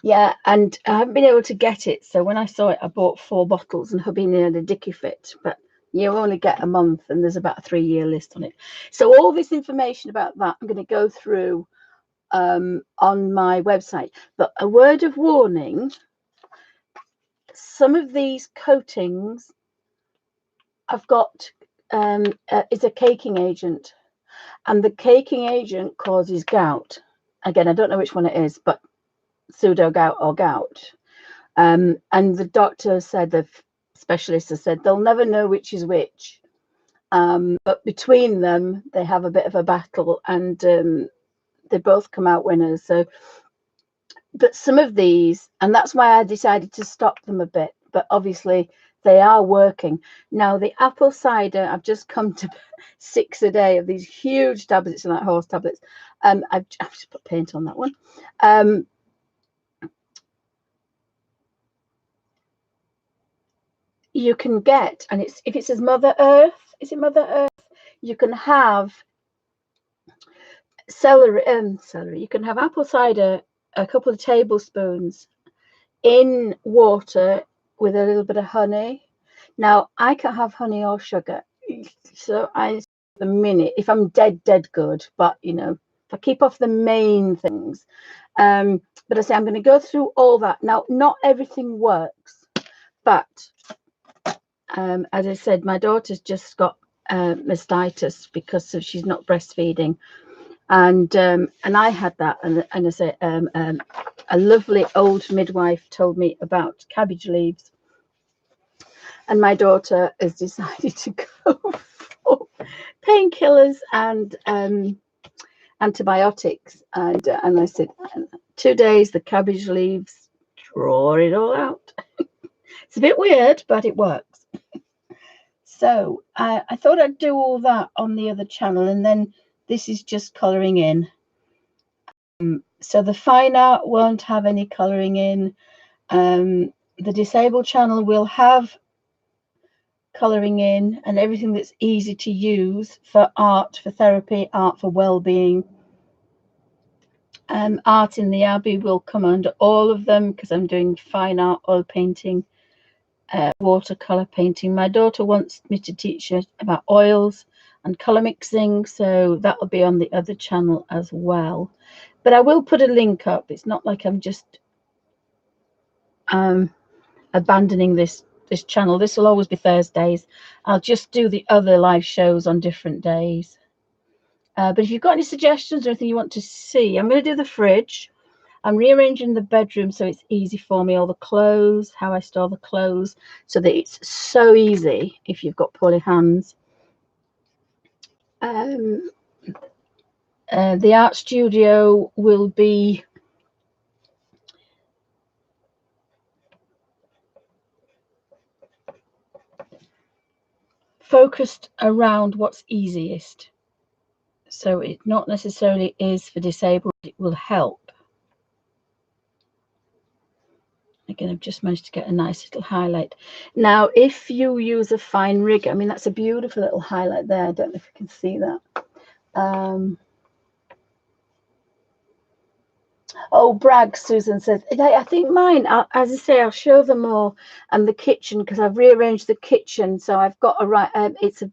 A: Yeah, and I haven't been able to get it. So when I saw it, I bought 4 bottles, and hubby needed a dicky fit. But you only get a month, and there's about a 3-year list on it. So all this information about that, I'm going to go through on my website. But a word of warning: some of these coatings I've got is a caking agent, and the caking agent causes gout. Again, I don't know which one it is, but pseudo gout or gout. And the doctor said, the specialist has said, they'll never know which is which. But between them, they have a bit of a battle, and they both come out winners. So, but some of these, and that's why I decided to stop them a bit. But obviously, they are working. Now, the apple cider, I've just come to 6 a day of these huge tablets, like horse tablets. I've just put paint on that one. You can get, and it's, if it says Mother Earth, is it Mother Earth? You can have celery. You can have apple cider, a couple of tablespoons in water with a little bit of honey. Now, I can have honey or sugar, so the minute, if I'm dead good, but you know, if I keep off the main things. But I say I'm going to go through all that. Now, not everything works, but as I said, my daughter's just got mastitis because she's not breastfeeding, and I had that, and I say a lovely old midwife told me about cabbage leaves, and my daughter has decided to go for painkillers and antibiotics, and I said 2 days the cabbage leaves, draw it all out. It's a bit weird, but it works. So I thought I'd do all that on the other channel, and then this is just colouring in. So the fine art won't have any colouring in. The disabled channel will have colouring in and everything that's easy to use for art, for therapy, art for well-being. Art in the Abbey will come under all of them because I'm doing fine art, oil painting, watercolor painting. My daughter wants me to teach her about oils and color mixing, so that will be on the other channel as well. But I will put a link up. It's not like I'm just abandoning this channel. This will always be Thursdays. I'll just do the other live shows on different days. But if you've got any suggestions or anything you want to see, I'm going to do the fridge. I'm rearranging the bedroom so it's easy for me, all the clothes, how I store the clothes, so that it's so easy if you've got poorly hands. The art studio will be focused around what's easiest. So it not necessarily is for disabled, it will help. Again, I've just managed to get a nice little highlight. Now, if you use a fine rig, I mean, that's a beautiful little highlight there. I don't know if you can see that. Oh, brag, Susan says. I think mine, as I say, I'll show them all. And the kitchen, because I've rearranged the kitchen. So I've got a right, it's a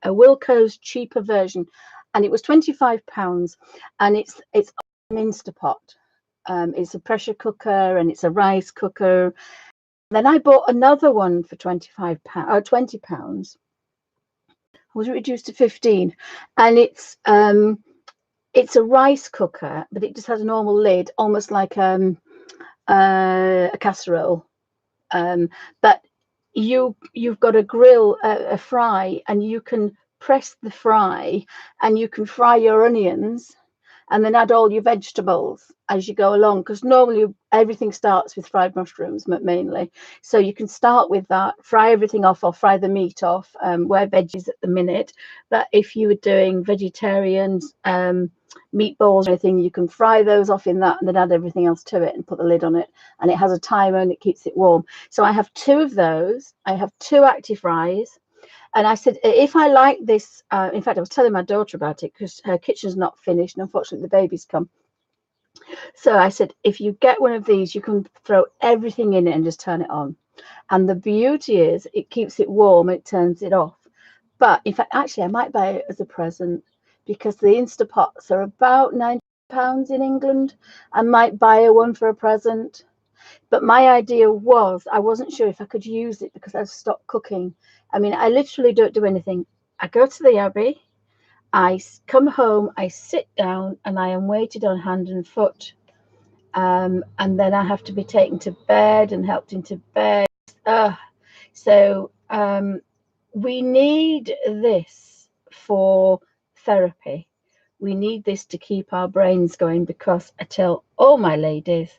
A: Wilko's cheaper version. And it was £25. And it's an Instapot. It's a pressure cooker and it's a rice cooker. Then I bought another one for £25 or £20. I was reduced to 15, and it's a rice cooker, but it just has a normal lid, almost like a casserole. But you've got a grill, a fry, and you can press the fry, and you can fry your onions, and then add all your vegetables as you go along, because normally everything starts with fried mushrooms mainly. So you can start with that, fry everything off or fry the meat off. We're veggies at the minute, but if you were doing vegetarians, meatballs or anything, you can fry those off in that and then add everything else to it and put the lid on it, and it has a timer and it keeps it warm. So I have 2 of those. I have 2 active fries. And I said, if I like this, in fact, I was telling my daughter about it because her kitchen's not finished and unfortunately the baby's come. So I said, if you get one of these, you can throw everything in it and just turn it on. And the beauty is it keeps it warm, it turns it off. But in fact, actually, I might buy it as a present because the Instapots are about £90 in England. I might buy one for a present. But my idea was, I wasn't sure if I could use it because I've stopped cooking. I mean, I literally don't do anything. I go to the Abbey, I come home, I sit down, and I am weighted on hand and foot. And then I have to be taken to bed and helped into bed. So we need this for therapy. We need this to keep our brains going, because I tell all my ladies,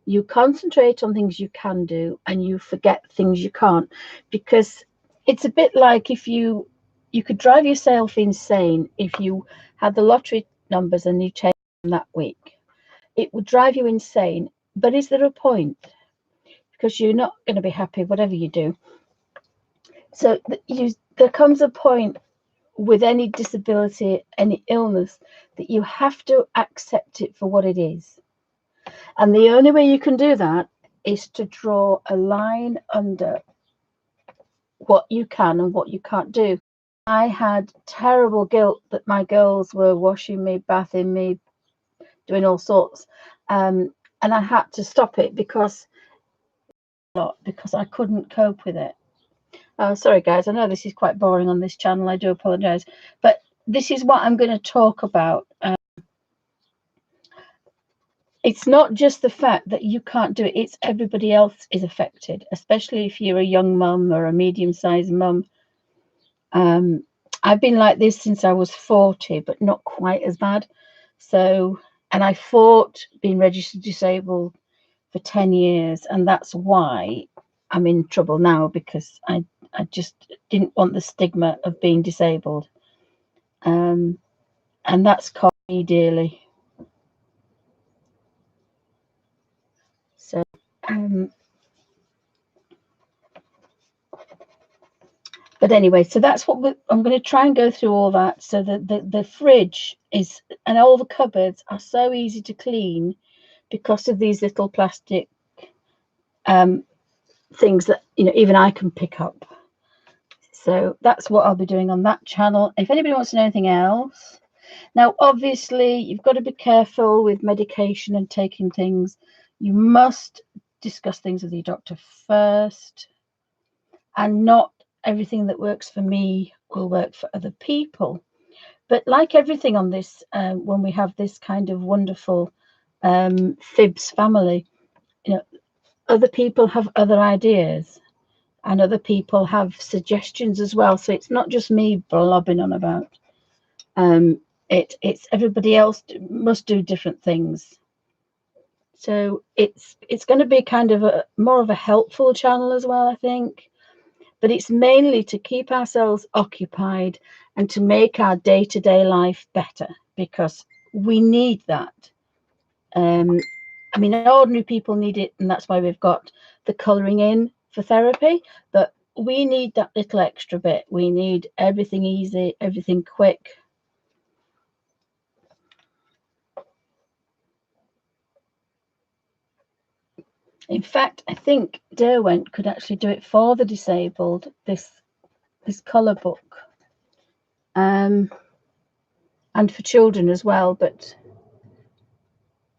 A: you concentrate on things you can do and you forget things you can't, because it's a bit like if you could drive yourself insane if you had the lottery numbers and you changed them that week. It would drive you insane. But is there a point? Because you're not going to be happy whatever you do. So there comes a point with any disability, any illness, that you have to accept it for what it is. And the only way you can do that is to draw a line under what you can and what you can't do. I had terrible guilt that my girls were washing me, bathing me, doing all sorts. And I had to stop it because I couldn't cope with it. Sorry, guys, I know this is quite boring on this channel. I do apologize. But this is what I'm going to talk about. It's not just the fact that you can't do it, it's everybody else is affected, especially if you're a young mum or a medium-sized mum. I've been like this since I was 40, but not quite as bad. So, and I fought being registered disabled for 10 years, and that's why I'm in trouble now, because I just didn't want the stigma of being disabled. And that's cost me dearly. So but anyway, so that's what I'm going to try and go through all that. So the fridge is, and all the cupboards are so easy to clean because of these little plastic things that, you know, even I can pick up. So that's what I'll be doing on that channel. If anybody wants to know anything else, now obviously you've got to be careful with medication and taking things. You must discuss things with your doctor first, and not everything that works for me will work for other people. But like everything on this, when we have this kind of wonderful FIBS family, you know, other people have other ideas and other people have suggestions as well. So it's not just me blobbing on about. It's everybody else must do different things. So it's going to be kind of more of a helpful channel as well, I think. But it's mainly to keep ourselves occupied and to make our day-to-day life better, because we need that. I mean, ordinary people need it, and that's why we've got the colouring in for therapy, but we need that little extra bit. We need everything easy, everything quick. In fact, I think Derwent could actually do it for the disabled, this colour book, and for children as well, but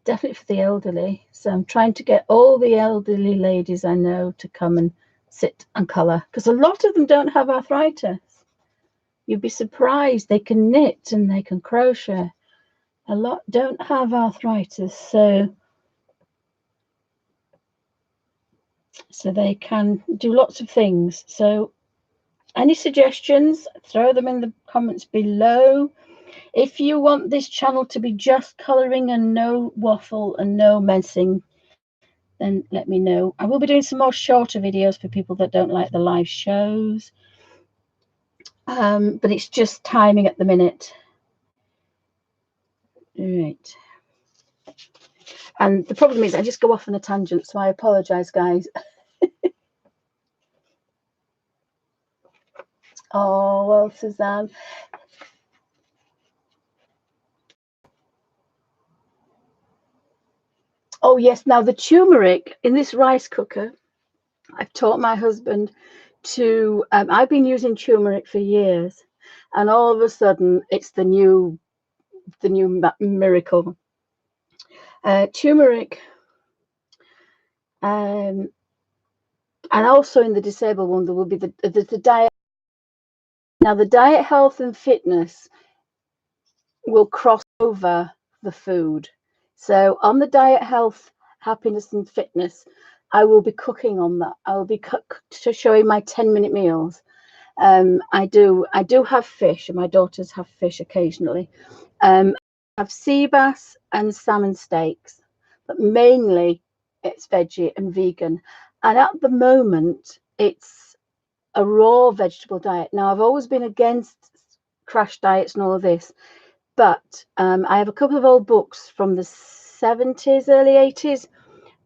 A: definitely for the elderly. So I'm trying to get all the elderly ladies I know to come and sit and colour, because a lot of them don't have arthritis. You'd be surprised. They can knit and they can crochet. A lot don't have arthritis, so they can do lots of things. So any suggestions, throw them in the comments below. If you want this channel to be just colouring and no waffle and no messing, then let me know. I will be doing some more shorter videos for people that don't like the live shows. But it's just timing at the minute. Right. And the problem is I just go off on a tangent, so I apologise, guys. Oh, well, Suzanne. Oh, yes. Now, the turmeric in this rice cooker, I've taught my husband to, I've been using turmeric for years, and all of a sudden it's the new miracle. Turmeric, and also in the disabled one, there will be the diet. Now, the diet, health and fitness will cross over the food. So on the diet, health, happiness and fitness, I will be cooking on that. I will be showing my 10-minute meals. I do have fish, and my daughters have fish occasionally. I have sea bass and salmon steaks, but mainly it's veggie and vegan. And at the moment, it's a raw vegetable diet. Now, I've always been against crash diets and all of this, but I have a couple of old books from the 70s, early 80s,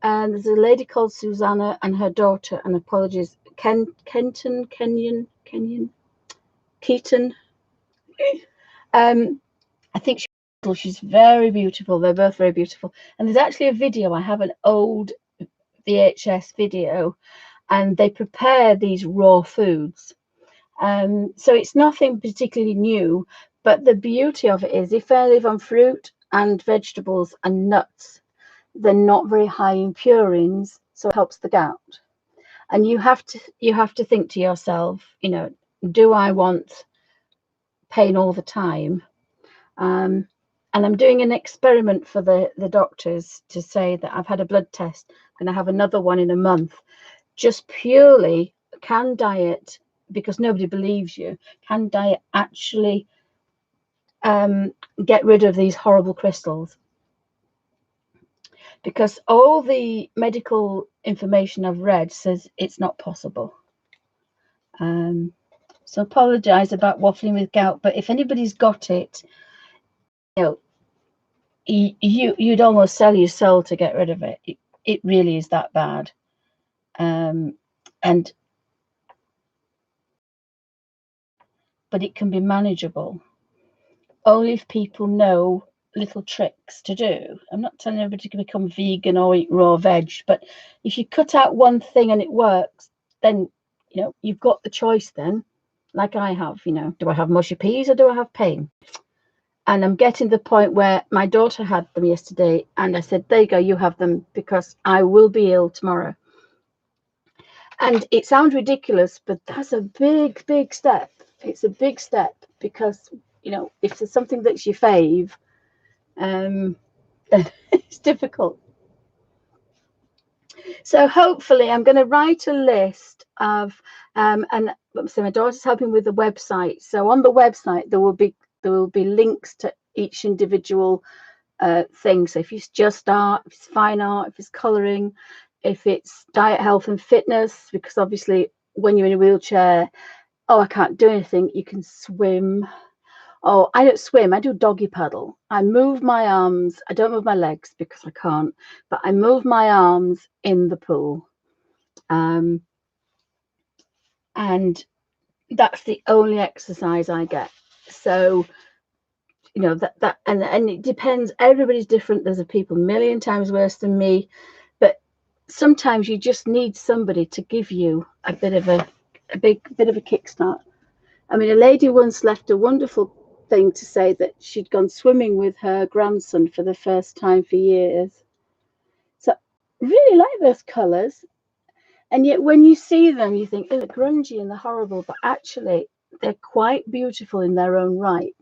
A: and there's a lady called Susanna and her daughter, and apologies, Keaton. I think she's very beautiful. They're both very beautiful. And there's actually a video. I have an old VHS video, and they prepare these raw foods. So it's nothing particularly new, but the beauty of it is if I live on fruit and vegetables and nuts, they're not very high in purines, so it helps the gout. And you have to think to yourself, you know, do I want pain all the time? And I'm doing an experiment for the doctors to say that I've had a blood test, and I have another one in a month, just purely can diet, because nobody believes you, can diet actually get rid of these horrible crystals? Because all the medical information I've read says it's not possible. So apologize about waffling with gout, but if anybody's got it, you know, you'd almost sell your soul to get rid of it. it really is that bad. But it can be manageable only if people know little tricks to do. I'm not telling everybody to become vegan or eat raw veg, but if you cut out one thing and it works, then you know you've got the choice then, like I have. You know, do I have mushy peas or do I have pain? And I'm getting to the point where my daughter had them yesterday, and I said, there you go, you have them, because I will be ill tomorrow. And it sounds ridiculous, but that's a big step. It's a big step, because, you know, if there's something that's your fave, then it's difficult. So hopefully I'm going to write a list of, and so my daughter's helping with the website. So on the website, there will be links to each individual thing. So if it's just art, if it's fine art, if it's colouring, if it's diet, health and fitness, because obviously when you're in a wheelchair, oh, I can't do anything, you can swim. Oh, I don't swim, I do doggy paddle. I move my arms, I don't move my legs because I can't, but I move my arms in the pool. And that's the only exercise I get. So, you know, that and it depends, everybody's different. There's a people a million times worse than me, but sometimes you just need somebody to give you a bit of a kickstart. I mean, a lady once left a wonderful thing to say that she'd gone swimming with her grandson for the first time for years. So really like those colours, and yet when you see them you think, oh, they're grungy and they're horrible, but actually they're quite beautiful in their own right.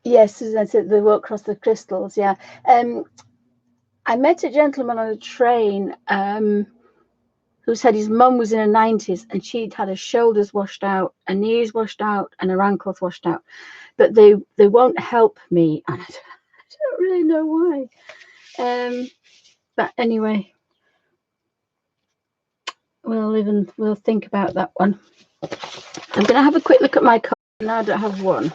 A: Yes, as I said, they walk across the crystals. Yeah. I met a gentleman on a train who said his mum was in her 90s and she'd had her shoulders washed out, her knees washed out, and her ankles washed out. But they won't help me, and I don't really know why. But anyway, we'll think about that one. I'm going to have a quick look at my colour. Now I don't have one.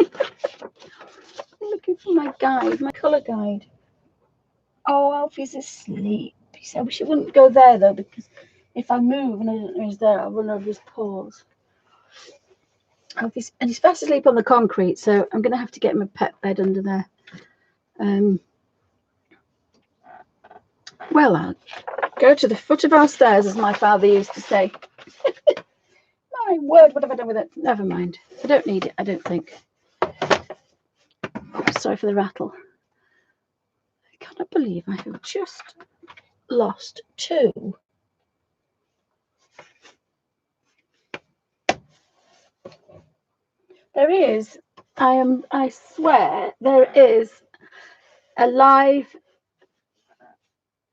A: I'm looking for my guide, my colour guide. Oh, Alfie's asleep. He said, I wish it wouldn't go there though, because if I move and I don't know he's there, I'll run over his paws. Alfie's, and he's fast asleep on the concrete, so I'm going to have to get him a pet bed under there. Well, I'll go to the foot of our stairs, as my father used to say. My word, what have I done with it? Never mind. I don't need it, I don't think. Oh, sorry for the rattle. I cannot believe I have just lost 2. There is, I swear, there is a live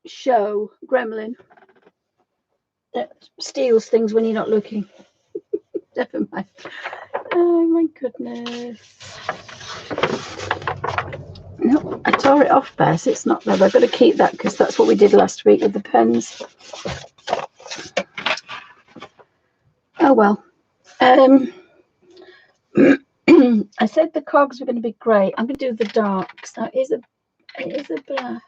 A: show gremlin that steals things when you're not looking. Never mind. Oh my goodness. No, I tore it off, Bess. It's not there. I've got to keep that because that's what we did last week with the pens. Oh well. I said the cogs were going to be grey. I'm going to do the darks. Now it is a black,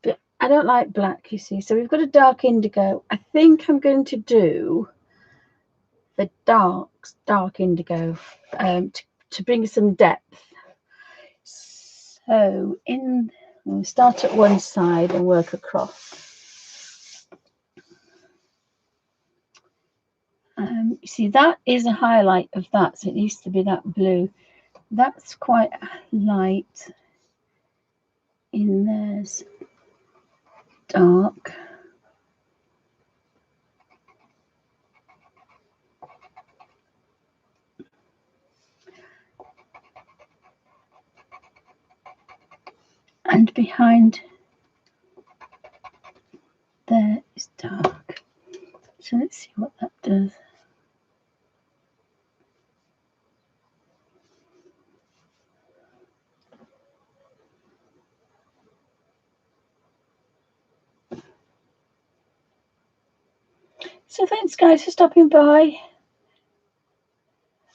A: but I don't like black, you see. So we've got a dark indigo. I think I'm going to do the dark indigo to bring some depth. So we'll start at one side and work across. You see, that is a highlight of that, so it needs to be that blue. That's quite light. In there's dark. And behind there is dark. So let's see what that does. So thanks guys for stopping by.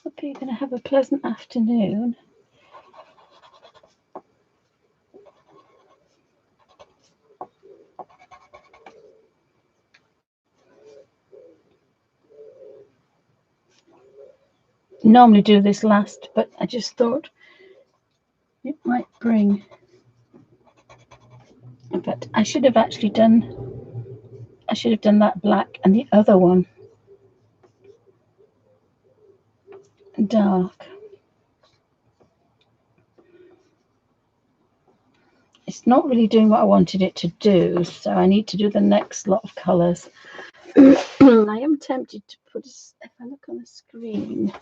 A: Hope you're going to have a pleasant afternoon. Normally do this last, but I just thought it might bring. In fact, I should have actually done. I should have done that black and the other one dark. It's not really doing what I wanted it to do, so I need to do the next lot of colours. I am tempted to put, if I look on the screen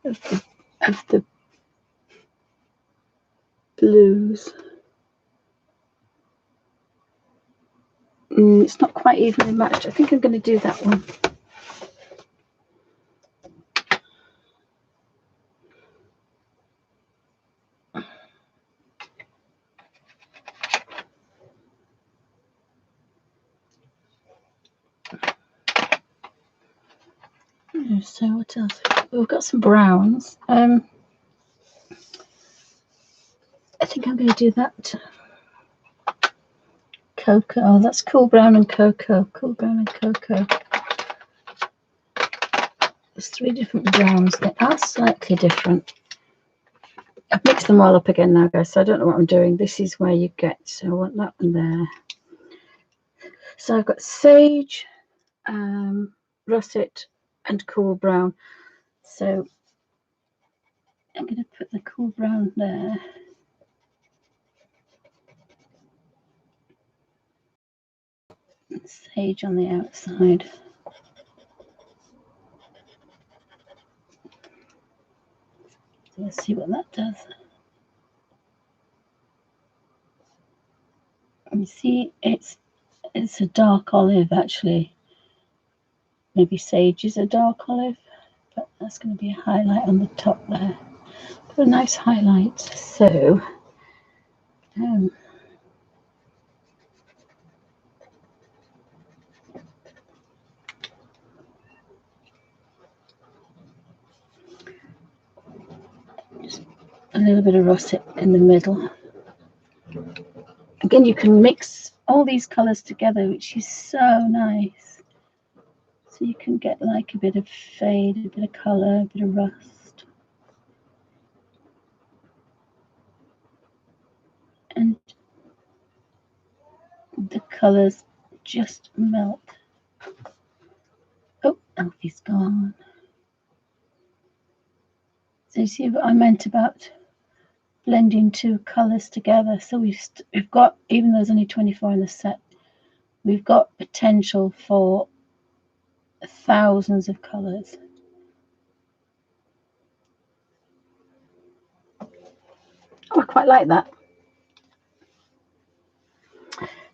A: of the blues, it's not quite evenly matched. I think I'm going to do that one. So what else? We've got some browns. I think I'm going to do that. Cocoa. Oh, that's cool brown and cocoa. Cool brown and cocoa. There's 3 different browns. They are slightly different. I've mixed them all up again now, guys, so I don't know what I'm doing. This is where you get. So I want that one there. So I've got sage, russet, and cool brown. So I'm going to put the cool brown there. And sage on the outside. So let's see what that does. And you see, it's a dark olive actually. Maybe sage is a dark olive, but that's going to be a highlight on the top there. Got a nice highlight. So just a little bit of russet in the middle. Again, you can mix all these colours together, which is so nice. So you can get like a bit of fade, a bit of colour, a bit of rust. And the colours just melt. Oh, Alfie's gone. So you see what I meant about blending 2 colours together. So we've got, even though there's only 24 in the set, we've got potential for thousands of colours. Oh, I quite like that.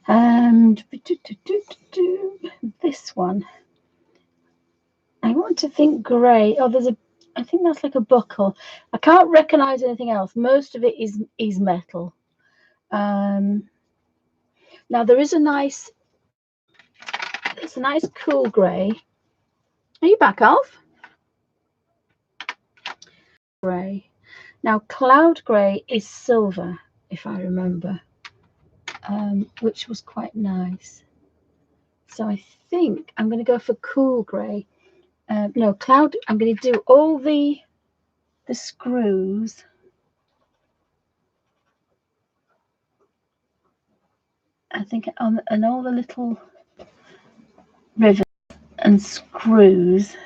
A: And this one, I want to think grey. Oh, I think that's like a buckle. I can't recognise anything else. Most of it is metal. Now there is a nice cool grey. Are you back, Alf? Grey. Now cloud grey is silver, if I remember, which was quite nice. So I think I'm going to go for cool grey. No, cloud. I'm going to do all the screws. I think and all the little rivets and screws.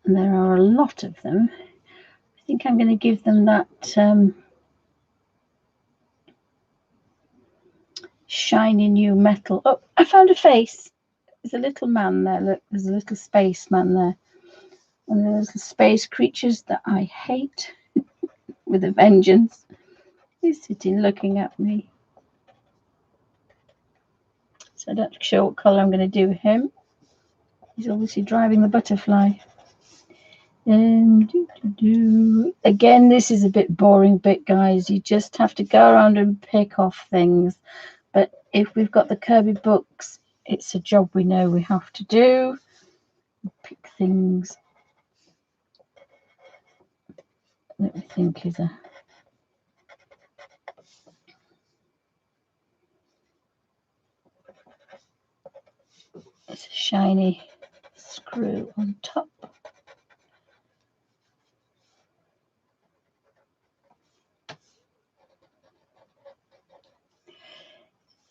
A: And there are a lot of them. I think I'm going to give them that shiny new metal. Oh, I found a face. There's a little man there. Look, there's a little space man there. One of those space creatures that I hate with a vengeance. He's sitting looking at me. So I'm not sure what colour I'm going to do with him. He's obviously driving the butterfly. Again, this is a bit boring bit, guys. You just have to go around and pick off things. But if we've got the Kerby books, it's a job we know we have to do. pick things that we think is it's a shiny screw on top.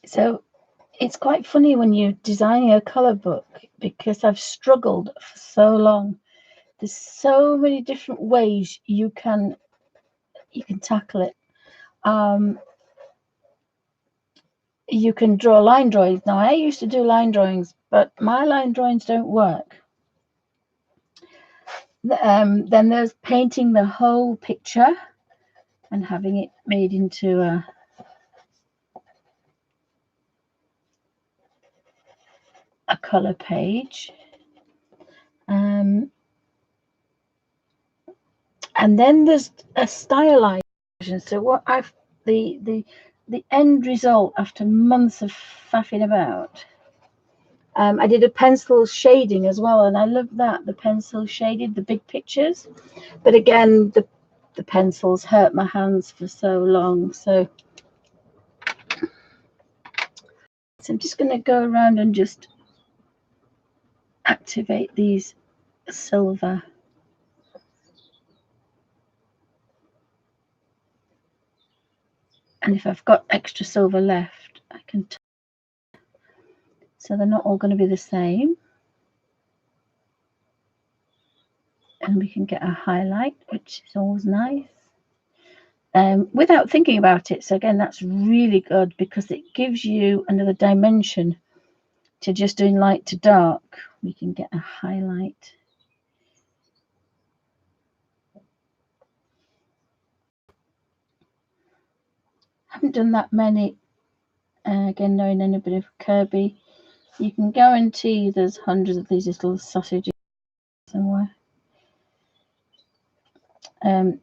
A: So it's quite funny when you're designing a colour book, because I've struggled for so long. There's so many different ways you can tackle it. You can draw line drawings. Now, I used to do line drawings, but my line drawings don't work. Then there's painting the whole picture and having it made into a colour page. And then there's a stylized version. So what the end result after months of faffing about, I did a pencil shading as well, and I love that, the pencil shaded the big pictures. But again, the pencils hurt my hands for so long. So I'm just going to go around and just activate these silver. And if I've got extra silver left, I can. So they're not all going to be the same. And we can get a highlight, which is always nice. Without thinking about it. So again, that's really good because it gives you another dimension to just doing light to dark. We can get a highlight. I haven't done that many. Again, knowing anybody of Kerby, you can guarantee there's hundreds of these little sausages somewhere.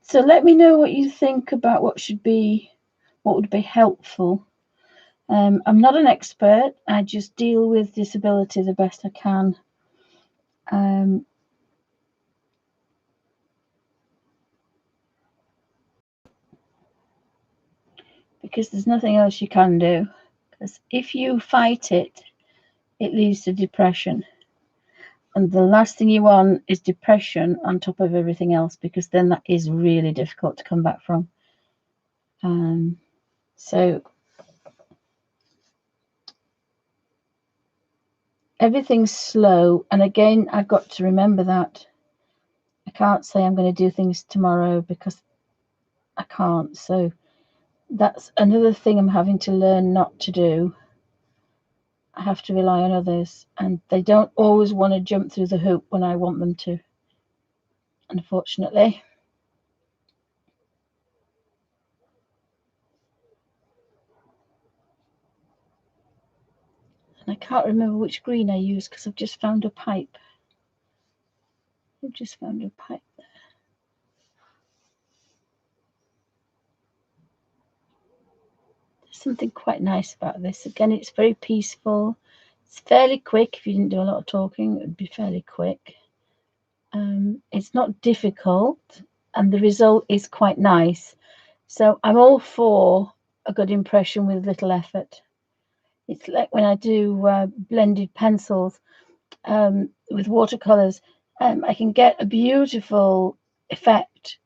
A: So let me know what you think about what would be helpful. I'm not an expert. I just deal with disability the best I can. Because there's nothing else you can do. Because if you fight it, it leads to depression. And the last thing you want is depression on top of everything else, because then that is really difficult to come back from. So everything's slow. And again, I've got to remember that I can't say I'm going to do things tomorrow, because I can't. So that's another thing I'm having to learn not to do. I have to rely on others, and they don't always want to jump through the hoop when I want them to, unfortunately. And I can't remember which green I used because I've just found a pipe. I've just found a pipe there. There's something quite nice about this. Again, it's very peaceful. It's fairly quick. If you didn't do a lot of talking, it would be fairly quick. It's not difficult, and the result is quite nice. So I'm all for a good impression with little effort. It's like when I do blended pencils with watercolors, I can get a beautiful effect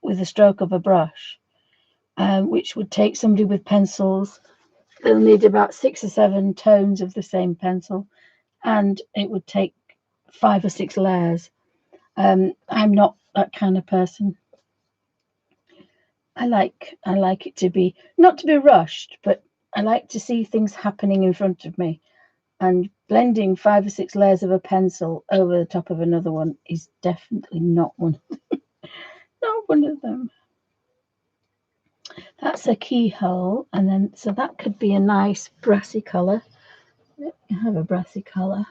A: with the stroke of a brush, which would take somebody with pencils. They'll need about 6 or 7 tones of the same pencil, and it would take 5 or 6 layers. I'm not that kind of person. I like it to be not to be rushed, but I like to see things happening in front of me. And blending 5 or 6 layers of a pencil over the top of another one is definitely not one. Not one of them. That's a keyhole, and then so that could be a nice brassy colour. Let me have a brassy colour.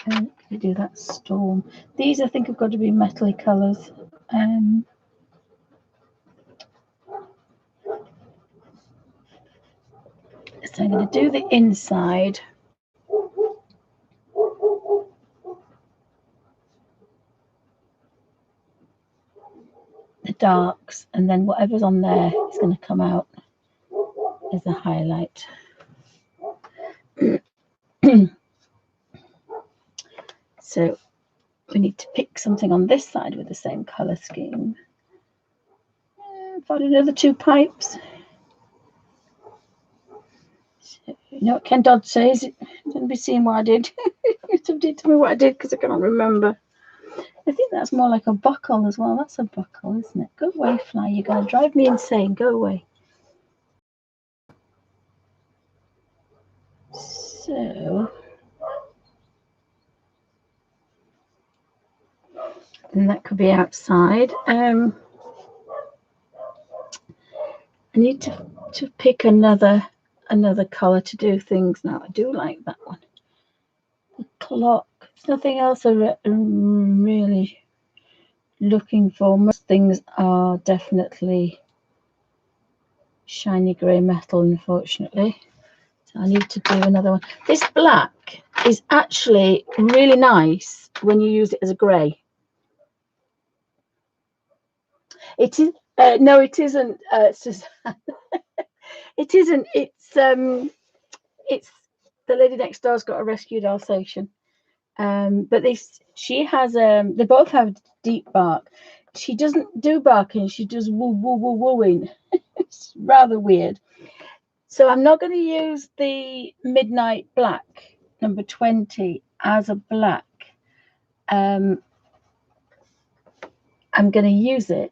A: And we do that storm. These I think have got to be metally colours. So I'm going to do the inside. the darks, and then whatever's on there is going to come out as a highlight. So we need to pick something on this side with the same colour scheme. Find another 2 pipes. So, you know what Ken Dodd says? Don't be seeing what I did. Somebody tell me what I did because I can't remember. I think that's more like a buckle as well. That's a buckle, isn't it? Go away, fly. You're going to drive me insane. Go away. So, then that could be outside. I need to pick another colour to do things now. I do like that one. The clock. There's nothing else I'm really looking for. Most things are definitely shiny grey metal, unfortunately. So I need to do another one. This black is actually really nice when you use it as a grey. It is no, it isn't. Suzanne. It isn't. It's the lady next door's got a rescued Alsatian. But she has they both have deep bark. She doesn't do barking, she does woo woo woo wooing. It's rather weird. So I'm not going to use the Midnight Black number 20 as a black. I'm going to use it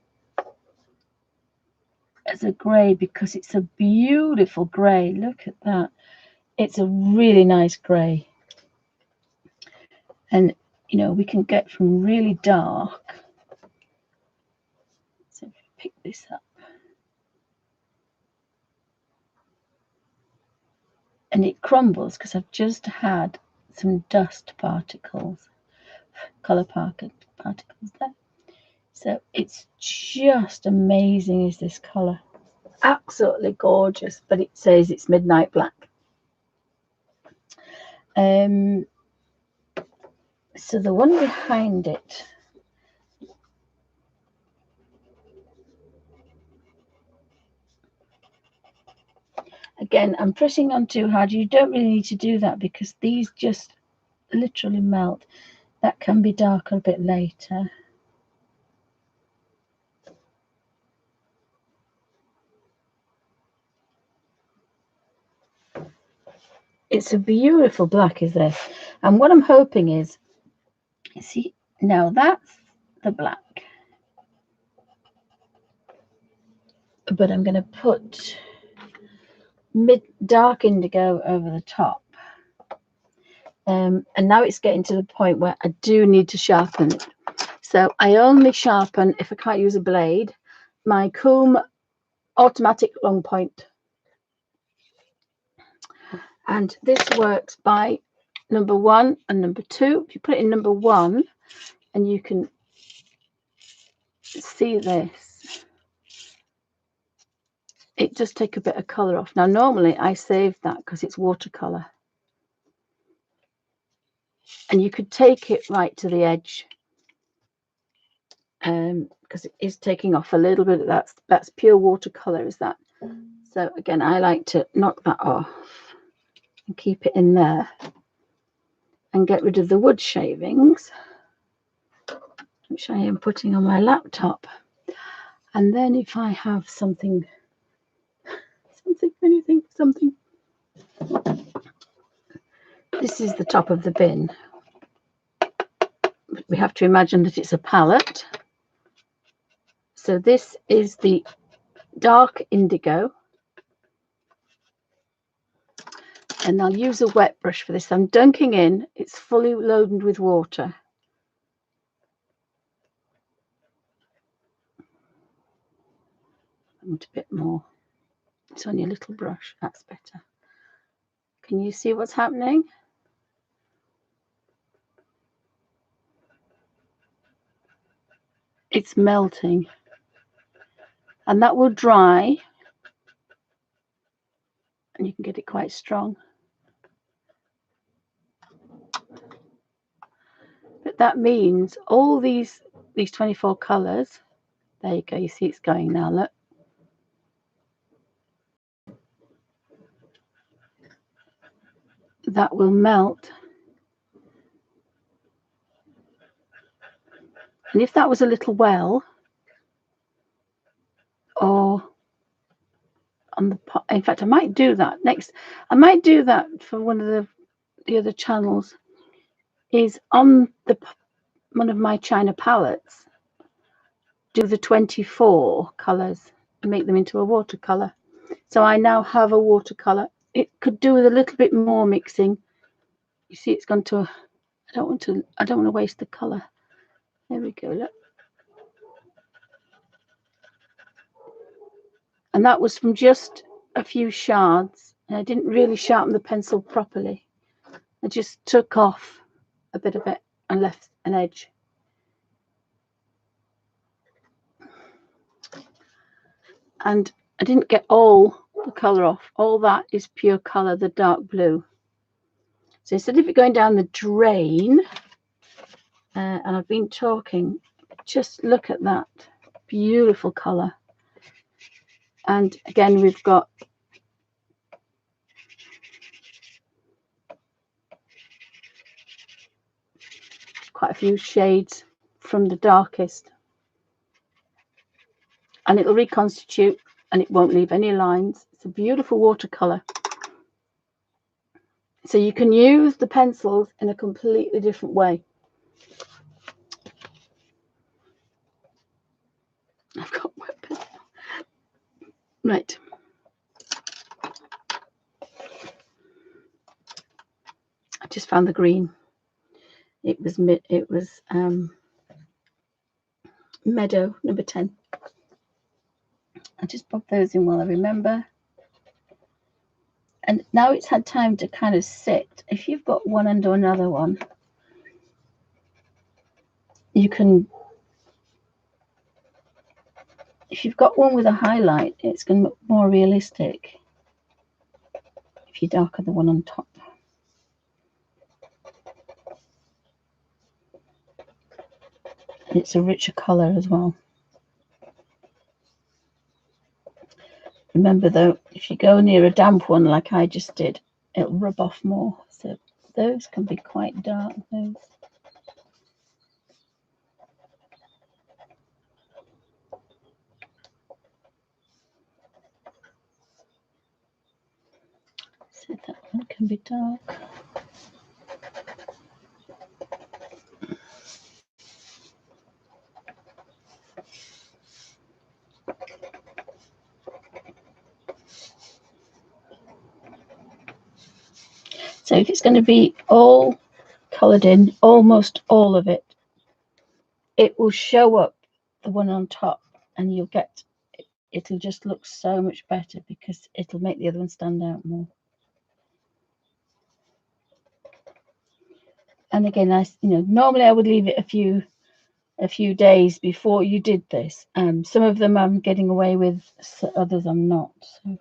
A: as a grey because it's a beautiful grey. Look at that. It's a really nice grey. And, you know, we can get from really dark. So if you pick this up. And it crumbles because I've just had some dust particles, colour particles there. So it's just amazing, is this colour. Absolutely gorgeous, but it says it's Midnight Black. So the one behind it, again, I'm pressing on too hard. You don't really need to do that because these just literally melt. That can be darker a bit later. It's a beautiful black, is this? And what I'm hoping is, see, now that's the black. But I'm going to put dark indigo over the top. And now it's getting to the point where I do need to sharpen it. So I only sharpen, if I can't use a blade, my comb automatic long point. And this works by number 1 and number 2. If you put it in number 1, and you can see this, it does take a bit of colour off. Now, normally I save that because it's watercolour. And you could take it right to the edge because it is taking off a little bit. That's pure watercolour, is that? So again, I like to knock that off and keep it in there and get rid of the wood shavings, which I am putting on my laptop. And then if I have something, this is the top of the bin. We have to imagine that it's a palette. So this is the dark indigo. And I'll use a wet brush for this. I'm dunking in. It's fully loaded with water. I want a bit more. It's on your little brush. That's better. Can you see what's happening? It's melting. And that will dry. And you can get it quite strong. But that means all these 24 colours There you go. You see it's going now. Look. That will melt. And if that was a little well, or on the pot, in fact, I might do that next. I might do that for one of the other channels. Is on the one of my China palettes, do the 24 colors and make them into a watercolor. So I now have a watercolor. It could do with a little bit more mixing. You see, it's gone to. I don't want to waste the color. There we go. Look. And that was from just a few shards. And I didn't really sharpen the pencil properly. I just took off a bit of it and left an edge. And I didn't get all the colour off. All that is pure colour, the dark blue. So instead of it going down the drain, and I've been talking, just look at that beautiful colour. And again, we've got quite a few shades from the darkest. And it'll reconstitute and it won't leave any lines. It's a beautiful watercolor. So you can use the pencils in a completely different way. I've got wet pencil. Right. I just found the green. It was Meadow number 10. I just pop those in while I remember. And now it's had time to kind of sit. If you've got one under another one, you can, if you've got one with a highlight, it's going to look more realistic if you darken the one on top. And it's a richer colour as well. Remember though, if you go near a damp one like I just did, it'll rub off more. So those can be quite dark, those. So that one can be dark. So if it's going to be all coloured in, almost all of it, it will show up the one on top and you'll get, it'll just look so much better because it'll make the other one stand out more. And again, normally I would leave it a few days before you did this. Some of them I'm getting away with, others I'm not. So,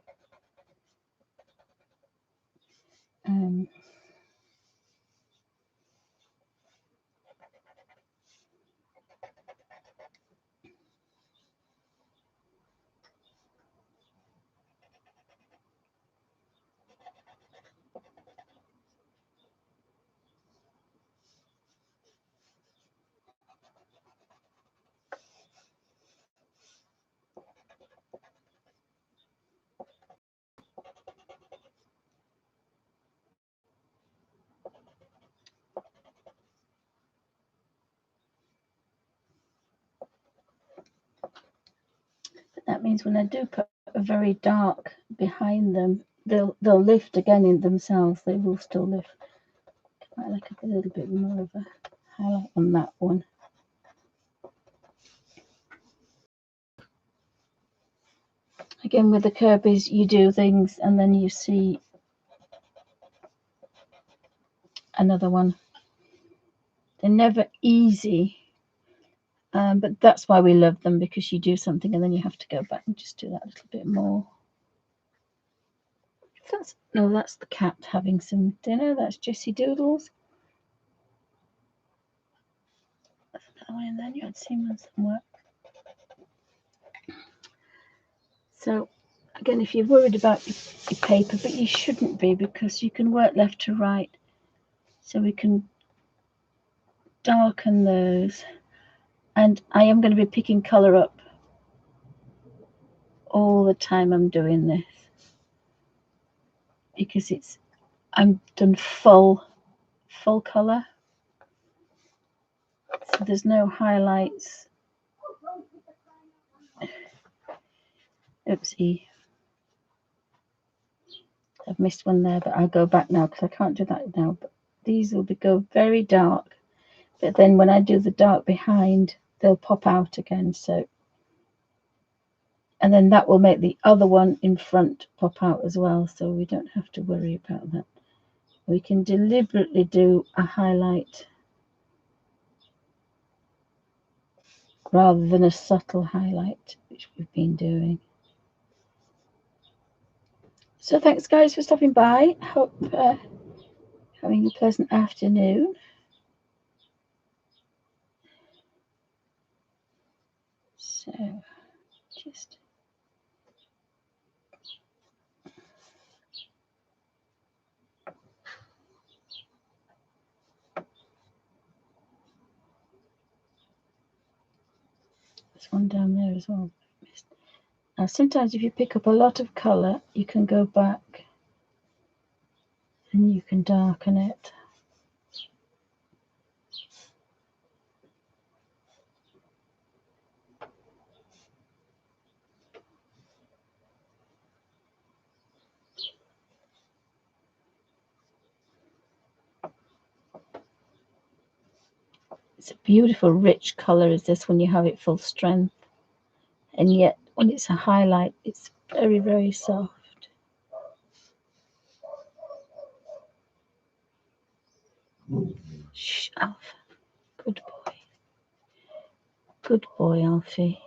A: that means when I do put a very dark behind them, they'll lift again in themselves. They will still lift. I like a little bit more of a highlight on that one. Again, with the Kerbys, you do things and then you see another one. They're never easy, but that's why we love them, because you do something and then you have to go back and just do that a little bit more. That's the cat having some dinner. That's Jessie Doodles. That one in there, you had seen one somewhere. So again, if you're worried about your paper, but you shouldn't be, because you can work left to right. So we can darken those. And I am going to be picking colour up all the time I'm doing this, because I'm done full colour. So there's no highlights. Oopsie. I've missed one there, but I'll go back now because I can't do that now. But these will go very dark. But then when I do the dark behind, they'll pop out again. So, and then that will make the other one in front pop out as well. So we don't have to worry about that. We can deliberately do a highlight rather than a subtle highlight, which we've been doing. So thanks guys for stopping by. Hope having a pleasant afternoon. So just there's one down there as well. Now sometimes if you pick up a lot of colour, you can go back and you can darken it. It's a beautiful rich colour is this when you have it full strength, and yet when it's a highlight it's very, very soft. Shh, Alpha. Good boy. Good boy, Alfie.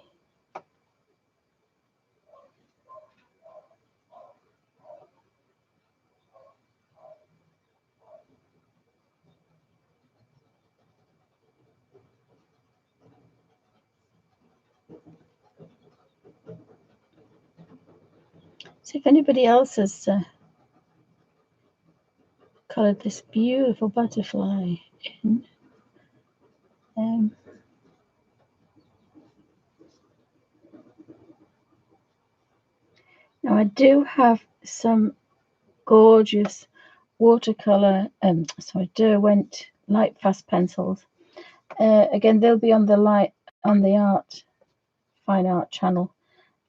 A: So if anybody else has coloured this beautiful butterfly in, now I do have some gorgeous watercolour, Derwent light fast pencils. Again, they'll be on the fine art channel,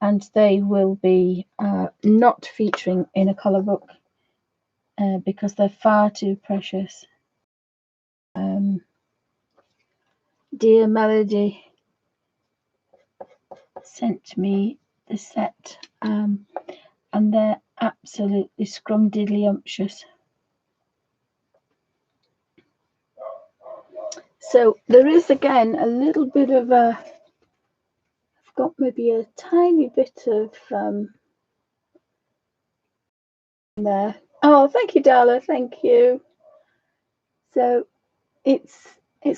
A: and they will be not featuring in a colour book because they're far too precious. Dear Melody sent me the set, and they're absolutely scrumdiddlyumptious. So there is again a little bit of a, I've got maybe a tiny bit of there. Oh, thank you, Darla, thank you. So it's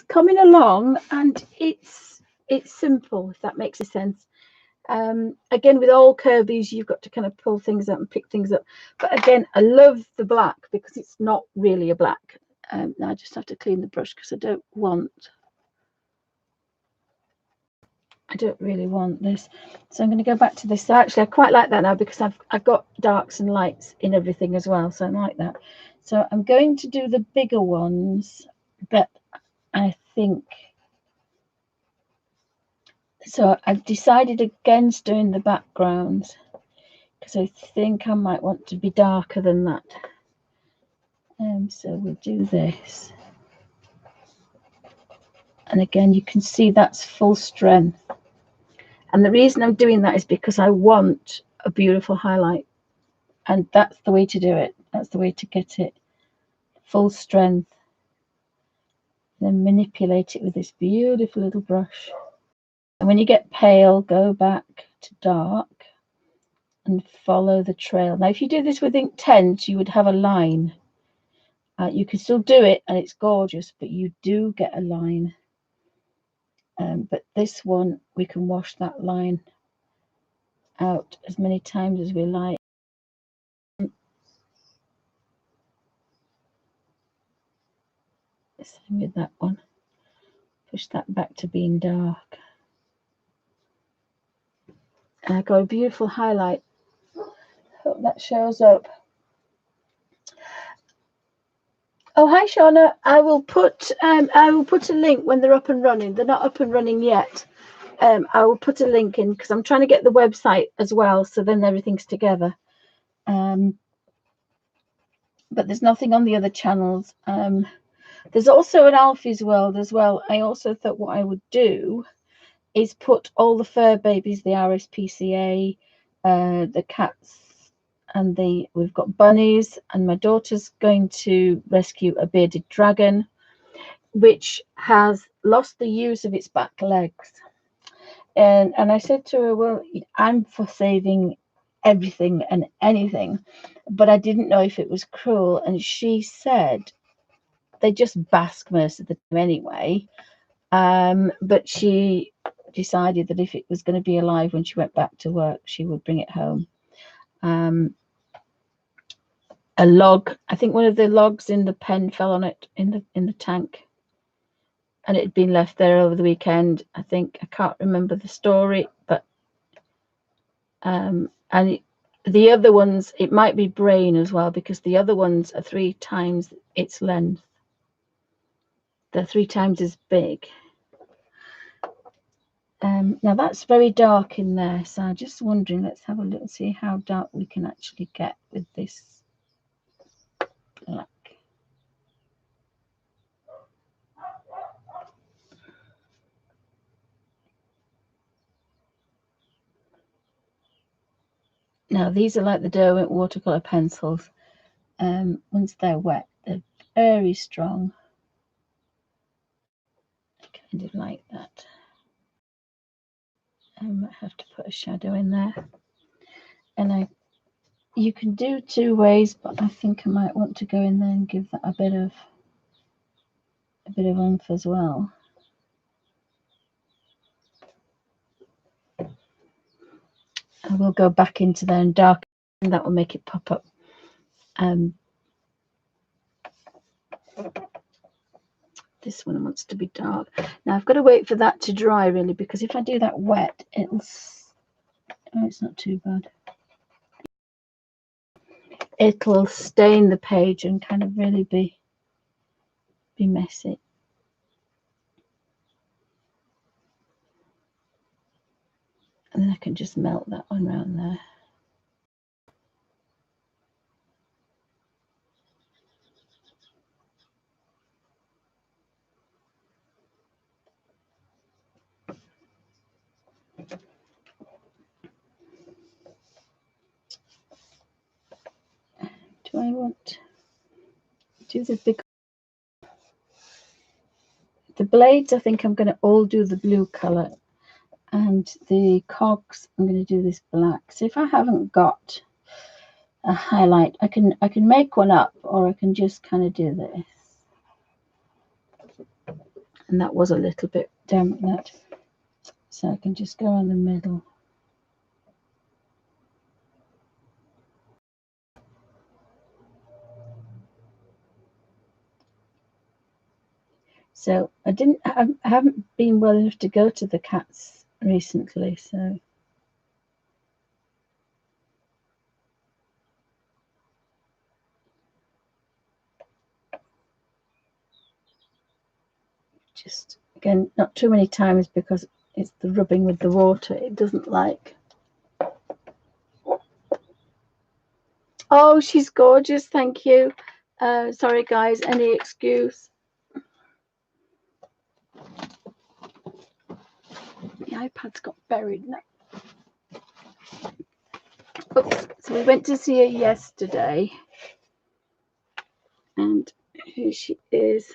A: coming along, and it's simple, if that makes a sense. Again, with all Kerby's, you've got to kind of pull things up and pick things up. But again, I love the black because it's not really a black. Now I just have to clean the brush because I don't really want this. So I'm going to go back to this. So actually, I quite like that now because I've got darks and lights in everything as well. So I like that. So I'm going to do the bigger ones, but I think. So I've decided against doing the backgrounds because I think I might want to be darker than that. So we'll do this. And again, you can see that's full strength. And the reason I'm doing that is because I want a beautiful highlight. And that's the way to do it. That's the way to get it full strength. Then manipulate it with this beautiful little brush. And when you get pale, go back to dark and follow the trail. Now, if you do this with intent, you would have a line. You can still do it and it's gorgeous, but you do get a line. But this one, we can wash that line out as many times as we like. Same with that one. Push that back to being dark. And I got a beautiful highlight. Hope that shows up. Oh, hi, Shauna. I will put a link when they're up and running. They're not up and running yet. I will put a link in because I'm trying to get the website as well, so then everything's together. But there's nothing on the other channels. There's also an Alfie's World as well. I also thought what I would do is put all the fur babies, the RSPCA, the cats, and we've got bunnies, and my daughter's going to rescue a bearded dragon, which has lost the use of its back legs. And I said to her, well, I'm for saving everything and anything, but I didn't know if it was cruel. And she said they just bask most of the time anyway. But she decided that if it was going to be alive when she went back to work, she would bring it home. A log, I think one of the logs in the pen fell on it in the tank, and it had been left there over the weekend. I think, I can't remember the story, but and the other ones, it might be brain as well, because the other ones are 3 times its length. They're 3 times as big. Now that's very dark in there, so I'm just wondering, let's have a look, see how dark we can actually get with this black. Now these are like the Derwent watercolor pencils. Once they're wet, they're very strong. I kind of like that. I might have to put a shadow in there, and you can do 2 ways, but I think I might want to go in there and give that a bit of oomph as well. I will go back into there and darken, and that will make it pop up. This one wants to be dark. Now I've got to wait for that to dry really, because if I do that wet, it's not too bad. It'll stain the page and kind of really be messy. And then I can just melt that one around there. Do I want to do the big? The blades, I think I'm going to all do the blue color, and the cogs I'm going to do this black. So if I haven't got a highlight, I can make one up, or I can just kind of do this. And that was a little bit damp, that, so I can just go on the middle. So I haven't been well enough to go to the cats recently, so just again, not too many times, because it's the rubbing with the water it doesn't like. Oh, she's gorgeous, thank you. Sorry guys, any excuse. The iPad's got buried now. Oops. So we went to see her yesterday, and here she is.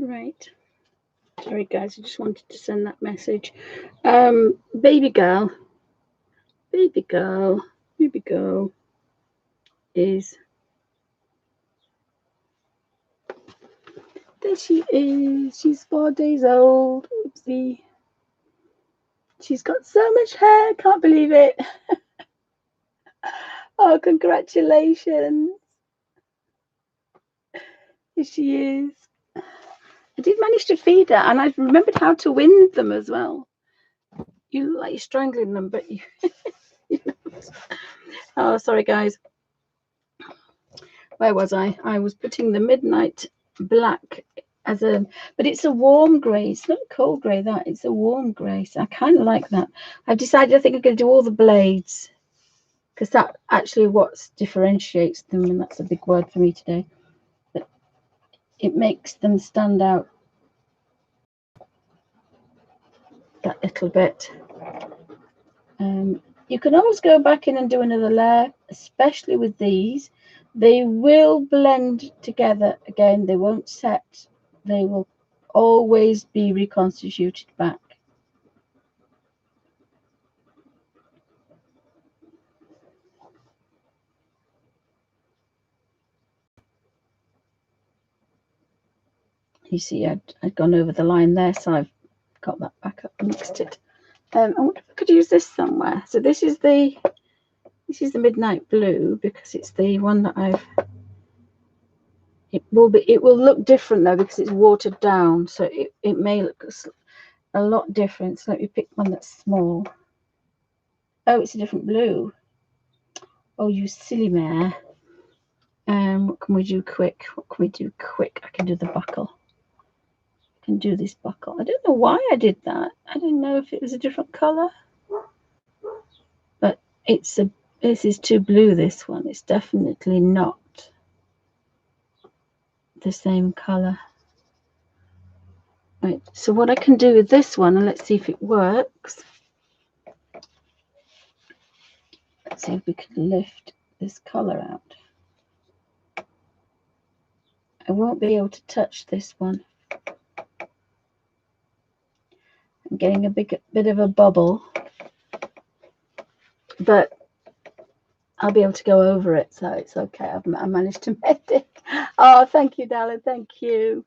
A: Right. Sorry, guys. I just wanted to send that message. Baby girl is... There she is. She's 4 days old. Oopsie. She's got so much hair. Can't believe it. Oh, congratulations. Here she is. I did manage to feed her, and I remembered how to wind them as well. You look like you're strangling them, but you... Oh, sorry, guys. Where was I? I was putting the midnight black as a... But it's a warm grey. It's not a cold grey, that. It's a warm grey. So I kind of like that. I've decided I think I'm going to do all the blades, because that actually what differentiates them, and that's a big word for me today. But it makes them stand out that little bit. You can always go back in and do another layer, especially with these. They will blend together again. They won't set. They will always be reconstituted back. You see, I'd gone over the line there, so I've got that back up and mixed it. I wonder if I could use this somewhere. So this is the midnight blue, because it's the one that I've... It will look different though, because it's watered down, so it may look a lot different. So let me pick one that's small. Oh, it's a different blue. Oh, you silly mare. What can we do quick? I can do the buckle. I can do this buckle. I don't know why I did that. I didn't know if it was a different color. But this is too blue, this one. It's definitely not the same color. Right, so what I can do with this one, and let's see if it works. Let's see if we can lift this color out. I won't be able to touch this one. I'm getting a bit of a bubble, but I'll be able to go over it, so it's okay. I managed to mend it. Oh, thank you, darling. Thank you.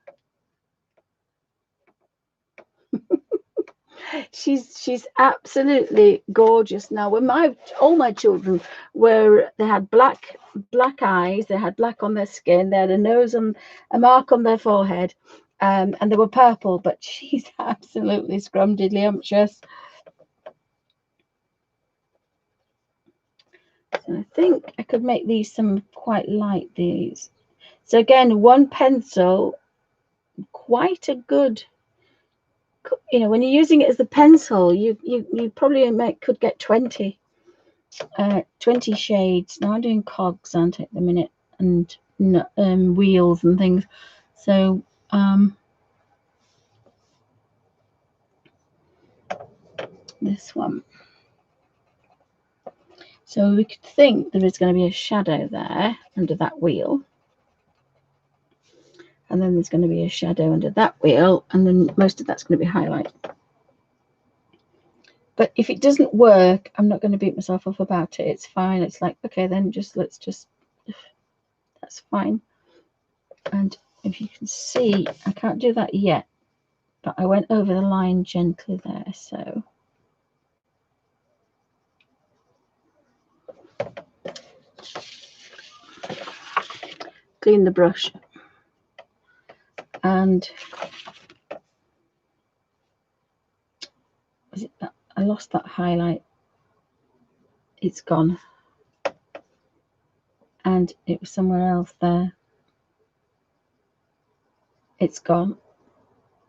A: She's absolutely gorgeous now. When all my children they had black eyes, they had black on their skin, they had a nose and a mark on their forehead, and they were purple. But she's absolutely scrumdiddlyumptious. So I think I could make these some quite light. These. So again, one pencil, quite a good. When you're using it as a pencil, you probably could get 20 shades. Now I'm doing cogs, aren't I, at the minute, and wheels and things. So this one. So we could think there is going to be a shadow there under that wheel. And then there's going to be a shadow under that wheel, and then most of that's going to be highlight. But if it doesn't work, I'm not going to beat myself up about it. It's fine. It's like, okay, then that's fine. And if you can see, I can't do that yet, but I went over the line gently there. So clean the brush, and is it that I lost that highlight? It's gone, and it was somewhere else there. It's gone,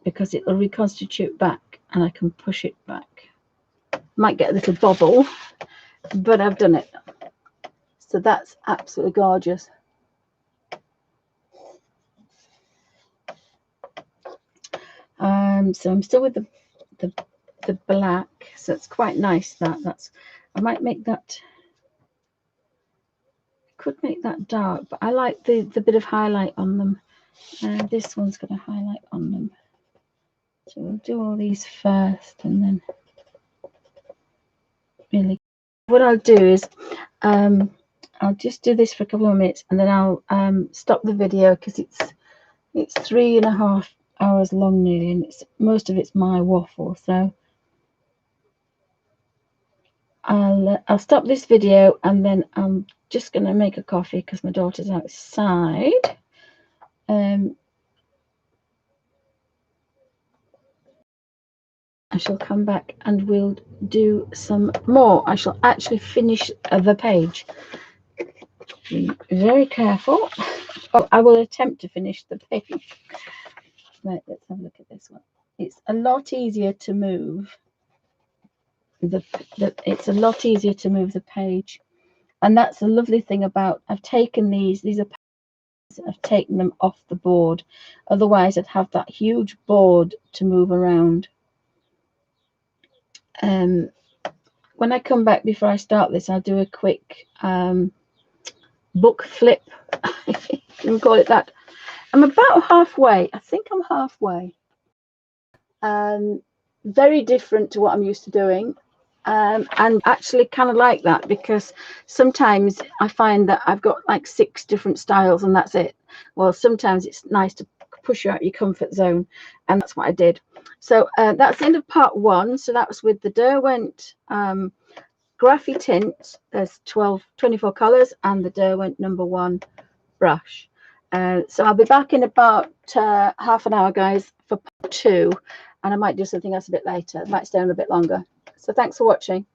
A: because it will reconstitute back, and I can push it back. Might get a little bobble, but I've done it. So that's absolutely gorgeous. So I'm still with the black, so it's quite nice. I might make that. Could make that dark, but I like the bit of highlight on them. And this one's going to highlight on them. So we'll do all these first, and then really what I'll do is I'll just do this for a couple of minutes, and then I'll stop the video because it's 3.5 hours long nearly, and most of it's my waffle. So I'll stop this video, and then I'm just going to make a coffee because my daughter's outside. I shall come back and we'll do some more. I shall actually finish the page. Be very careful. Oh, I will attempt to finish the page. Right, let's have a look at this one. It's a lot easier to move. It's a lot easier to move the page, and that's the lovely thing about. I've taken these are. I've taken them off the board. Otherwise, I'd have that huge board to move around. When I come back before I start this, I'll do a quick book flip, if you can call it that. I'm about halfway. I think I'm halfway. Very different to what I'm used to doing. And actually kind of like that, because sometimes I find that I've got like 6 different styles and that's it. Well, sometimes it's nice to push you out your comfort zone, and that's what I did. So that's the end of part 1. So that was with the Derwent graphitint. There's 24 colors, and the Derwent #1 brush. So I'll be back in about half an hour, guys, for part 2, and I might do something else a bit later. I might stay on a bit longer. So thanks for watching.